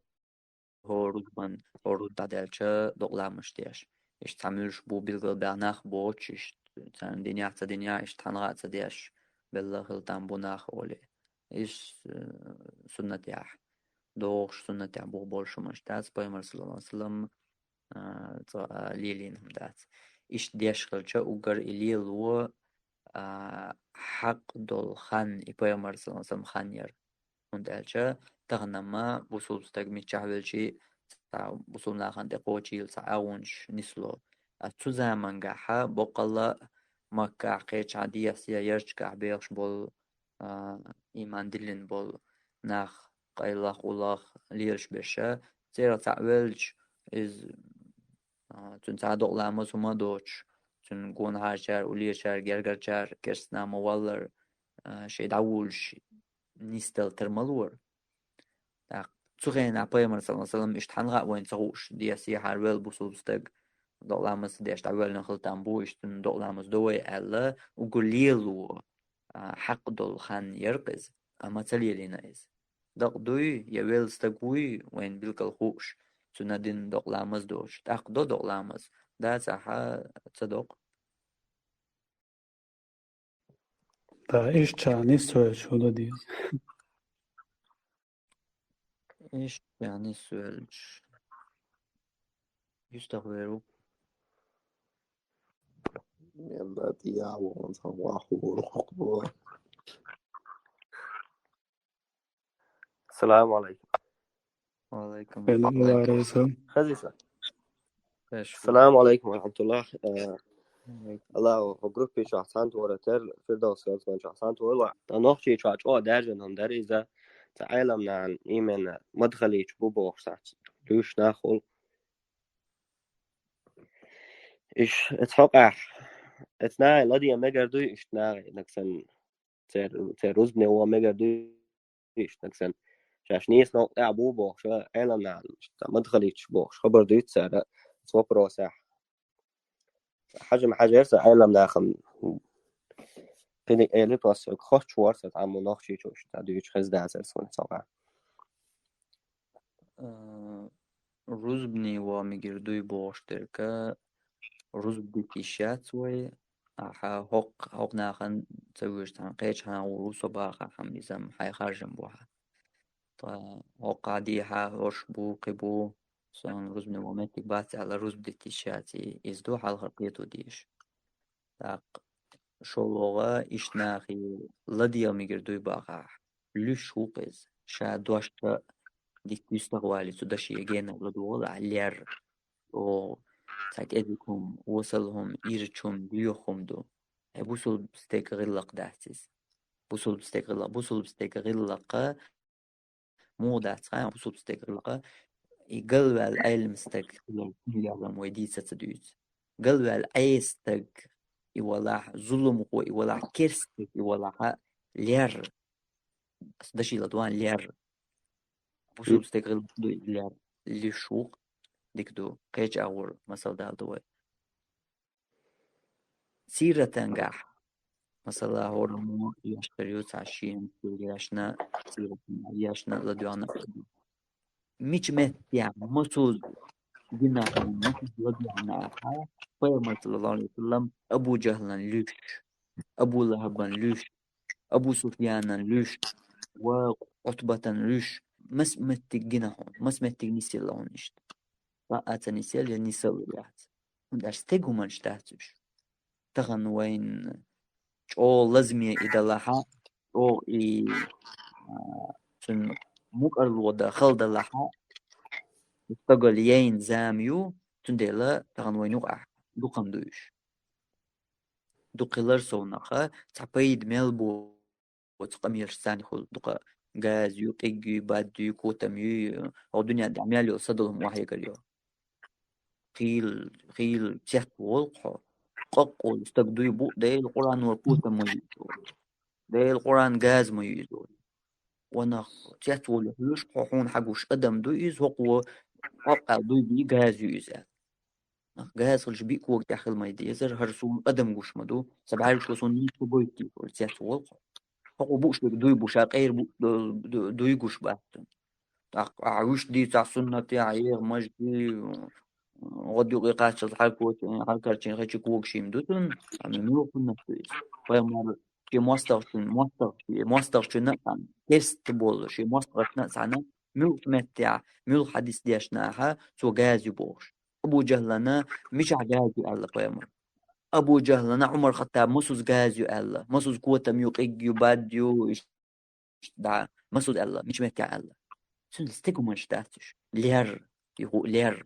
هو رودبان هو رود دادالشا دق لامش دياش إيش تعملش بو بيلغل بعناخ بوش إيش دنيا تا دنيا إيش تنغات دياش بالله خلطان بناخ أولي إيش سنة ياح دوغش سنة ياح بو بولش مشتاس بيمر صلى الله عليه وسلم ليلين هم دات إيش ديش خلشة وقر إليل و حق دول خان بيمر صلى الله عليه وسلم خانير und elche tagnama busul stagmi chahvelchi busul nahan de qochil saawunch nislo zu zamanga ha boqalla makka qech adiya siya yerch ka bex bol iman dilin bol nach qaylaq ulaq lirsh besha zera ta'welch is tun ta'doq lamos huma doch tun gun harchar ulirchar gergarchar kersna mawallar shay dawulsh نيستل ترمالور تسوغين عبايمر صلى الله عليه وسلم اشتحنغا وين تغوش دي سيحة رويل بوصوبستق دولامس دي اشتعويل نخلطان بو اشتن دولامس دوي ألا وقليلو حق دول خان يرقز أما تليلينا إز دق دوي يويل استقوي وين بلك الخوش سندين دولامس دوش تاق دو دولامس دا ساحة تصدق Da iş çağını söyle diye. إيش يعني السؤال يستغفروا يلا دياو صباح ورحمة. السلام عليكم. وعليكم السلام. خزيسة. فاش السلام عليكم ورحمة الله. الله وجروبي شخصان ورتر في دوس من شخصان ولا نوختي شاش أو درجن هم در إذا تعلم عن إيمان مدخلي شبوب وخصات دوش ناخل إيش اتحقق اتناعي لدي مجردو إيش ناعي نكسن تروز بني مجردو إيش نكسن شاش نيس نوع أبوب وخص علم عن مدخلي شبوب خبر دوت سارة اسمه بروسح حجم حاجة علم ناخم كده اللي بس خوش شوارت عم ناخشي توش تدويش خز دازر سون صباح روز بني ومجردوي بوشتر ك روز بتيشات وي حق ناخن تسويش تان قيش ها وروسو باخا حميزم حي خارجم بوها حق عادي ها وش بو قبو سون روز بني ومتك باتي على روز بتيشاتي إزدو حال خرقيتو ديش شولوغا إشناخي لديا ميجردوي باقع لوش وقز شا دوشتا ديك يستغوالي تدشي يجينا لدوغل علير و تاك إذيكم وصلهم إيرتشم بيوخم دو بوصل بستيك غلق داتيز بوصل بستيك غلق مو داتسا بوصل بستيك غلق يقلب العلم ستيك يعلم ويديسة تدويت قلب العيستك يولع ظلم ويولع كرستك يولع لير دشي لدوان لير بوصل بستغل دو لير اللي شوق ديك دو قيج أول مثل دال دوي سيرة تنجح مثلا هو رمو يشتريوت عشين ياشنا سيرة ياشنا لدوانا ميش مت يعني مسوز جنا مسوز لدوانا أحا فيما صلى الله عليه وسلم أبو جهل ليش أبو لهب ليش أبو سفيان ليش وعتبة ليش مسمتك جناهم مسمتك نسيل لون إشت فأتى نسيل ينسل يات ودرستهم من شتاتش تغن وين أو لازمية إذا لها أو سن مقر الوضع خلد لها استقل يين زاميو تندلا تغن وين يقع دقم دوش دقلر سونخا تعبيد ملبو وتقمير ساني خل دقا غاز يقيق بعد يكوتم أو دنيا دعميال يصدلهم وحي كريو خيل تحت والقح قاقول استقدو يبو ده القرآن والكوتم يزول ده القرآن غاز ما يزول وانا تحت والهلوش قحون حقوش قدم دو يز هقو قاقع دو بي غاز يزال غاز خلش بيك وقت داخل ما يديزر هرسون قدم قوش مدو سبعال شوصون نيكو بويتي تحت والقح هقو بوش دوي بوشا غير دوي قوش باهتن عوش دي تاع سنة عير مجدي غدي قيقات الحلقة حلقة خيتش كوك شيم دوتن عم يملو كنا فيس فيمر شي مواصلة عن تيست بول شي مواصلة عن ملك متع ملك حديث ديشناها سو جاز يبوش أبو جهلنا مش عجاز الله بيمر أبو جهلنا عمر خطاب مسوس جاز الله مسوس قوة ميوق إجيو باديو دع مسوس الله مش متع الله سن استيقو من شتاتش لير يقول لير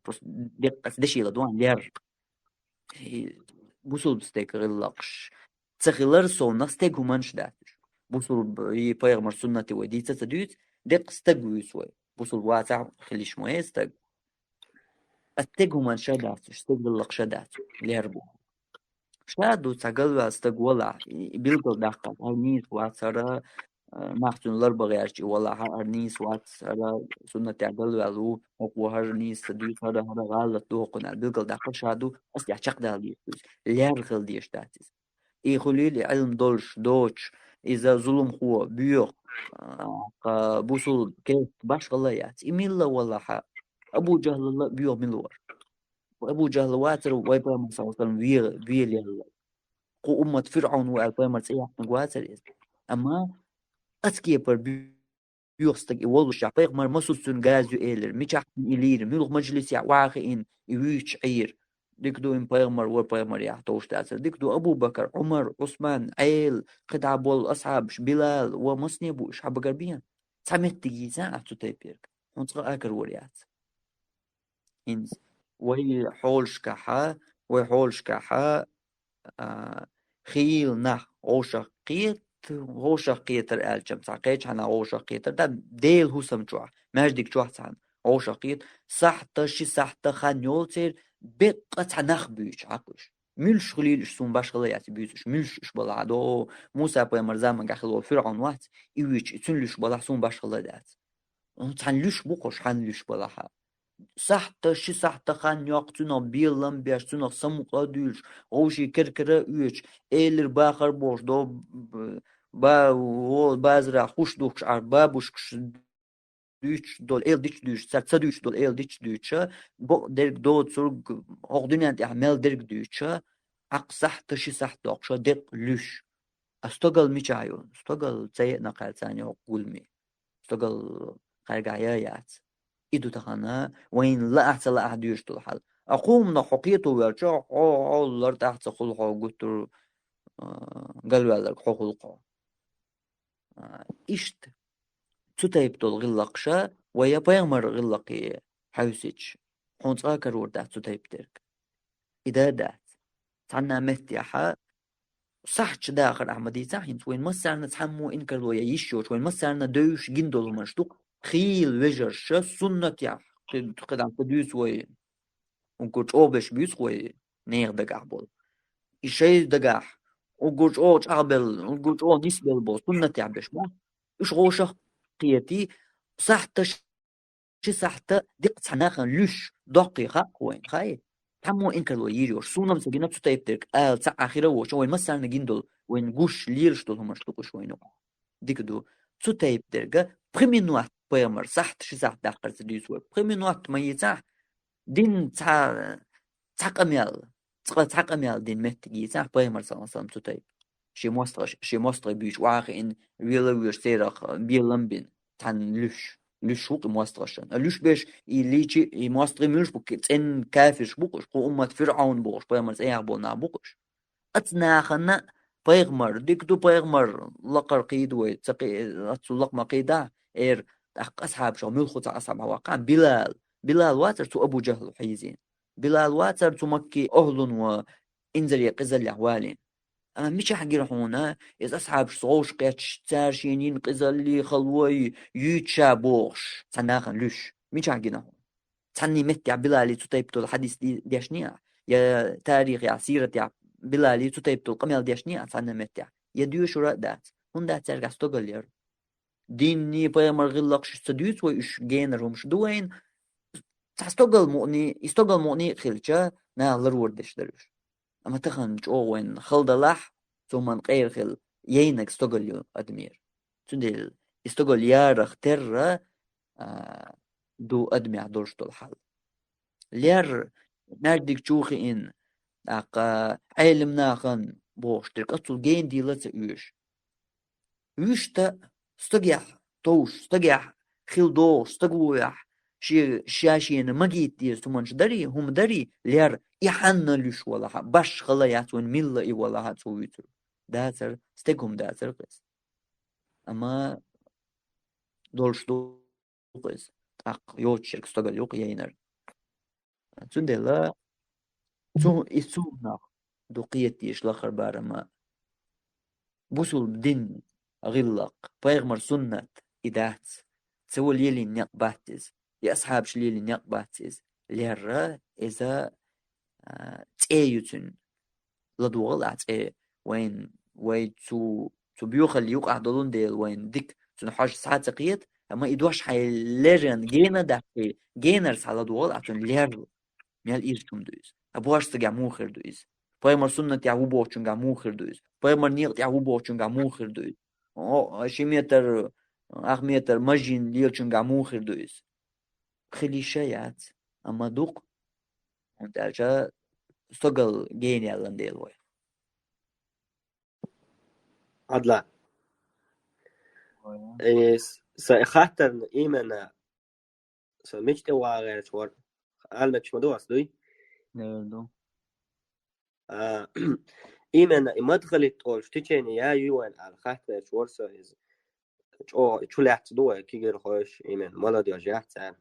بس دشي لدوان لير بوصل بستيق غلقش تخيلر صونا استيقو من شتاتش بوصل يبايغمر سنة ودي تتدوت دق استقو يسوي بوصل واتع خليش مويه استقو استقو من شتاتش استقو غلق شتاتش لير بو شادو تقلوا استقولا بيلقوا دقة هرنيس واتسرا محسن لربغيرش ولا هرنيس واتسرا سنة تقلوا علو وهرنيس تدوت هذا غلط دوقنا بيلقوا دقة شادو أستيع شقدا ليش لير خل ديش تاتيس يخلي لي علم دولش دوتش إذا ظلم هو بيوق بوصل كيف باش الله ياتي إميلا ولا حق أبو جهل الله بيوق من الور وأبو جهل واتر ويبقى من صلى الله عليه وسلم ويل يلا قو أمة فرعون وأبقى مرسيح نقواتر أما أتكي بر بيوستك يولو الشعب مر مسوسن غازو إيلر ميشح إلير ميلوغ مجلس واخئين يويش عير ديكدو إن بيغمر وبيغمر يحتوش تأثر ديكدو أبو بكر عمر عثمان عيل قطع بول أصحاب بلال ومسني أبو شعب غربيا سامت تيجي ساعة تتيبيرك ونصغى آكر وريات إنز وهي حولش كحا خيل نح غوشقيتر ألجم ساقيتش عنا غوشقيتر دا ديل هسم جوع ماجدك جوع سان غوشقيت صحتا شي صحتا خانيولتر بقت نخ بيش عقوش ملش خليلش سون باش خليات بيوتش ملش بلا دو موسى بيمر زمان قخلو فرعون وات إيويش تنلش بلا سون باش خليات تنلش بوقش حنلش بلا ها صحتا شي صحتا خان يقتنا بيلم بيشتنا سمقا دولش غوشي كركرا اوش ايلر باخر بوش دو بازرا خوش دوكش ار بابوش دوش دول ايل ديش دوش ساتسا دوش دول ايل ديش دوش بو درك دو تسرق اغدنيا انت اعمال درك دوش اق صحتا شي صحتا اقشا دق لوش استقل ميشايون استقل تسيئنا قالتاني وقولمي استقل خارقايات إدو تخانا وين لا أحسن ديوش الحال أقوم نحقيته ويرجع لر تحت خلقه قلت قالوا لك خلقه إشت تتيبتو الغلقشة ويا بيغمر غلقي حوسيتش حونت غاكر وردات تتيبترك إذا دات تعنا مهتيحة صحتش داخل أحمدي صحين وين مسارنا تحمو إنكر ويا يشوش وين مسارنا دوش جندول مشتوق خيل وجرش سنة يا قدام تدوس وين وقلت أوبش بيس وين نير دقع بول إشي دقع وقلت أوش أقبل وقلت أو نسبل بول سنة يا بش ما إيش غوشة قيتي صحت شي صحت دق تناخن لش دقيقة وين خاي تمو إنك لو يجوش سونا مسجينا تتايبتك ساعة أخيرة وش وين مسار نجندل وين جوش ليرش دول هم شتوقش وينو ديكدو تتايبتك بريمينوات بيمر صحت شي صحت داخل تديسوي بريمينوات ما يتاح دين تعقميال دين مهتجي صح بيمر صلى الله عليه وسلم تتايب شي مستر بيش واخين ويش سيرخ بيلمبين تان لش وق مسترشن لش بيش يليجي مستر ملش بوك تن كافش بوكش قو أمة فرعون بوش بيمر سيار بونا بوكش أتناخنا بيغمر ديكدو بيغمر لقر قيدوي تقي أتسلق ما قيدا إير أصحاب شو ملخو تاع أصحاب واقع بلال واتر تو أبو جهل حيزين بلال واتر تو مكي أهلن وإنزل يقزل يحوالين أما مش حقي رحونا إذا أصحاب صوش قيتش تارشينين قزل لي خلوي يتشا بوش تناخن لش مش حقي رحون تاني متع بلالي تطيبتو الحديث ديشنيا يا تاريخ يا سيرة يا بلالي تطيبتو القميل ديشنيا تاني متع يديو شو رأدات هون دات سرق استغل ديني بيمر غلقش تديوت ويش جينرهم شدوين يستغل مؤني خلجة نالر وردش درش أما تخن جوين خلد لح ثم غير خل يينك استغل أدمير تندل استغل يارخ ترى دو أدمي دورش الحال لير نردك شوخي إن علم ناخن بوش ترك أصل جين دي لتسيوش ويشتا استقيح توش استقيح خيل دوش استقويح شاشين مجيت دير تمنش دري هم دري لير يحنا لش ولا باش خلايات وين ميلا اي ولا هات سويتر داتر استقهم داتر قس اما دولش دو قس اق يوت شرك استقل يوق يينر تندلا تو يسونا دوقيت ديش لاخر بارما بوسول بدين غلق بيغمر سنة إدات تسوى ليلي نيق باتز يا أصحاب شليلي نيق باتز ليرا إذا تأيوتن لدوغل أتأي وين تو بيوخل يوقع دولون ديل وين ديك تنحاج ساعات تقيت أما إدواش حي ليرن جينا دحي جينرس على دوغل أتون لير ميال إيرتم دويز أبواش تقع موخر دويز بيغمر سنة يعو بوچن قع موخر دويز بيغمر نيق يعو بوچن قع موخر دويز شي متر أخ متر مجين ليلچن قع موخر دويز خلي شيات أما دوق أنت أرجع استقل جيني على ديل وي عدلا سأخاطر إيمانا سمجت واغير شوار علمك شو مدوس دوي نردو إيمانا مدخلت أوش تيجيني يا يوان على خاطر شوار سايز شو لحت دوه كي غير خوش إيمان مالا دي أجيحت سان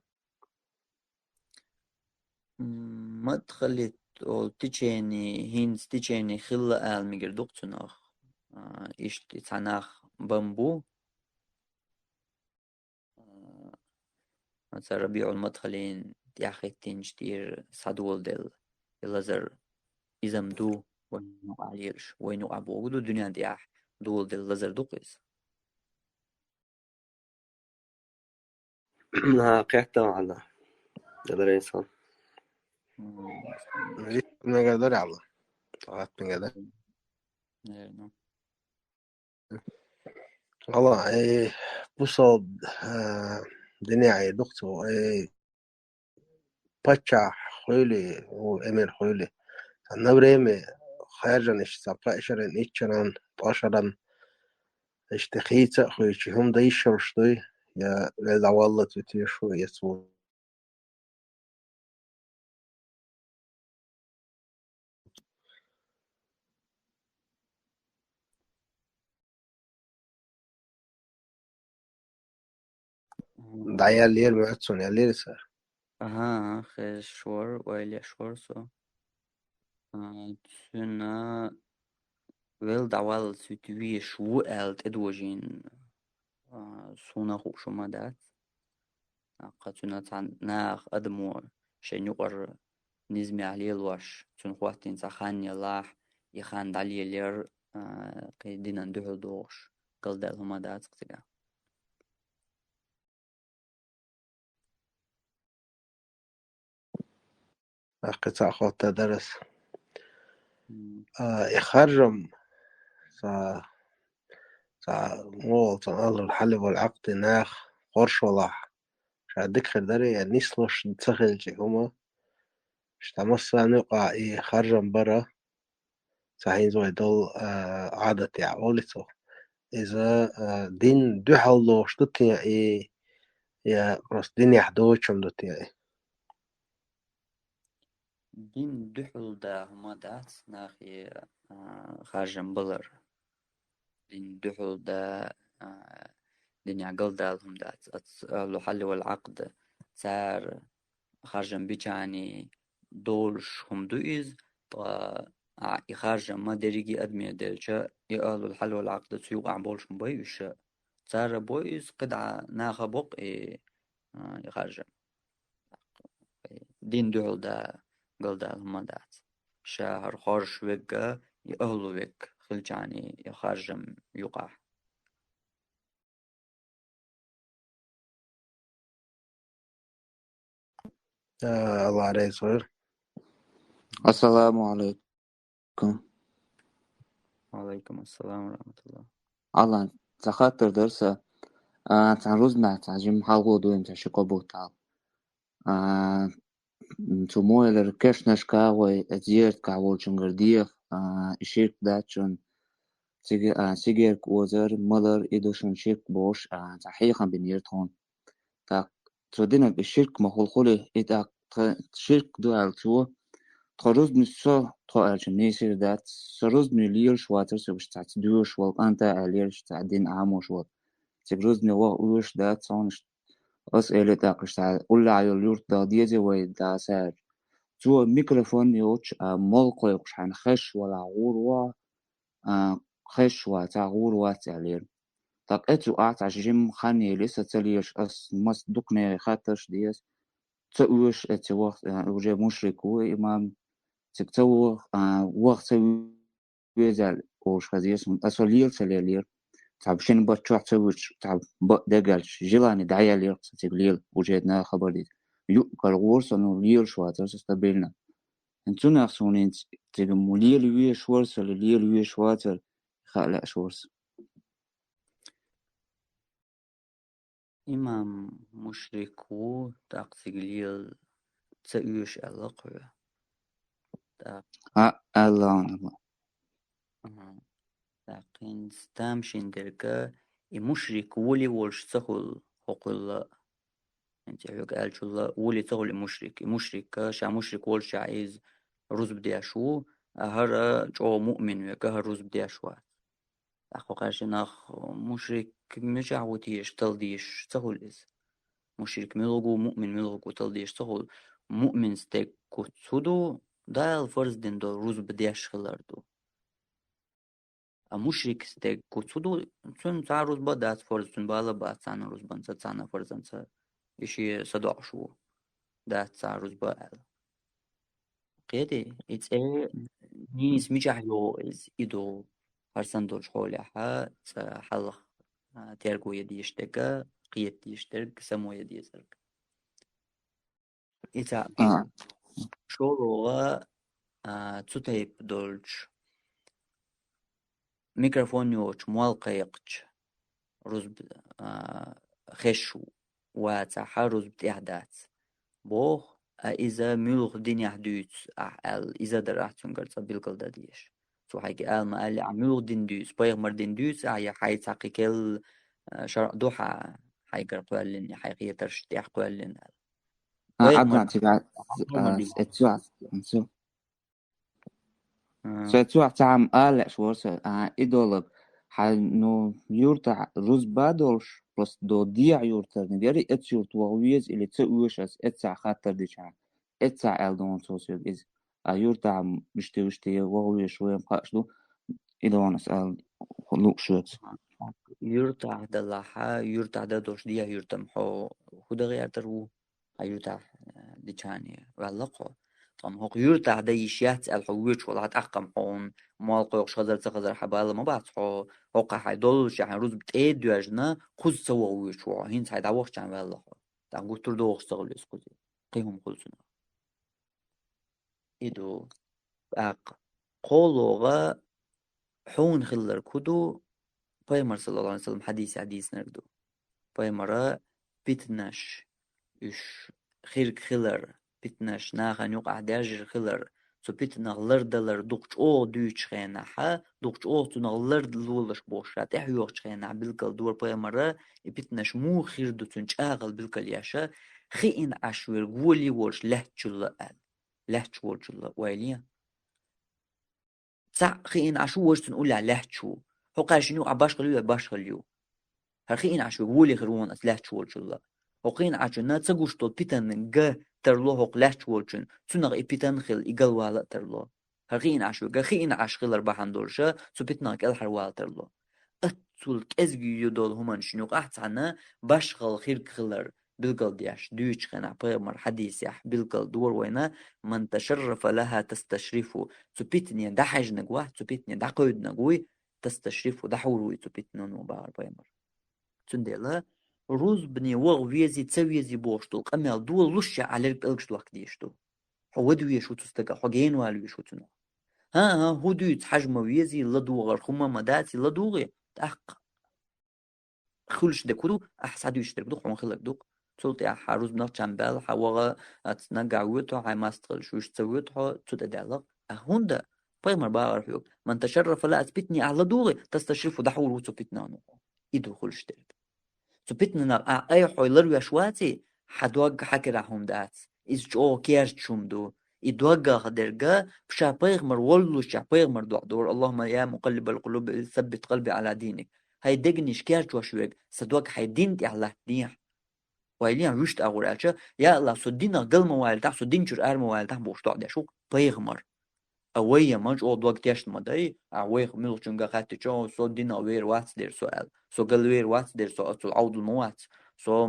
ما تخليت أو تيجيني هينز تيجيني خلا آل ميجر دوقتناخ إيش تعناخ بامبو مثلا ربيع المدخلين ياخي تنجتير صدول دل اللازر إزمدو وينو عليرش وينو عبوغدو دنيا دياح دول دل لازر دوقيس قيحتا على قدر إنسان من قدر الله طلعت من قدر والله بصد دنيا دكتور باتشا خيلي وإمير خيلي النبريمي خارجا اشتاقا إشارين إيشاران باشران اشتخيتا خيشي هم دا يشرشتوي يا لذا والله تتيشو يسو دعيا الليل معتسون يا الليل سار أها خير شور ويلي شور سو تنا ويل دعوال سوتوي شو ألت إدوجين سونا خوشو مدات قاتنا تان ناخ أدمو شي نقر نزمي عليه الوش تن خواتين تخاني لاح يخان دالي لير قيدين ندهو دوش قل دال هما دات قتقا قطع خوتا درس يخرم مول تنقل الحل والعقد ناخ قرش ولاح شادك خدري يعني نسلوش نتسخل هما اشتمسا نقع خرم برا صحيح زو يدل عادة يعولتو إذا دين دو حلوش دوتي يا راس دين يحدوشم دوتي دين دحل دا هما دات ناخي خارجن بلر دين دحل دا دين يعقل دالهم دات لو حل والعقد سار خارجن بيجاني دولش هم دوئز خارجن ما دريجي أدمي دلشا يقالوا الحل والعقد تيوقع بولش مبيش سار بويز قدعة ناخا بق خارجن دين دحل دا قل دالهم دات شهر خارج ويقا يقهلو ويق خلجاني يخارجم يقع الله عليه صغير السلام عليكم. وعليكم السلام ورحمة الله. الله تخاطر درسة تعرضنا تعجم حلقو دوين تشكو بوتال تموي لركش نشكا وي اتزيرت كعول شنغرديف اشيرك داتشون سيجير كوزر مالر إدوشن شيك بوش تحقيقا بنيرتون تا تردنا بالشرك مخلخله إذا شرك دو تو تروز نسو تقارش نيسير دات سروز نلير شواتر سوش تعتدوش والأنت علير تعدين عاموش وال تجروز نوا وش دات صانش أسئلة تاقش تعال قول عيو لورت دا ديزي وي دا سار تو ميكروفون يوش ملقو يقش عن خش ولا غوروا خش وتغوروا تعلير طب اتو أعتش جيم خاني لسه تليش أس مس دقني خاطرش ديس تقوش اتو وقت وجه مشرك وإمام تكتو وقت ويزال وش خزيس من أصليل سليلير تعب شن بتشوح تسويش تعب دقالش جيلاني دعيا لير تقليل وجدنا خبر دي يقال غورس إنه لير شواتر استقبلنا انتو نفسون انت تجمو لير ويش ورس لير ويش واتر خالق شورس إمام مشركو تقسيقليل تسويش ألقوة الله لكن ستامشين دركا مشرك ولي ولش تخل حقل انت قال شو الله ولي تخل مشرك شا مشرك ولش عايز رز بدي شو هر جو مؤمن وكه رز بدي شو أخو قاش ناخ مشرك مش عوديش تلديش تخل إز مشرك ملغو مؤمن ملغو تلديش تخل مؤمن ستيك كتسودو دا الفرز دين دو رز بديش خلاردو مشرك ستيك كتسودو تون تعرض بدات فرز تون بالا بات سانا رز بنسا سانا فرزنسا إشي صدع شو دات تعرض بقى قيدي it's a نيس مجحلو إز إدو هرسن دوش حولها حلق تيرجو يديشتك قيت يشترك سمو يديشترك إذا شو لغة تتيب دولش ميكروفون يوش موالقة يقش رزب خشو واتاحا رزب تيهدات بوخ إذا ملوخ دنيا حدوث إذا درحتون قرصة بالقل داديش سو حاجة ما قال عملوخ دين دوس بايغ مر دين دوس حي تحقيق شرع دوحة حي قرقوال لن حي قيترش تيح قوال لن عدنا تبع اتسوع تعم شورس إدولب حنو يورتا روز بادولش بس دو ديع يورتا نجاري اتسيورت وغويز اللي تسويش اس اتسع خاطر ديشان اتسع الدون سوسيو إز يورتا مشتي وغويش وين قاشدو إدوان اسأل خلوق شوت يورتا دلاحا يورتا دوش ديع يورتا محو خدا غير ترو يورتا ديشاني واللقو طبعا هو يورتا ديشيات الحويش ولا تأقم حون مالقو يقشغزر تخزر حبالة ما بعتحو هوقع حيدول شحن روز بتأيد دواجنا خوز سوا ويشو هين سايد عوخ جان والله تنقو تردو وخستغل يسكوزي قيهم خلصنا إدو أق قولوغا حون خلر كدو بايمر صلى الله عليه وسلم حديث نردو بايمرا بيتناش إش خيرك خلر بيتناش ناخن يوقع داجر خلر سو بيتنا لردلر دوقش او دوش خينا حا دوقش او تنا لرد لولش بوشات احيوش خينا بالكل دور بايمرا بيتناش مو خير دو تنش اغل بالكل ياشا خيين عشوير قولي ورش لهتشل قال لهتش ورجل ويليا تسع خيين عشو ورش تنقول لهتشو هو قال شنو عباش خليو هخين عشو قولي خيرون اسلهتش ورجل هقين عشان تسقوش طول بيتن جا ترلو هق لهش ورجن تناغ بيتن خل إيجال والا ترلو هقين عشو جا خين عش خلر بحن دورشة سو بيتناك الحر والا ترلو أتول كأزجي يدول همان شنوق أحسنا باشغل خير خلر بالقل دياش دوش خنا بيمر حديث يح بالقل دور وينا من تشرف لها تستشرفه سو بيتني دحج نجوه سو بيتني دقود نجوي تستشرفه دحوروي سو بيتنون وبار بيمر تندلا روز بني وغويزي تسويزي بوشتو قمال دول لشع على القلقش الوقت ديشتو حودو يشو تستقى حقين والو يشو تنو ها هو دويت حجم ويزي لدو غرخوما مداتي لدوغي تحق خلش دكودو أحسادو يشترك حون خلق دوق تولتي أحاروز بناق جنبال حواغا أتنقع ويتو عاي ماستغل شوش تسويتو تود أدالق أهون دا بيغمر بعرف يوك من تشرف لا أثبتني على دوغي تستشرف دحور وتبتنا نوع يدخل اشترك تبتنا أي حويلر وشواتي حدوق حكي راهم دات إز جو كيرت شمدو يدوقع خدرقا بشا بيغمر ولو شا بيغمر دور اللهم يا مقلب القلوب ثبت قلبي على دينك هاي دقني شكيرت وشويك صدوق هاي دينتي على ديح ويلين رشت أقول أشياء يا الله صدينا قل موال تح صدين شر موال تح بوش تعد شو بيغمر أويا ماج أو دوق تيشت مداي أويا ملو شنقا خاتي شو صدينا وير واتس دير سؤال سو قل وير واتس دير سؤال سو عود الموات سو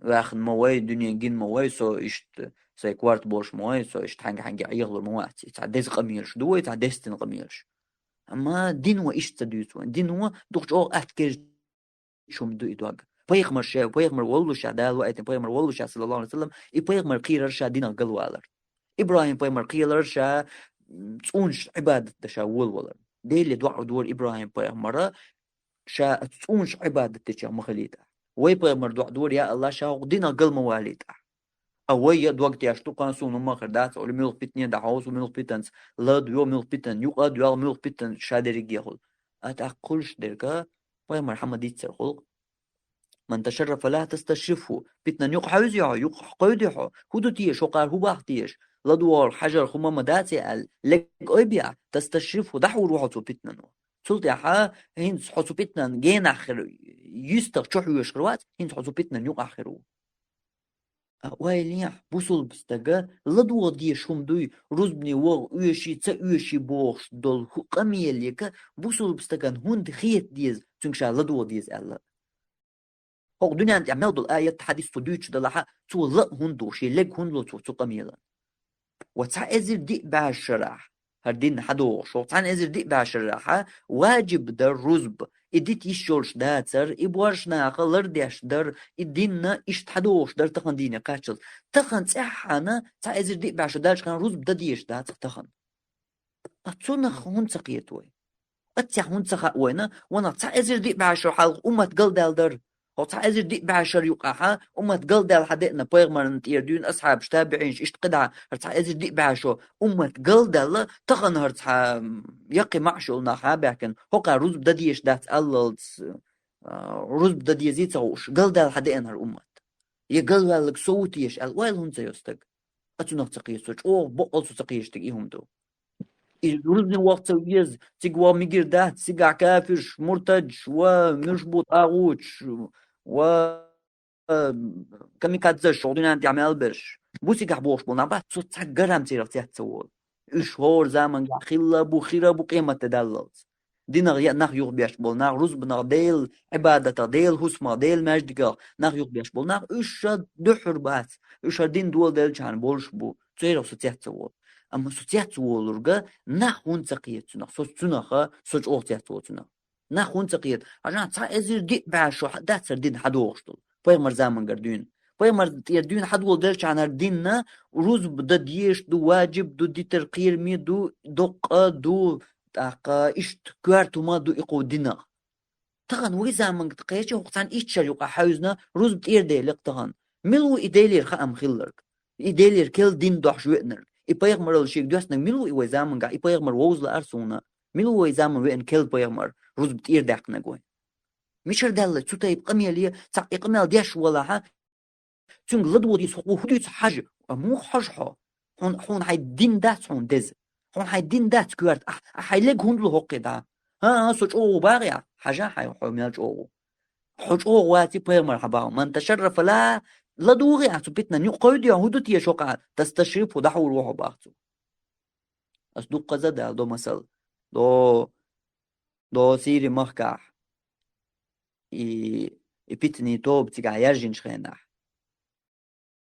واخد موي دنيا جين موي سو إشت سي كوارت بوش موي سو إشت حنجي عيغلو موات تعديس قميرش دوي تعديستن قميرش أما دين هو إشت تدويتو دين هو دوغش أو أتكير شو مدو إدواق بيغمر شيء بيغمر والله شادال وقت بيغمر والله شا صلى الله عليه وسلم بيغمر قيرر شا دين القلوالر إبراهيم بيغمر قيرر شا تسونش عبادة شا والولر دي اللي دور إبراهيم بيغمر شا تسونش عبادة شا مخليتا وي بيغمر دور يا الله شا دين القل مواليتا أوي دوقت ياشتو قانسون وما خردات أو ميل بيتني دعوز وميل بيتنس لا ديو ميل بيتن يقا ديو ميل بيتن شا دريق يخل أتأقلش دركا بيغمر حمد يتسر خلق من تشرف لا تستشرفه بيتنا يقحوز يقحو هدو تيش وقار هو باختيش لدوار حجر خما مداتي قال لك أبيع تستشرفه دحو روحه بيتنا نو سلطي حا هين حسو بيتنا جين آخر يستغ شحو يشخروات هين حسو بيتنا يق آخرو ويليح بوصل بستغا لدوار دي شومدوي رزبني وغ ويشي تا ويشي بوغش دول قمي ليك بوصل بستغا هند خيط ديز تنكشا لدوار ديز ألا هو دنيا أنت عمل دول آيات حديث تدويش دلها تو لا هندو شيء لق هندو تو قميلا وتعزر دي بعشرة هردين حدو شو تعزر دي بعشرة واجب در رزب إديت يشولش داتر إبوارش ناقل لرديش در إدينا إشت حدوش در تخن دينا قاتل تخن تحانا تعزر دي بعشرة دارش كان رزب دديش دات تخن أتونخ هون سقيتوي أتيح هون سقاوينا وانا تعزر دي بعشرة حلق قل دال در هو تعزر دي بعشر يقعها تقل دال حدقنا بيغمر نتيردون أصحاب تابعين إشت قدعة تعزر دي بعشو تقل دال تخن هرتها يقي معشو ناحا باكن هوقا رزب دديش دات ألل رزب ددي يزيد سغوش قل دال حدقنا هر يقل والك صوتيش الويل هون سيستق أتو تقيسوش أو بقل تقيش تقيهم دو رزن وقت ويز تقوى ميجر دات سيقع كافرش مرتج ومشبوط آغوش و كميكاتزش شغلين أنت عمل برش بوسي قحبوش بولنا بعد صوت تقرم تيرف تيهتسوول إشهور زمن خيلة بخيرة بقيمة تدللت دينا نخ يوغ بيش بولنا رزب ديل عبادة ديل حسمة ديل مجدقة نخ يوغ بيش بولنا إش دحر بات إش دين دول ديل جان بولش بو تيرف تيهتسوول أما سوتيهتسوول رجع نخ هون تقيت سنخ صوت سنخ صوت أوتيهتسوول سنخ نخ هون تقيت عشان تعزر دي بعشو دات سردين حدوغشتل بيغمر زمن قردين بيغمر يردين حدول درش عن الديننا روز بدديش دو واجب دو دي ترقير مي دو دق دو تاقا إشت كوارتو ما دو إقو دينا تغن وي زمن تقيش وقتان إيشتر يقع حوزنا روز بتير ديلق تغن ملو إيديلير خام خيلرك إيديلير كل دين دوحش وينر إبيغمر الشيك دوسنا ملو إيوه زمن قا إبيغمر ووز لأرسونا ملو إيوه زمن وين كل بيغمر روز بتير داقنا قوي مشر دالة توتا يبقى ميالية تاق إقمال ديش ولا ها تنق لدو دي سوقو هدو حاجة مو حاجة هون هاي دين دات هون دز هون هاي دين دات كوارت هاي لق هون له هقي دا ها سوچ أوه باغيا حاجة هاي حميالج أوه حوش أوه واتي بيغمر حباو من تشرف لا لدوغي عتو بيتنا نيقايد يا هدو تيا شوقع تستشرف ودحو روحو باغتو أصدق قزا دو مثل دو سيري مخكع بيتني توب تيجا يرجن شخينح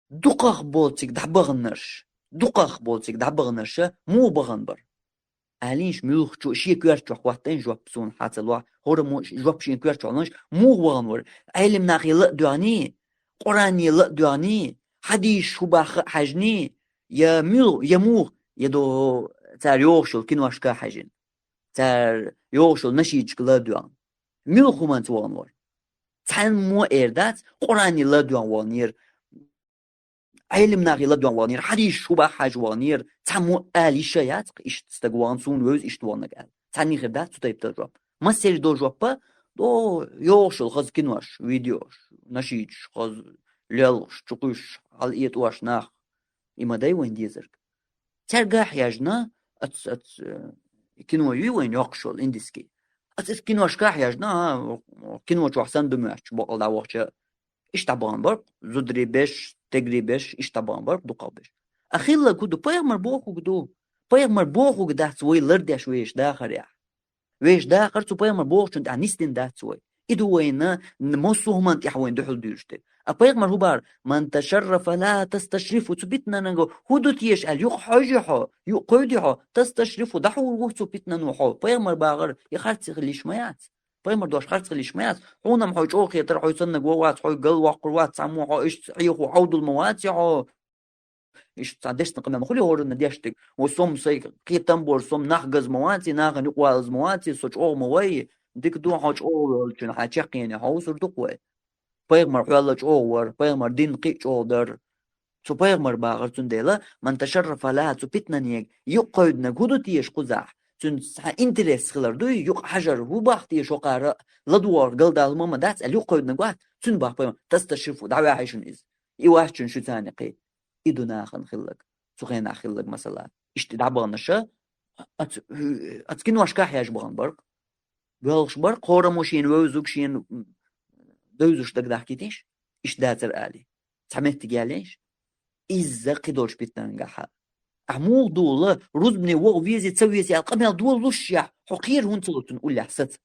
دقاق بولتك دحبغنرش دقاق بولتك دحبغنرش مو بغنبر أهلينش ملوخ شو شيء كوارتشو وقتين جواب بسون حتى الوا هور مو جواب شيء كوارتشو لانش مو بغنور علم ناقي لا دواني قراني لا دواني حديث شو باخ حجني يا ملو يمو يدو تار يوشل كنواش كا حجن تار يوشل نشيج لا دوان ملو من توانور تان مو إردات قراني لا دوان وانير علم ناقي لا دوان وانير حديث شو باخ حج وانير تعمو آلي شيات إيش تستقوان سون ويز إيش توانك آل تعني غير ده تطيب تجرب ما سير دو جوابا دو يوشل خز كنوش فيديوش نشيج خز ليلش تقوش على إيت واش ناخ إما داي وين ديزرك ترجع حياجنا أت كنوا وين يقشل إندسكي كنوش كحياجنا كنوش وحسن دمشق بقول ده وقت إيش تبان برق زدري بش تجري بش إيش تبان برق دو قابش أخيلا كودو بايغمر بوخو كودو بايغمر بوخو كده سوي لردش ويش داخل يا ويش داخل سو بايغمر بوخو شنت عنيستين ده سوي إدو وين نمسوه من تحوين دحول ديرشتي أبايغمر هو بار من تشرف لا تستشرف وتبتنا نجو هدو تيش قال يق حاجحو يق قيدحو تستشرف دحول وقت بتنا نوحو بايغمر باغر يخرت غليش ميات بايمر دوش خرج غليش ميات حونا محوج أوخي ترحو يصنق ووات حوي قل وقروات ساموحو إيش صحيحو عودو الموات يحو إيش تعدشت نقمنا مخلي هور نديشتك وصوم سي كي تنبور صوم نحجز مواتي ناغن يقوالز مواتي سوش أو موي ديك دو حوج أو لجن حاجق يعني حوصر دقوي بايمر حوالج أوور بايمر دين قيش أودر سو بايمر باغر تنديلا من تشرف لها سو بيتنانيك يقعد نقودو تيش قزاح تون انتريس خلر دو يق حجر هو باختي شو قارا لدوار قل دال ماما دات اللي يقعد نقعد تون باخ بايمر تستشرفوا دعوة عايشون إز يواحشون شو ثاني قي إدو ناخن خلق سو خينا خلق مثلا إشت دعبان نشا أتكين واشكا حياج بغان برق بلغش برق خورا موشين ووزوك شين دوزوش دق دحكيتيش إش داتر آلي تعمل تقاليش إزا قدوش بيتنانقاحا عمو دولة روز بني وغ فيزي تسوي سي القميل دول لشيح حقير هونتلو تنقول لي حست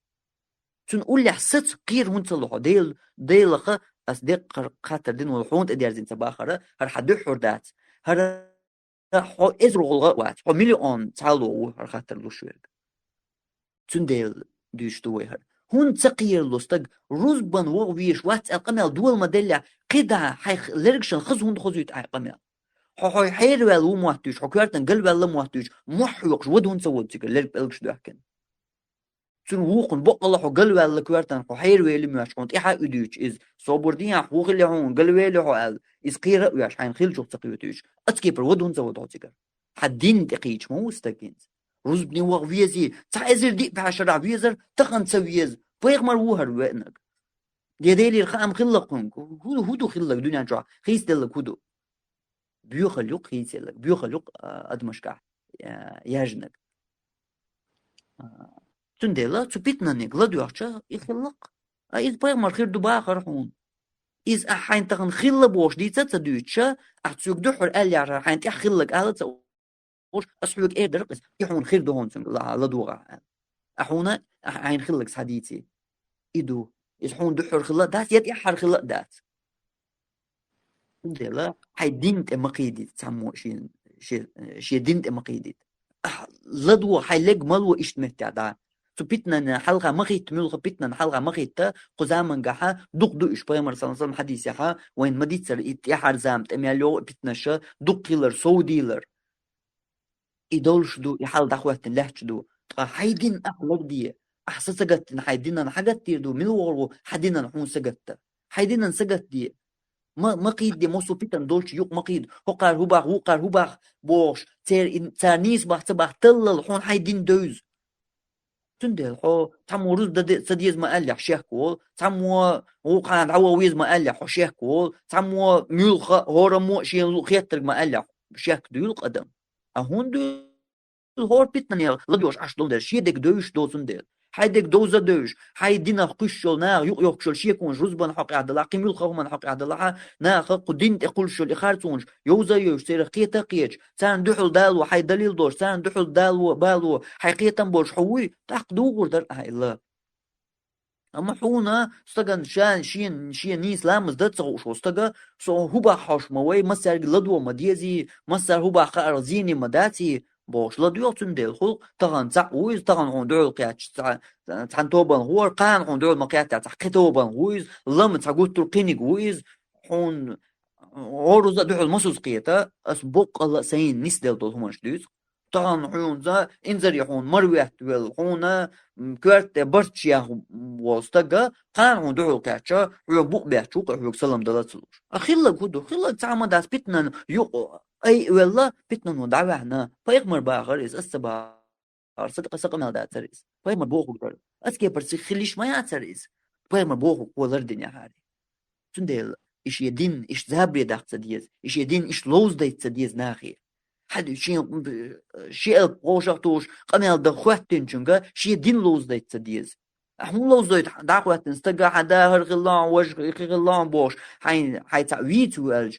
تنقول لي حست قير هونتلو ديل خ أصدق قاتل دين والحونت أدير زين تباخرة هر حدو حردات هر حو إزرو غلغوات حو مليون تعالو هر خاتل لشويرك تن ديل ديش دوي هر هون تقير لستق روز بن وغ فيش وات القميل دول مدلع قيدها حيخ لرقشن خز هون خزويت قميل حوي حير والو موحتوش حكيرتن قل والله موحتوش محيوقش ودهون سوتك لرق بلقش دوحكن تون ووقن بق الله قل والله كيرتن حير والي ماش كنت إحا أديش إز صبردين حقوق اللي هون قل والي حال إز قيرة وياش حين خيل شوف تقيوتوش أتكيبر ودهون سوتك حدين تقيش مو استكينز روز بني وغ فيزي تعزر دي بحشرع فيزر تقن سويز بيغمر وهر وينك ديالي الخام خلقهم هدو خلق دنيا جوا خيس دلك هدو بيخلق خيسلك بيخلق أدمشكع ياجنك تندلا تبيتنا نقلا دوحشة يخلق إذ بيغمر خير دبا خرحون إذ أحين تغن خلا بوش دي تتدويتشا أحتسوك دوحر ألي عشان حين تخلق أهلا تسوش أسحوك إيه درقس يحون خير دهون لا لدوغا أحونا أحين خلق سحديتي إدو يسحون دوحر خلا دات يد يحر خلا دات دلا هاي دينت مقيدي تسمو شي دينت مقيدي لدو هاي لق ملو إيش متعدا تبيتنا حلقة مقيت ملغ بيتنا حلقة مقيت قزامن قحا دق دو إيش بيمر صلى حديثها وين مديت سر إتيحار زامت أميالو بيتناشا دق كيلر سو ديلر إدولش دو يحال دخوات لهش دو هاي دين أخلق دي أحسن سجت هاي دين حاجات تير دو ملو حدين نحون سجت هاي دين سجت دي ما قيد دي موسو بيتن دولش يوق ما قيد هو قار بوش تانيس تبع تلل حون هاي دين دوز تندل حو تمو روز سديز ما قال شيخ كول تمو هو قان عوويز ما قال شيخ كول تمو ميلخ هورمو شي خيتر ما قال شيخ دول قدم هون دول هور بيتن لدوش عش دول شي دك دوش دوزن دل هيدك دوزة دوش هاي دينا قشل نا يق شل شي كون جزبن حق عبد الله قيم يلخ من حق عبد الله نا خق دين تقول شل اخارتونج يوزا يوش سير قيتا قيج سان دحل دال وحي دليل دوش سان دحل دال وبالو حقيقة بوش حوي تقدو غردر هاي الله اما حونا استغن شان شين نيس لامز دتسو شو استغا سو هو حوش موي مسر لدو مديزي مسر هو خارزيني مداتي بوش لدو تندل خلق تغن تعويز تغن عندو قياتش تعنتوبن هو قان عندو المقيات تحقيتوبن ويز لم تقول ترقيني ويز حون عروض دحل مسوس قيتا اسبق الله سين نسدل دول همش دوز طبعا حون ذا انزر يحون مرويات والحونا كارت برتشيا وستجا قان عندو كاتشا يبوق بيتشوق يوك سلام دلاتلوش اخيلا كودو خيلا تعمد اسبتنا يو أي والله بيتنا ودعوهنا فيغمر باخر إز السبار صدق سقم هذا تريز فيغمر بوخو كر أسكي برسي خليش ما يعتريز فيغمر بوخو كولر الدنيا هاري تندل إيش يدين إيش زابري داخل تديز إيش يدين إيش لوز دايت تديز ناخي حد شيء قوشتوش قمال دخوتين شنقا شيء دين لوز دايت تديز أحمو لوز دايت دعوتين استقى حدا هرغلان وجه غلان بوش حي تعويت والج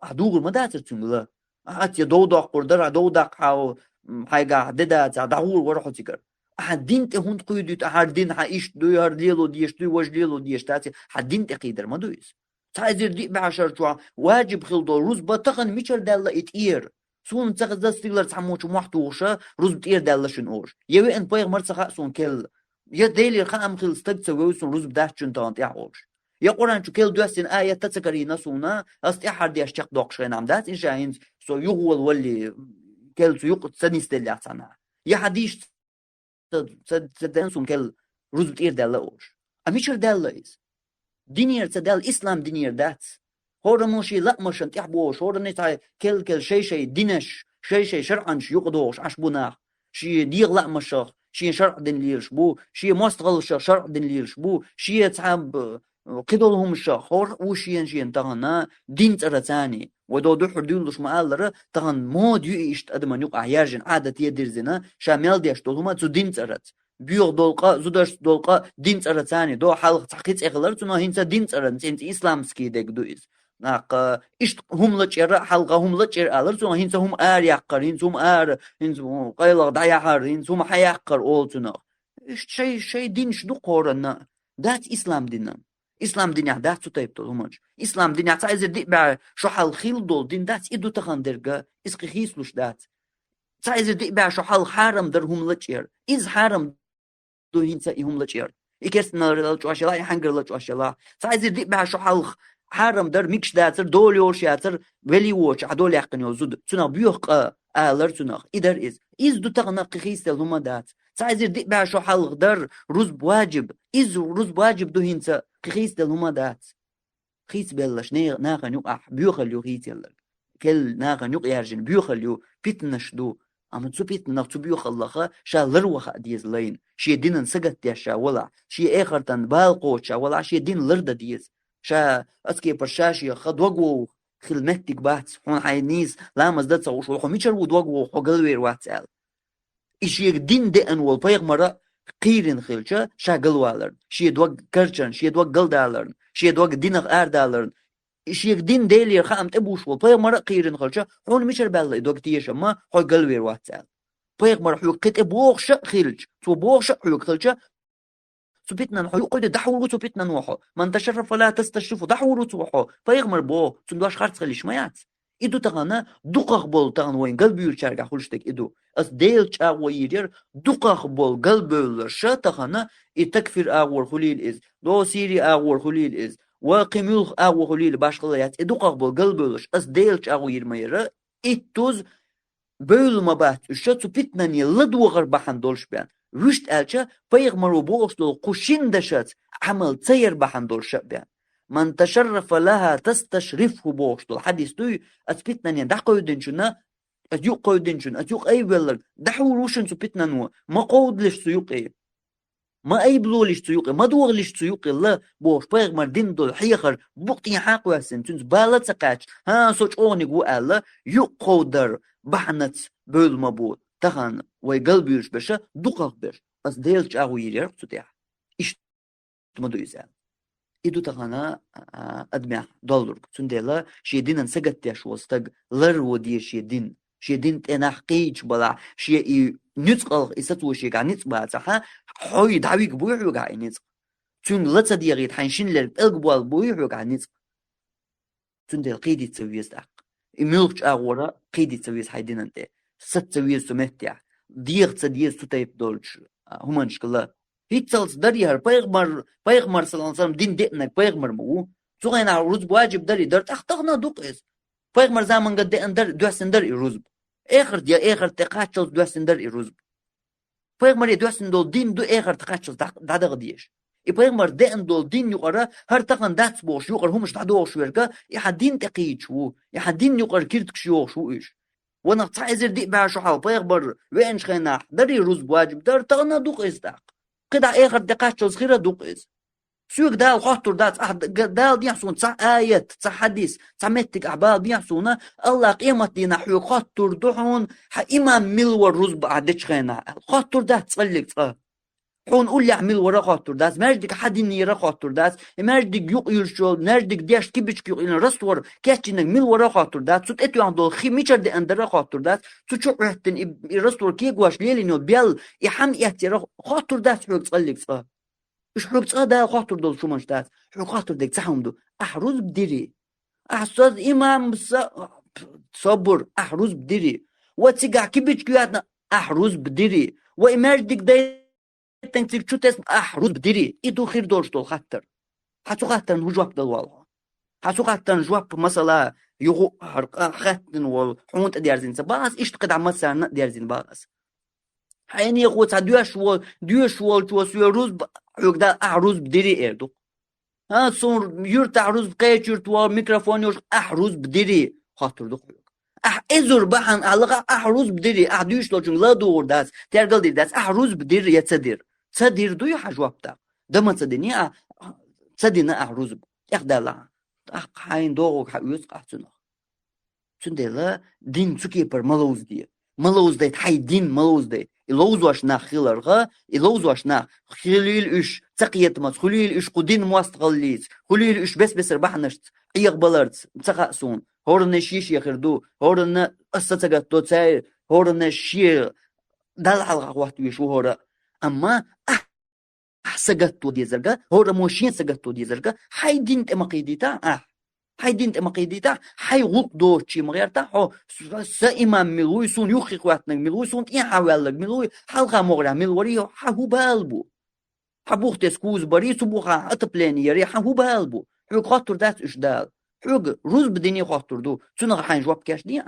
هدوغ المداتر تنقلا أتي دودق قردر دودق حاو حي قاعدة دعور وروحو تكر حدين تهون قيدت حدين حايش دو هرديلو ديش دو وجليلو ديش تاتي حدين تقيدر ما دويس تعزير دي بعشر شو واجب خلدو روز بتخن ميشر دالا اتير سون تخز دستيلر تحموش محتوشة روز بتير دالا شنوش يوي ان بايغ مرسخة سون كل يا ديلي الخام خل استقصوا سون روز بداشن تانت يعوش يا قرآن شو كل دوسين آية تتكرينا سونا أستيحر دي أشتاق دوقشين عم دات إن شاين سو يغول واللي كل سو يقط سنيست اللي عطانا يا حديش تدنسون كل روز بتير دالا أوش أميشر دالا إز دينير تدال إسلام دينير دات هورا موشي لا مشان تحبوش هورا نتاي كل شي دينش شي شرعنش يقضوش عشبونا شي ديغ لا مشاخ شي شرع دين ليرش بو شي مستغل شرع دين ليرش بو شي تعب قدولهم الشاخ هور وشين تغنى دين ترتاني ودو دو حردولش مالر تغن مود يشت أدمان يقع يارجن عادة يدرزنا شامل ديش دولهما تو دين ترت بيوغ دولقا زودش دولقا دين ترتاني دو حلق تحقيق إغلر تنو هنسا دين ترت انت إسلامسكي ديك دويز ناق إشت هم لتشير حلقة هم لتشير ألر تنو هنسا هم يقر هنسا هم هنسا قيلغ دايحر هنسا هم حيقر أول تنو إشت شي دين شدو قورنا دات إسلام دينا إسلام دنيا دات تطيب تلهمج إسلام دنيا تعزر دي بع شو حال خيل دول دين دات إدو تخندرجا إسقي خيسلوش دات تعزر دي بع شو حال حرم درهم لتشير إز حرم دو هنسا إهم لتشير إكرسنا لتشواشلا يحنجر لتشواشلا تعزر دي بع شو حال حرم در ميكش داتر دول يوشياتر ولي ووش عدول يحقن يوزود تنا بيوخ آلر تنا إدر إز دو تغنق خيس تلهما دات تعزر دي بع شو حال در روز بواجب إز روز بواجب دو هنسا خيس دلهما دات خيس بلش ناغن يقع بيوخليو خيس يلك كل ناغن يقع يرجن بيوخليو بيتنش دو أما تسو بيتنش تسو بيوخلخا شا لروخ ديز لين شي دين سقط ديشا ولا شي آخر تن بالقوشا ولا شي دين لرد ديز شا أسكي برشاشي خد وقو خلمتك بات هون حينيز لامز دات سوش وخو ميشر ودوقو خو قلوير واتسال إيش يدين دين والبيغ مرة قيرن خلشة شا قلوالرن شي دوق كرشن شي دوق قلدالرن شي دوق دينغ آردالرن إيش يدين ديلي خام تبوش والبيغ مرة قيرن خلشة هون ميشر بالله دوق تيشا ما خو قلوير واتسال بيغ مرة حيو قيت بوخش خلش تو بوخش حيو خلشة سبيتنا نحو قيد دحور سبيتنا نوحو من تشرف ولا تستشرف دحور توحو بيغ مر بو تندواش خارج خليش ما يات إدو تغانا دقق بول تغان وين قلب يرشارك خلشتك إدو أس ديل شا ويرير دقق بول قلب يرشا تغانا التكفير أغور خليل إز دو سيري أغور خليل إز وقيميل أغور خليل باش خليات دقق بول قلب يرش أس ديل شا وير ميرا إتوز بول مبات الشا سبيتنا نيلدو غربحان دولش بيان وشت ألشا بيغ مرو بوغشتو قشين دشت عمل تسير بحان دولش بيان من تشرف لها تستشرفه بوغشتو الحديث دوي أتبتنا نيا دح قيدنشنا أتيوق قيدنشن أتيوق أي بلر دحو روشن سبتنا نوا ما قود لش سيوقي ما أي بلو لش سيوقي ما دوغ لش سيوقي الله بوغش بيغ مردين دول حيخر بوقتي حاق واسن تنز بالا تقاش ها سوچ أغني قو ألا يوق قودر بحنت بول مبو تخان ويقلب يرش بشا دقق بش بس ديلش أغو يرير تتيح إيش تمدو يزال إدو تغانا أدمع دولار تنديلا شيدين نسقط تيش وستق لر ودي شيدين تنحقيج بلا شيء نتقل إستو شيء عن نتبع صح حوي دعوي بويعو عن نتق تون لا تصديقي تحنشين للقبوال بويعو عن نتق تنديل قيدي تسويس دق إميلش أغورا قيدي تسويس حيدين أنت ست تسويس تمتع ديغ تسديس تتايب دولش همانش كلا هيتسلس دريهر بيغمر صلى الله عليه وسلم دين دقنك بيغمر مو سوغين عروض بواجب دري در تختغنا دوقس بيغمر زمان قد دقن در دوحسن در إروزب آخر تقاتشل دوحسن در إروزب بيغمر دوحسن دول دين دو آخر تقاتشل دادغ ديش يبغمر دين دول دين يقرا هر تقن داتس بوش يقرا هم مش تعدو شو يرجع يحدين تقيد شو يحدين يقرا كيرتك شو إيش وانا تعزر دي بعشو حال بيغبر وين شخنا دري روز بواجب در تغنا دوق إزداق قد آخر دقات صغيرة دوق إز سوق دال خاطر دات دال بيحصون تسع آيات تسع حديث تسع متك أحبال بيحصونا الله قيمة دينا حيو خاطر دوحون إمام ملور روز بعدش خنا خاطر دات تسلك حون قول يعمل ورا خاطر داس ماجدك حد يرا خاطر داس ماجدك يقير شو ماجدك ديش كيبش يقير رستور كاتشينك ميل ورا خاطر داس سوت اتو عندو خي ميشر دي اندرا خاطر داس سوت شو رحتن رستور كي غواش ليلي نو بيل يحم ياتيرا خاطر داس حق تصلك صا ايش حق تصا دا خاطر دول شو مش داس حق خاطر ديك تحمدو احرز بديري احساس امام صبر احرز بديري واتسقع كيبش كياتنا احرز بديري وماجدك داي تنتك شو تسمع أحرز بدري إدو خير دولش دول خطر حتو خطر نجواب دول والله حتو خطر نجواب مثلا يغو خطن والحون تديرزين سباس إيش تقد عم مثلا ديرزين باس حين يغو تعديش وال شو سوى روز يقدر أحرز بدري إردو ها صور يرت أحرز بقيت يرت والميكروفون يوش أحرز بدري خاطر دو إزور بحن على أحرز بدري أحديش لوجن لا دور داس ترجل دي داس أحرز بدري يتصدر تصدر دوي حجوابتا دم تصدني تصدنا أحرز يخدلا حين دوغ حيوس قحتنا سندلا دين سكي بر ملوز دي حي دين ملوز دي اللوز واش ناخيلرغا اللوز واش نا خليل إش تقيت مس خليل إش قدين مواستغليت خليل إش بس ربحنشت عيق بلرت تقاسون هورن شيش يخردو هورن أستتقتو تاي هورن شي دل على وقت يشو هورا أما سقطو دي زرقا هورا موشين سقطو دي زرقا حي دين تمقيديتا حي دين تمقيديتا حي غلق دوشي مغيرتا هو سإمام ملوي سون يوخي قواتنا ملوي سون إيه حوالك ملوي حلقة مغرا ملوري حهو بالبو حبوخ تسكوز بري سبوخا أتبلاني يري حهو بالبو حوق خاطر دات إش دال حوق روز بديني خاطر دو سنغ حين جواب كاش دي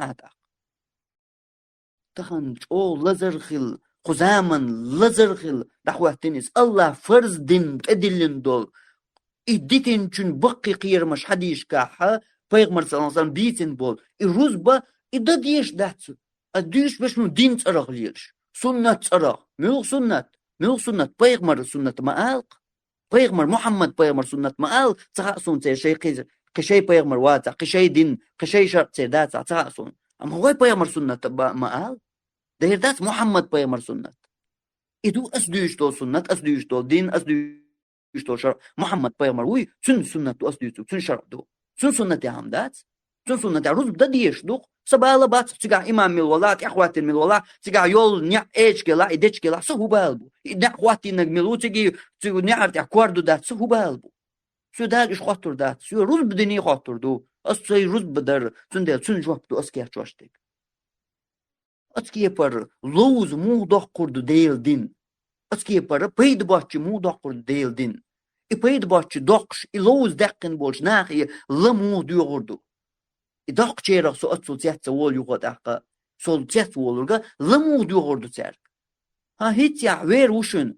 تخن أو لزرخل قزامن لزرخل دحواتنس الله فرز دين أدلن دول إديتن چون بقي قير مش حديش كاحا پیغمبر صلى الله عليه وسلم بيتن بول الروز با إدا ديش داتسو أديش بشنو دين تسرق ليش سنة تسرق ملوغ سنة پیغمبر سنة مآلق پیغمبر محمد پیغمبر سنة مآلق تخاصون تير شي قشي پیغمبر واتا قشي دين قشي شرط تير داتا تخاصون أما هو پیغمبر سنة مآلق دهير دات محمد پیغمبر سنة إدو أسدوش دول سنة أسدوش دول دين أسدوش دول شرع محمد پیغمبر وي سنة دو أسدوش دول شرع دو سنة هم دات سنة روز بدا ديش دو سبالا بات تيجا إمام ملولات أخوات الملولات تيجا يول نيا إيش كلا إديش كلا سهو بالبو نيا أخواتي نجملو تيجي نيا عرت أكواردو دات سهو بالبو سو دال إيش خاطر دات سو روز بدني خاطر دو أصلي روز بدر سن جواب دو أسكيا شواشتك أسكيا بر لوز مو دقردو ديل دين أسكيا بر بيد باتش مو دقردو ديل دين بيد باتش دقش لوز دقن بولش ناخي لمو ديوردو دق چيرا سو أتصل تيات وول يقود أحقا سول تيات وولرغا لمو ديوردو تيرك ها هيتيا وير وشن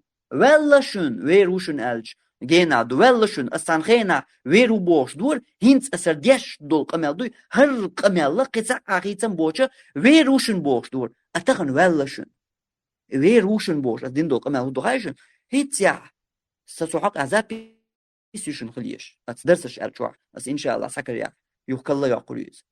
ألج جينا دو ولشن أستانخينا ويرو بوش دور هينس أسر ديش دول قمال دوي هر قمال لقيتا عقيتن بوشا ويروشن بوش دور أتخن ولشن ويروشن بوش أدين دول قمال دو هايشن هيتيا ستسوحق عذاب يسيشن خليش أتدرسش ألجوع بس إن شاء الله سكر يا يوك الله يقوليز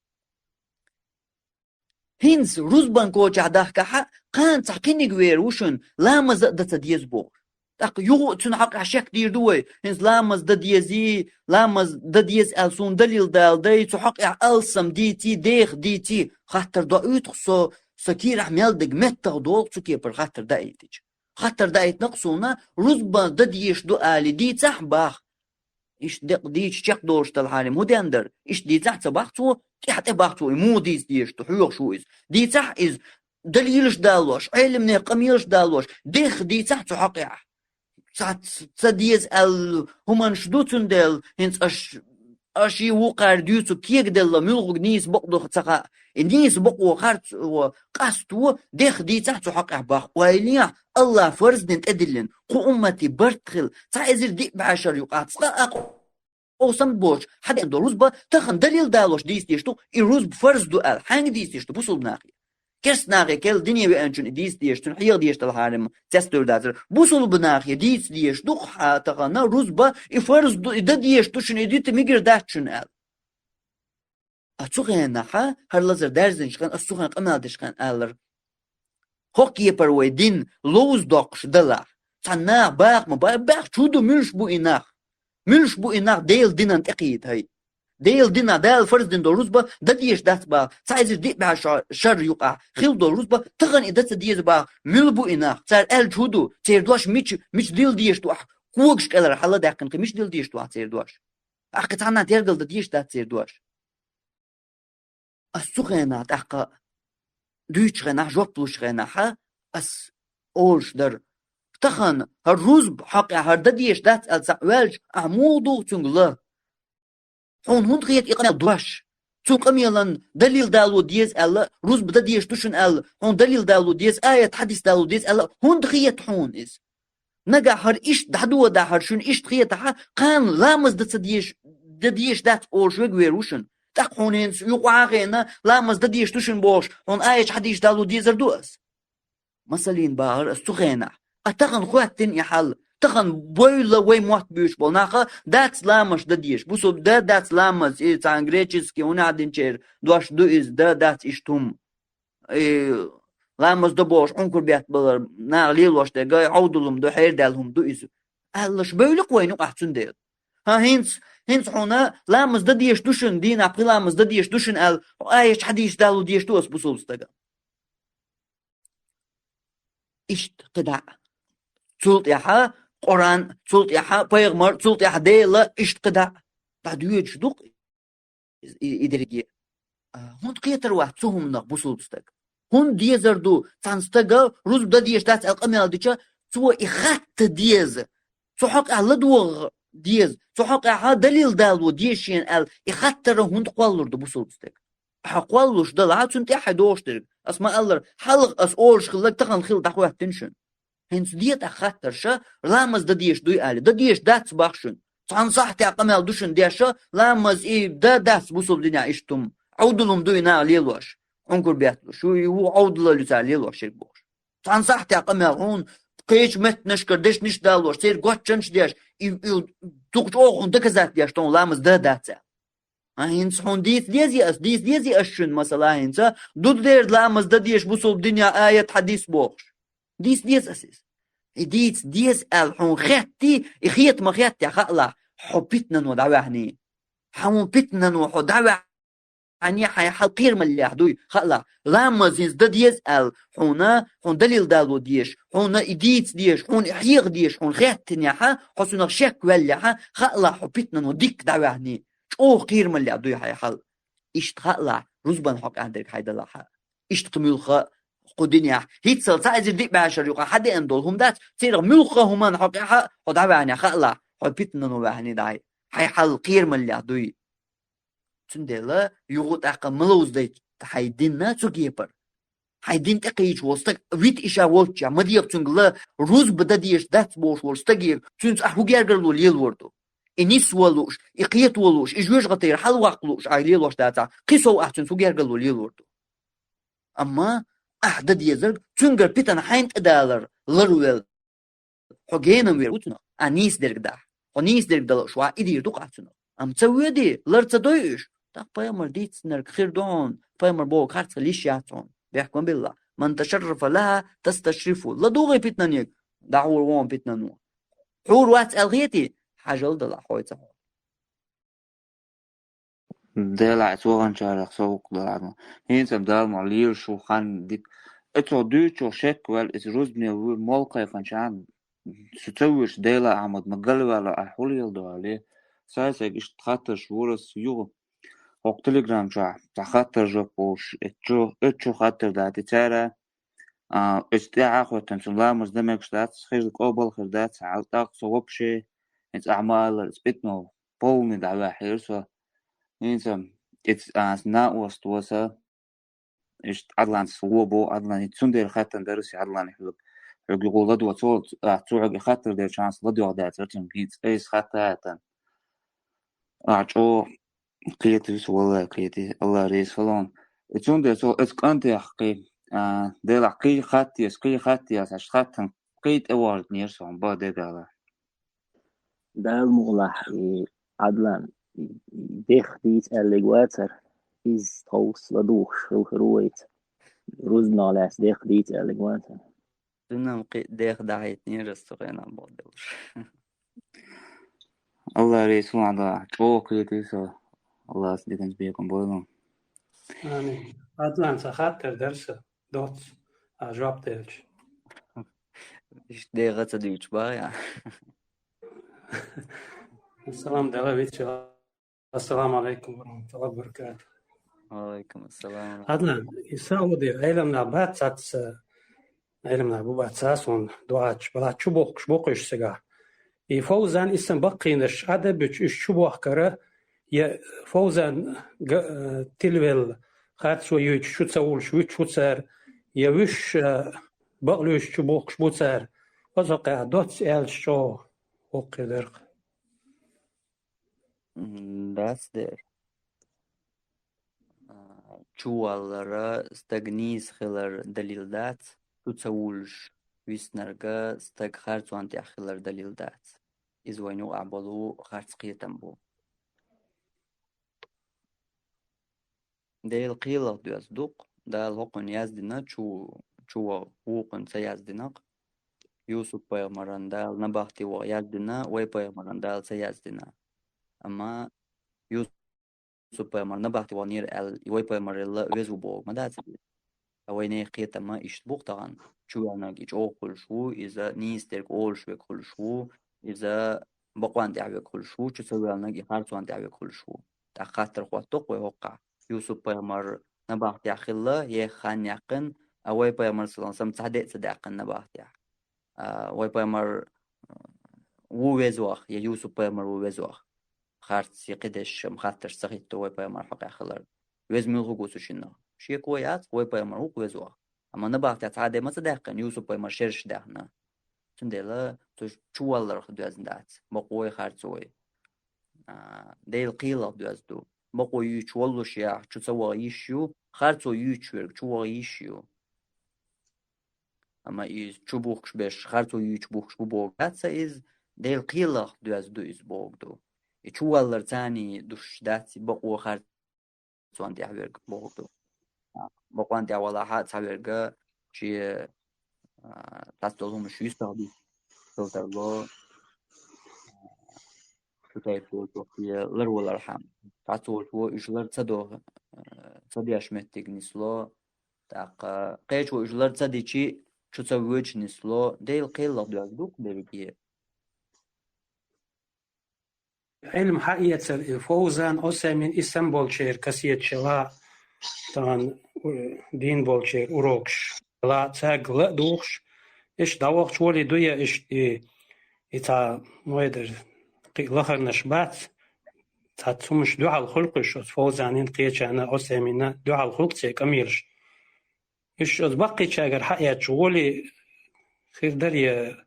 هينس روزبان كوچا داخكا قان تحكيني ويروشن لا مزدت ديز بوش تاق يو تنحق عشاك دير دوي هنز لامز دديزي لامز دديز ألسون دليل دال دي تحق ألسم ديتي ديخ ديتي خاطر دايت خصو سكير عمل دق متر دول سكير بر خاطر دايت نقصونا رزبا دديش دو آلي دي تحباخ إيش ديش شاق دورش تالحالم هدندر إيش دي تحت باختو تحت باختو مو ديش تحيوخ شويز دي تح إز دليلش دالوش علم نقميلش دالوش ديخ دي تحت حقيع تديز همان شدوتن دل هنس أشي وقار ديوتو كيك دل ملغ نيس بقدو تقا نيس بقو خارت وقاستو ديخ دي تحتو حق أحباق وإليا الله فرز دنت أدلن قو أمتي برتخل تعزل دي بعشر يقات او سم بوش حد عنده رزبة تخن دليل دالوش ديشتو الرزب فرز دوال حانج ديشتو بوصل ناقي كرس ناقي كل دنيا بأنشون ديشتو حيغ ديشتو الحارم تستور داتر بوصل بناقي ديشتو تخن رزبة فرز دا ديشتو شن اديت ميجر داتشن ال أتسوغي ناحا هر لازر دارزن شخان أسوغان قمال دشخان ألر هوكي پروي دين لوز دوقش دلار تناغ باق باق چودو ملش بو إناخ ملش بو إناخ ديل دينان تقيد هاي ديل دينا ديل فرز دين دو رزبا ديش دات با سايزر دي بها شر يقع خيل دو رزبا تغن إدت ديز با مل بو إناخ تار أل چودو تير دوش مش ديل ديش تو كوغش كالر حالا داقن مش ديل ديش تو تير دوش أخي تيرغل ديش دات تير دوش السوغينات أخا دوش غناح جوبلوش غناحا أس أولش در تخن هالرزب حق هردديش دات الزعوالج عمودو تنغلا هون غيت إقنال دوش تنقم يلن دليل دالو ديز ألا رزب دديش دوشن ألا هون دليل دالو ديز آية حديث دالو ديز ألا هون غيت هون إز نجا هر إيش دهدو ده هر شون إيش غيت ها قان لامز دديش دات أولش ويروشن تقونين يقعاقين لامز دديش دوشن بوش هون آية حديث دالو ديزر دوس مثلين باهر استغينا أتخن خواتين يحل تخن بويلا وي موت بيوش بولناخا داتس لامش دديش بوسو داتس لامز تان غريتشسكي ونعدين شير دوش دو إز داتس إشتم لامز دبوش عنكر بيات بلر ناغليلوش ده غاي عودلهم دو حير دالهم دو إز أهلش بيولك وينو أحسن ديل ها هينس حونا لامز دديش دوشن دين أبقي لامز دديش دوشن آيش حديش دالو ديش دوس بوسو استغا إشت قدع تولت يحا قرآن تولت يحا بيغمر تولت يحا ديلا إشت قدع بعد يوجد دوق إدريجي هون قيتر واحد تهم نق بوصول استغ هون ديزر دو تانستغا روز بدا ديش دات القميال ديشا تو إخات ديز تو حق على دوغ ديز تو حق على دليل دالو ديشين إخاتر هون تقوالر دو بوصول استغ حقوالوش دلعات سنت أحد دوشتر اسمع الله حلق أس أورش خلق تخن خيل تحوه تنشن هنس ديت أخاتر شا لامز دديش دوي آلي دديش داتس باخشن تنصح تعقمال دوشن ديشا لامز داتس بوصل دنيا إشتم عودلهم دوي نا ليلوش عنكر بياتلو شو هو عودل لتا ليلوش شربوش تنصح تعقمال هون قيش مت نشكر ديش نش دالوش سير قوتشنش ديش تقش أوخن دكزات ديش تون لامز داتس هينس هون ديزي أشن مثلا هينسا دود دير لامز دديش بوصل دنيا آية حديث بوخش ديز أسيس ديز هون خيتي إخيت ما خيتي خلا حبيتنا ودعوهني حون بيتنا ودعوه عني حقير مليح دوي خلا لامز هينس ديز هون دليل دالو ديش هون ديش هون إحيق ديش هون خيتني حسنا شك ولا خلا حبيتنا وديك دعوهني أو قير من اللي عبدو حل اشتغل رزبان حق عندك هيدا لها اشتغل قدنيا هيتصل تعزل ديك بعشر يقع حد اندولهم دات تصير ملخه همان حق خد عباني خلا حبيتنا نوبهني داي حل قير من اللي عبدو تندلا يغوت أقل ملوز ديت حيديننا تجيبر حيدين تقيج وستك ويت إشا وولتشا مديق تنقل روز بدديش دات بوش وستجير تنس أحو جارجلو ليل وردو إنيس ولوش إقيت ولوش إجوش غطير حل وقلوش عيليلوش داتا قيسو أحسن سوغيرغلو ليلوردو أما أحدد يزرق تنقر بيتن حين أدالر لرويل حقينم ويروتنا أنيس درق دا ونيس درق دا شوا إدير دوق أحسنو أم تسوي دي لرتا دويش تاق بايمر ديت نرق خير دون بايمر بو كارت ليش ياتون بيحكم بالله من تشرف لها تستشرفه لدوغي بيتنا نيك دعور وان بيتنا نو حور وات ألغيتي حاجة لدلا خويته دلع توغن شارع سوق دلع هين سبدال معليل شو خان ديك اتو دوتو شك وال اتروزني مولقا يفنشان ستوش دلع عمد مقل ولا أحول يلدو عليه سايسك اشت خاطر شورس يوغ وق تليجرام شاع تخاطر جوبوش اتشو خاطر داتي تارا استيعا خوتن سلامز دمك شتات خير قوبل خردات عالتاق صوبشي انت أعمال سبيتنو بولني دعوة حيرسو Insa it's as na was tosa ist adlan swobo adlan tsunder khatan darus adlan hiluk حقي قولد وصوت تعج خاطر ده chance لدي وده ترتم جيت إيش خاطر أعجو قيتي ولا قيتي الله ريس فلان تون ده سو إسكانت يحقي ده لقي خاتي إسقي خاتي أساس خاتم قيت أول نيرسون بعد ده ده المغلح عدلان ديخ ديت اللي جواتر إز توس لدوخ رويت روزنا لاس ديخ ديت اللي جواتر دونم ديخ دعيت نيرستوغينا بودلش الله ريس فلان ده أو قيتي سو الله سديكن بيكم بولون آمين عدلان سخاطر درس دوت جواب تلش إيش ديغة تدويش بايا السلام عليكم السلام عليكم ورحمة الله وبركاته. وعليكم السلام. عدلان يساودي علمنا باتساتس علمنا باتساسون دواتش بلا تشبوك شبوكش سجا يفوزان اسم بقينش أدبش الشبوك كره ي فوزان تلويل خاتسو يوش شو تسول شو تشوتسر يوش بقلوش شبوك شبوتسر وزقع دوتس شو وقدر That's there. Чуваллара стагниз хилар далилдат, туцаулш виснарга стаг харцуанти ахилар далилдат. Извойну абалу харцқиятамбу. Дейл қилақ дуяздуқ, дал хоқун яздина чува уқун са яздинақ. Юсуп пайғмарандал набахти ва яздина, вай пайғмарандал са яздина. أما يوسف مرنا بحث وانير يوي بمر الله وزو بوق ما دات أويني قيت ما يشتبوق طبعا شو أنا جيج أو كل شو إذا نيسترك أول شو كل شو إذا بقوان تعب كل شو سوي أنا جي خارجوان تعب كل شو تخاطر خواتق ويوقع يوسف بمر نبحث يا خلا يخان يقن أوي بمر سلام سم صدقن نبحث يا أوي بمر ووزوخ يا يوسف بمر ووزوخ خارج يقدش مخاطر صغيت توي بيمر حق خلر وزمي الغوص شنو شيء كويس وي بيمر هو وزوا اما نبعت تعاد ما صدقن يوسف بيمر شرش دهنا تندلا تشوالر خدوزندات بقوي خارجوي ديل قيل دوزدو بقوي يشولو شيا تشوا يشيو خارجو يشور تشوا يشيو اما يز تشبوخش بش خارجو يشبوخش بوغات سايز ديل قيل دوزدو از بوغدو يشوالر تاني دوش داتي بقوة خارج سوان دي حبيرك بوغدو بقوان دي أولا حاد حبيرك شي تستوزهم شو يستغدي فلتر لو شو تايبو توقي لرو الأرحام تستوز هو إجلر تصدو تصدي أشمتك نسلو تاق قيش و إجلر تصدي شو تسويج نسلو دي القيل دوك بريكيه علم حقيقة فوزان أسامين اسم بولشير كسيت شلا تان دين بولشير أوروكش لا تاج لا دوخش إيش داوخ شولي دويا إيش إتا مويدر لخر نشبات تاتسومش دعاء الخلقش فوزانين قيتش أنا أسامين دعاء الخلق تيك أميرش إيش أزبقي شاجر حقيقة شولي خير دريا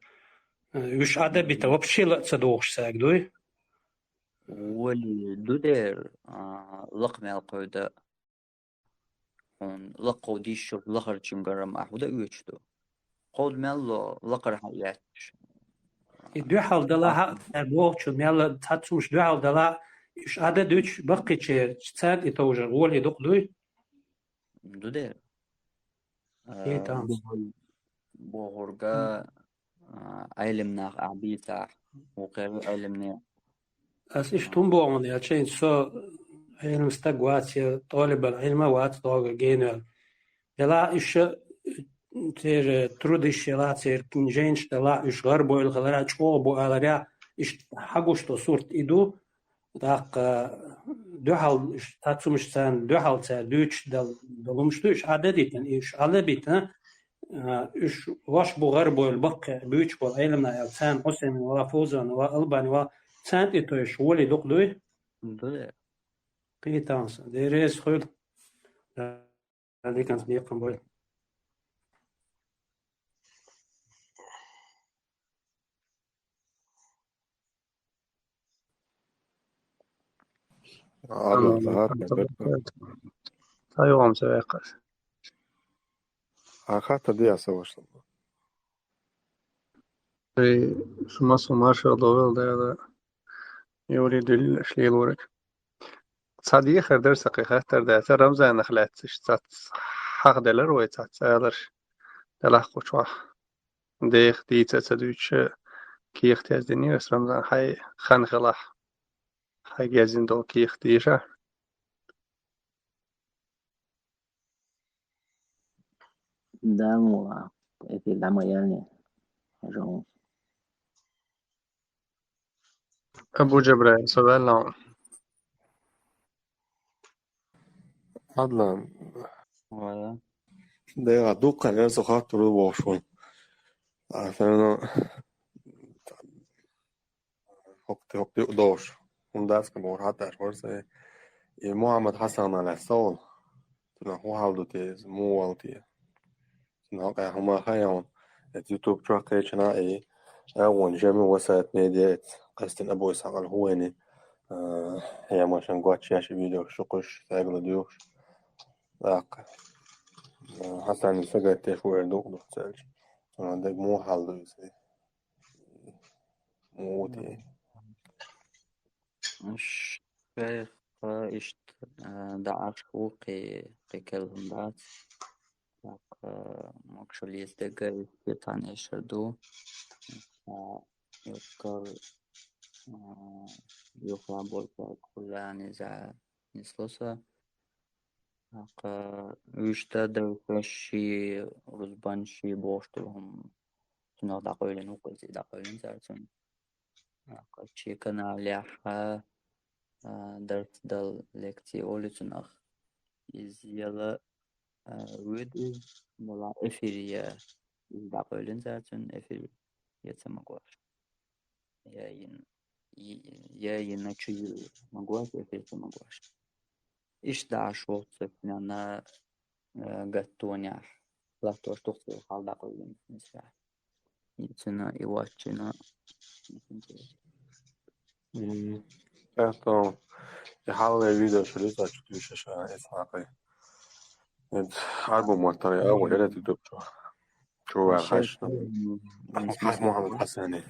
إيش أدبي توبشي لا تصدوخش ساق دوي واللي دودير لقم القودة هون لقو ديشو لخر جنجرم أحودا يوجدو قود مالو لقر حياتش دو حال دلا بوغشو مال تاتسومش دو حال دلا إيش عدد دوش بقي تشير تساد يتوجر ولي دوق دوي دودير إيه تام بوغرقا علمنا عبيتا وغير علمنا أس إيش تنبوعون يا شيء سو علم استقواتي طالب العلم وات طاقة جينال يلا إيش تير ترودش يلا تير كنجينش تلا إيش غربو الغلرة شوبو على إيش حقوش تصورت إيدو داق دو حال إيش تاتسومش سان دو حال تار دوش دلومش دوش عدديتن إيش علبيتن إيش واش بو غربو البقى بيوش بو علمنا يلسان حسين ولا فوزان ولا ألباني ولا سانت إتوش ولي دوق دوي دودير قيتانس ديريس خل هذه كانت دقيقة بوي عدل ظهر أيوة مسويقة حتى دي أسوش شو مارشال دوغل ده يريد الشليل ورك صديق خردر سقيقة ده رمزا نخلات تات حق دلر ويتات سالر دلح قشوح ديخ دي تسدوش كي اختياز ديني بس رمزا حي خان خلاح حي جازين دو كي اختيشة دامو في العمى يعني جو أبو جبريل سؤال لهم عدلا ولا ده دوق كان ينسو خاطر وشون عشان هوقتي قدوش داس كمور حتى أشورس محمد حسن على الصول هو حاولوا تيز مو والتي نهاق هما خيون اليوتيوب تراك شنائي أول جميع وسائل ميديات قصدن أبو إسحاق الهويني هي ما شنقوات شاشة فيديو شقش ثاقل ديوش ذاك حتى أن سجل تشوير دوق تسألش عندك مو حاولوا يسي موتي مش شايف إيش دعاش قي كلهم دات ماكشولي يستقر يتان إيشردو يذكر يوفا بولتا كلها نزع نسلوسا ويشتا دركشي رزبانشي بوشتلهم تنو داقويلن وقلتي داقويلن زارتون قلتشي كنا ليحا درت دل لكتي أولتنخ إز يلا ويد ملا إفيريا داقويلن زارتون إفيريا يتمقواش يا ينكشي مقواش إفيريا تمقواش إيش داعش وقت أنا قطونيار لا توش تخطي حال داقويلن نسرع يتنا يواتشنا Então, يحاول الفيديو شريطة تشوفش عشان إسحاقي ألبوم والطريقة أول يلا تكتب شو الشيخ الحش محمد حسني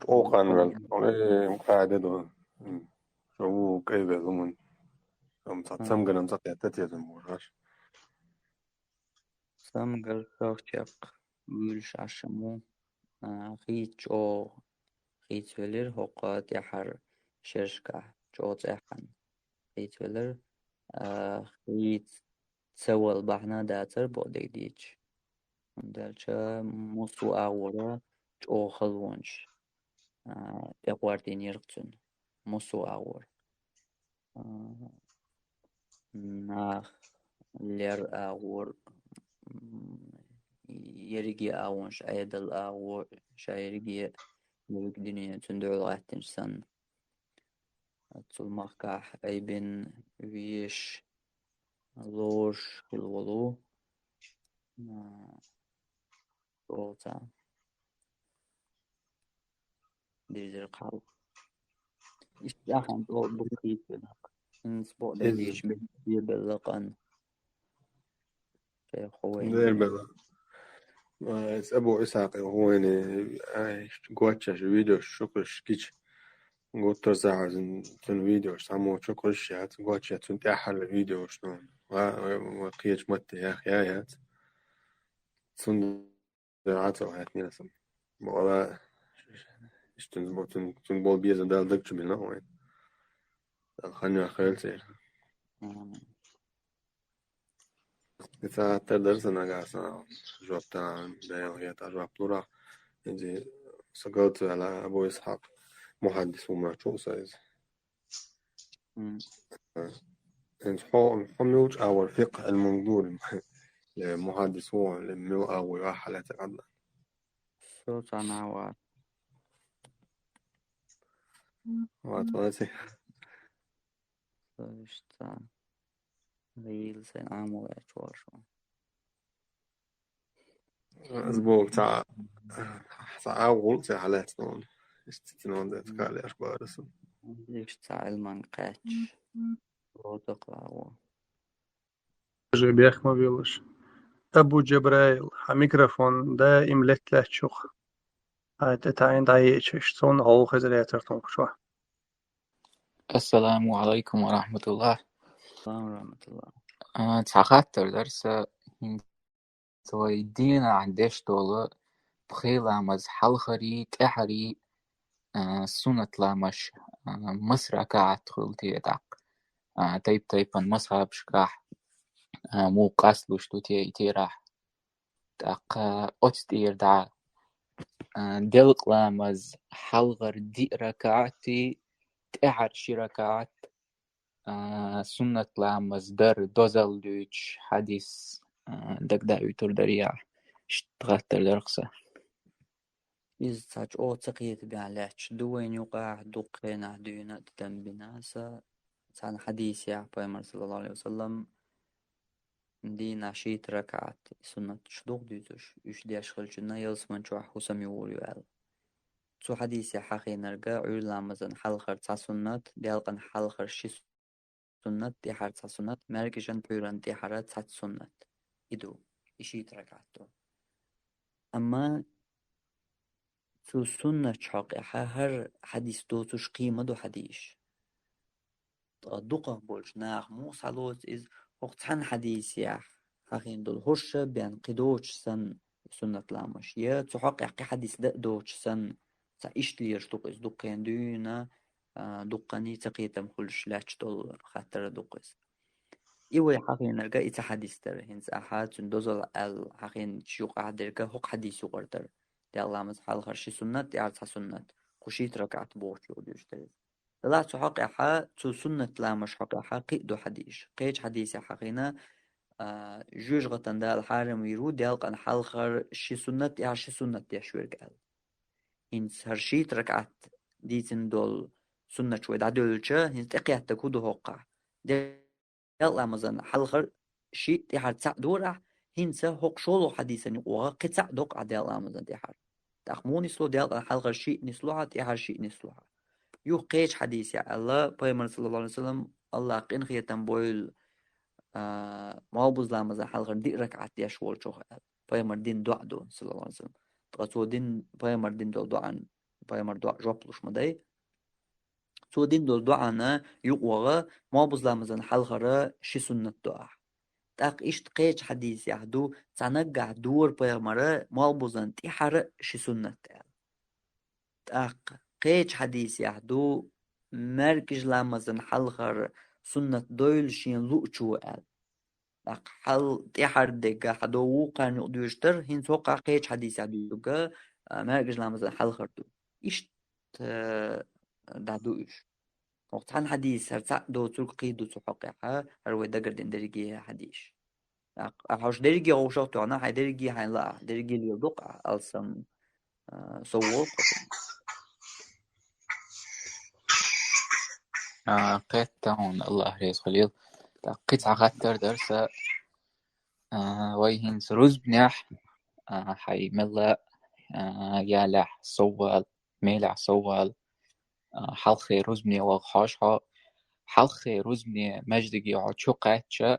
أو كان بل قاعد دو شو كيف زمن سم قلنا نسقي تتيا زمورش سامقل كوشق ويلش عشمو خيت جو خيت ولر هقات يحر شرشكا جو تحن خيت ولر خيت سوال بحنا داتر بودك ديش دالشا موسو أورا جو خلونش يقواردين يرقتن موسو أور ناخ لير أور يرجي أونش أيدل أو شايرجي يرجع دنيا تندعو عتنش سن تلمقح أي بن ويش لوش الولو روتا دير قال إستاهن تو بخيت بنك إن سبوع ديش بيبلغن في خوين غير بلا أبو إسحاق هو يعني قواتش فيديو شكرش كيش قلت رزع تن فيديو سامو شكرش هات قواتش تن تأحل فيديو شنو وقيش مت يا أخي هات تن عاتو هاتني نسم ولا تن بول بيزن دال دكتش بينا وين خلني أخيل سير إذا تقدر نجاسنا جوابتنا بيان جواب لورا إنجي سقطت على أبو إسحاق محدث ومعشوق سايز إنت حملوش أول فقه المنظور محدث هو لمن أول واحد تقدم صوت أنا واتواتي işte real sen عامل شو أسبوع تاع أول تاع حالات نون استثنون ده تكالي أخبار اسم ليش تعال من قاتش وتقرأ جي بيخ ما بيلش أبو جبرائيل ميكروفون دائم لت شوخ هاي تتعين دايتش شتون هو خزريتر تنقشوا السلام عليكم ورحمة الله. السلام ورحمة الله. تخاطر درس تويدينا عندش دولة بخيلة مز حلخري تحري سنة لامش مصر قاعد تخلتي داق تيب مصر بشكاح مو قاسلو شتو تي راح داق أتستير دا دلق لامز حلغر دي ركعتي تحر شي ركعت سنة لامز در دوزل دوش حديث دك دا يتر دريا اشتغلتر درقسة إذا تاج أو تقيت بعلاش دوين يقع دقنا دينا تدم بناسا عن حديث يا بيمر صلى الله عليه وسلم دين عشيت ركعت سنة شدوق ديتوش يش ديش خلجنا يلسمن شو حسم يقول يال تو حديث يا حقي نرجع عيل لامزن حلقر تا سنة ديالقن حلقر شي سنة دي حر تا سنة مركشن بيران دي حر تا سنة إدو إشيت ركعتو أما تو سنة شاقي هر حديث دوتوش قيمة دو حديث دقة بولش ناخ مو صالوت إز وقتحن حديث يا حقين دول هرش بين قدوش سن سنة لامش يا تحقق حقي حديث دوش سن سايشت ليش دوق إز دوقين دونا دوقني تقيتم خلش لاش دول خاطر دوقز إيوه حقين نرجع إتا حديث تر هنس أحد سندوزل حقين شيوق عدرجة هق حديث يقدر دي الله مزحال خرشي سنة دي عرضها سنة خشيت ركعت بوش لو ديشتري لا تحقق تو سنة لا مش حقق قيدو حديث قيج حديث حقينا جوج غتن دا الحارم ويرو ديالق أن حلخر شي سنة يا شي سنة يا شوير قال هنس هرشيت ركعت ديتن دول سنة شوي دادولشا هنس تقيت تكودو هقع يلا مزن حلخر شي تحر تسع دورة هنس هق شولو حديثا يقوغا قطع دوق عديال آمزن تحر تأخمو نسلو ديال الحلقة شيء نسلوها تحر شيء نسلوها يو قيش حديث يا الله بيمر صلى الله عليه وسلم الله قين خيتن بويل موابوز لامزن حلقة دي ركعت يا شوال شوخ بيمر دين دعا دو صلى الله عليه وسلم تغطو دين بيمر دين دول دعا بيمر دعا جوبلوش مداي تو دين دول دعانا يقوغا موابوز لامزن حلقة شي سنة دعا تاق إشت قيج حديث يحدو تنقع دور بيغمرة موابوزن تحر شي سنة تاق قيج حديث يحدو مركج لامزن حلخر سنة دويل شين لؤشو تاق حل تحر دقا حدو وقع نقدوشتر هين توقع قيج حديث يحدو مركج لامزن حلخر دو إشت دادوش وقتان حديث هرتاق دو تلك قيدو تحقيقها هروي دقر دين دريجي حديث أحوش دريجي أو شو تعنا هاي دريجي هاي لا دريجي اللي يدق ألسم صور قيت تاون الله ريس خليل قطعة خاطر درس ويهن سروز بنيح حي ملا يالح صوال ميلع صوال حلخي رزبني وغحاشها حلخي رزبني مجدقي عشوقاتشا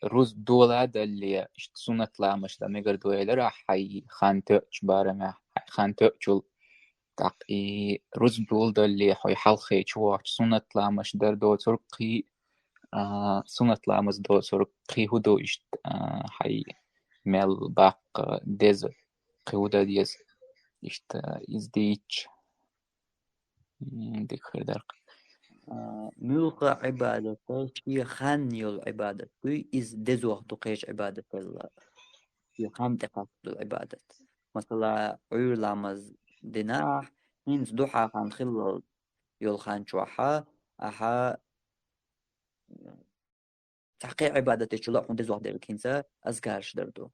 روز دولاد اللي سنة لا مش دا ميقر دويلة راح حي خانتوش بارمه حي خانتوشل تاقي روز دول دا اللي حي حلخي شواش سنة لا مش در دو ترقي سنة لا مش دو ترقي هدو اشت حي ميل باق ديزل قيودا ديز اشت ازديش ديك خير درق ملق عبادة في خاني العبادة في إز دزوه تقيش عبادة الله في خان تقصد العبادة مثلا عير لامز دناح هنس دوحا خان خلال يول خان شوحا أحا تحقيق عبادة تشلا خون دزوه ديرك هنسا أزكارش دردو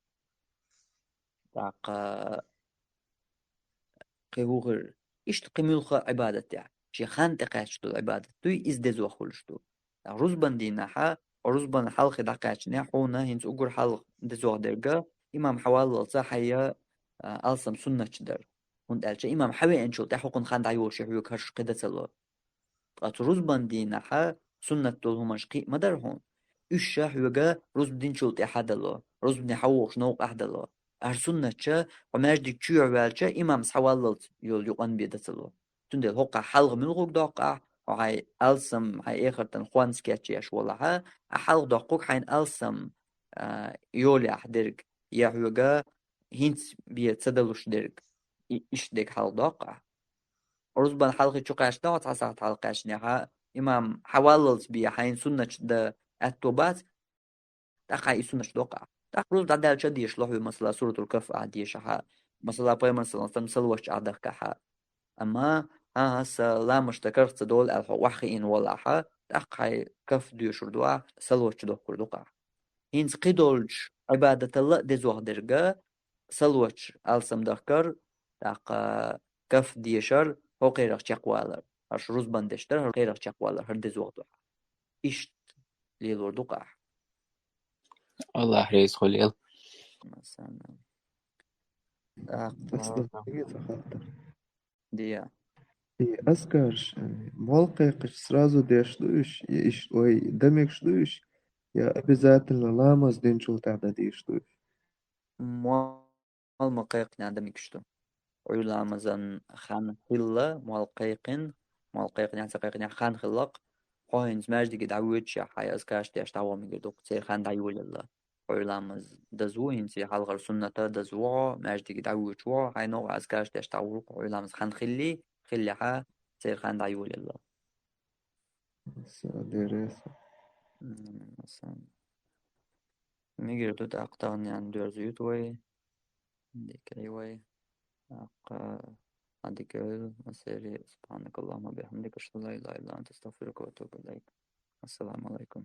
تاق قيوغر إشت قملق عبادة شي خان تقاشتو العبادة توي إزدزو خلشتو رزبان ديناها ورزبان حلق دقاشنا حونا هنس أقر حلق دزوغ درقا إمام حوال صحيا ألسم سنة در هند ألشا إمام حوي أنشو تحقن خان دعيو شحيو كرش قدة سلو رزبان ديناها سنة تولهم شقي مدرهم إشا حوغا رزب دين شلت أحدلو رزب نحوش نوق أحدلو سنة شا وماش ديك تشيع والشا إمام سحواللت يول يقن بيدتلو تندل هوقع حلق ملغوك داقع وهاي ألسم هاي آخر تنخوان سكيتشي أشوالها أحلق داقوك حين ألسم يولي أحدرك يحوغا هنس بيتصدلوش درك إيش ديك حلق داقع رزبان حلقي تشوقاش داقع عساقت حلقاش نها إمام حواللت بي حين سنة دا التوبات تقع سنة داقع تقع رزب عدال شديش لحوي مثلا سورة الكف عديشها مثلا بيمن صلى سلوش عدكها أما هسا لا مشتكرت دول الوحي إن ولاها تقع كف ديوشر دوا سلوش دوكر دوقع هينس قيدولج عبادة الله دزوه درجة سلوش ألسم دكر تقع كف ديشر هو قيرق شقوالر هرش روز بندشتر هر قيرق شقوالر هر دزوه دوقع إشت ليلور دوقع الله رئيس خليل مثلا أصلا دقيقة خاطر ديا أذكرش موالقيقش сразу ديشتوش إيش وي دمكشتوش يا обязательно ламас دينشول تعدا ديشتوش موال مقيق نعدم يكشتو عيلا مزن خان خلا موالقيقن موالقيقن يعني سقيقن خان خلق هاينز ماجد قد عود شي حي أذكرش ديش تعوى من قدوك تصير خان دعيول الله عيلا مز دزو هنسي حلغر سنة دزوع ماجد قد عود شوع هاي نوع أذكرش ديش تعوى عيلا مز خان خلي ها تصير خان دعيول الله ديريسا مثلا ميجر دوت أقطعني عن درزيوت وي ديك أيوي هذيك مسيري سبحانك اللهم وبحمدك أشهد أن لا إله إلا أنت أستغفرك وأتوب إليك السلام عليكم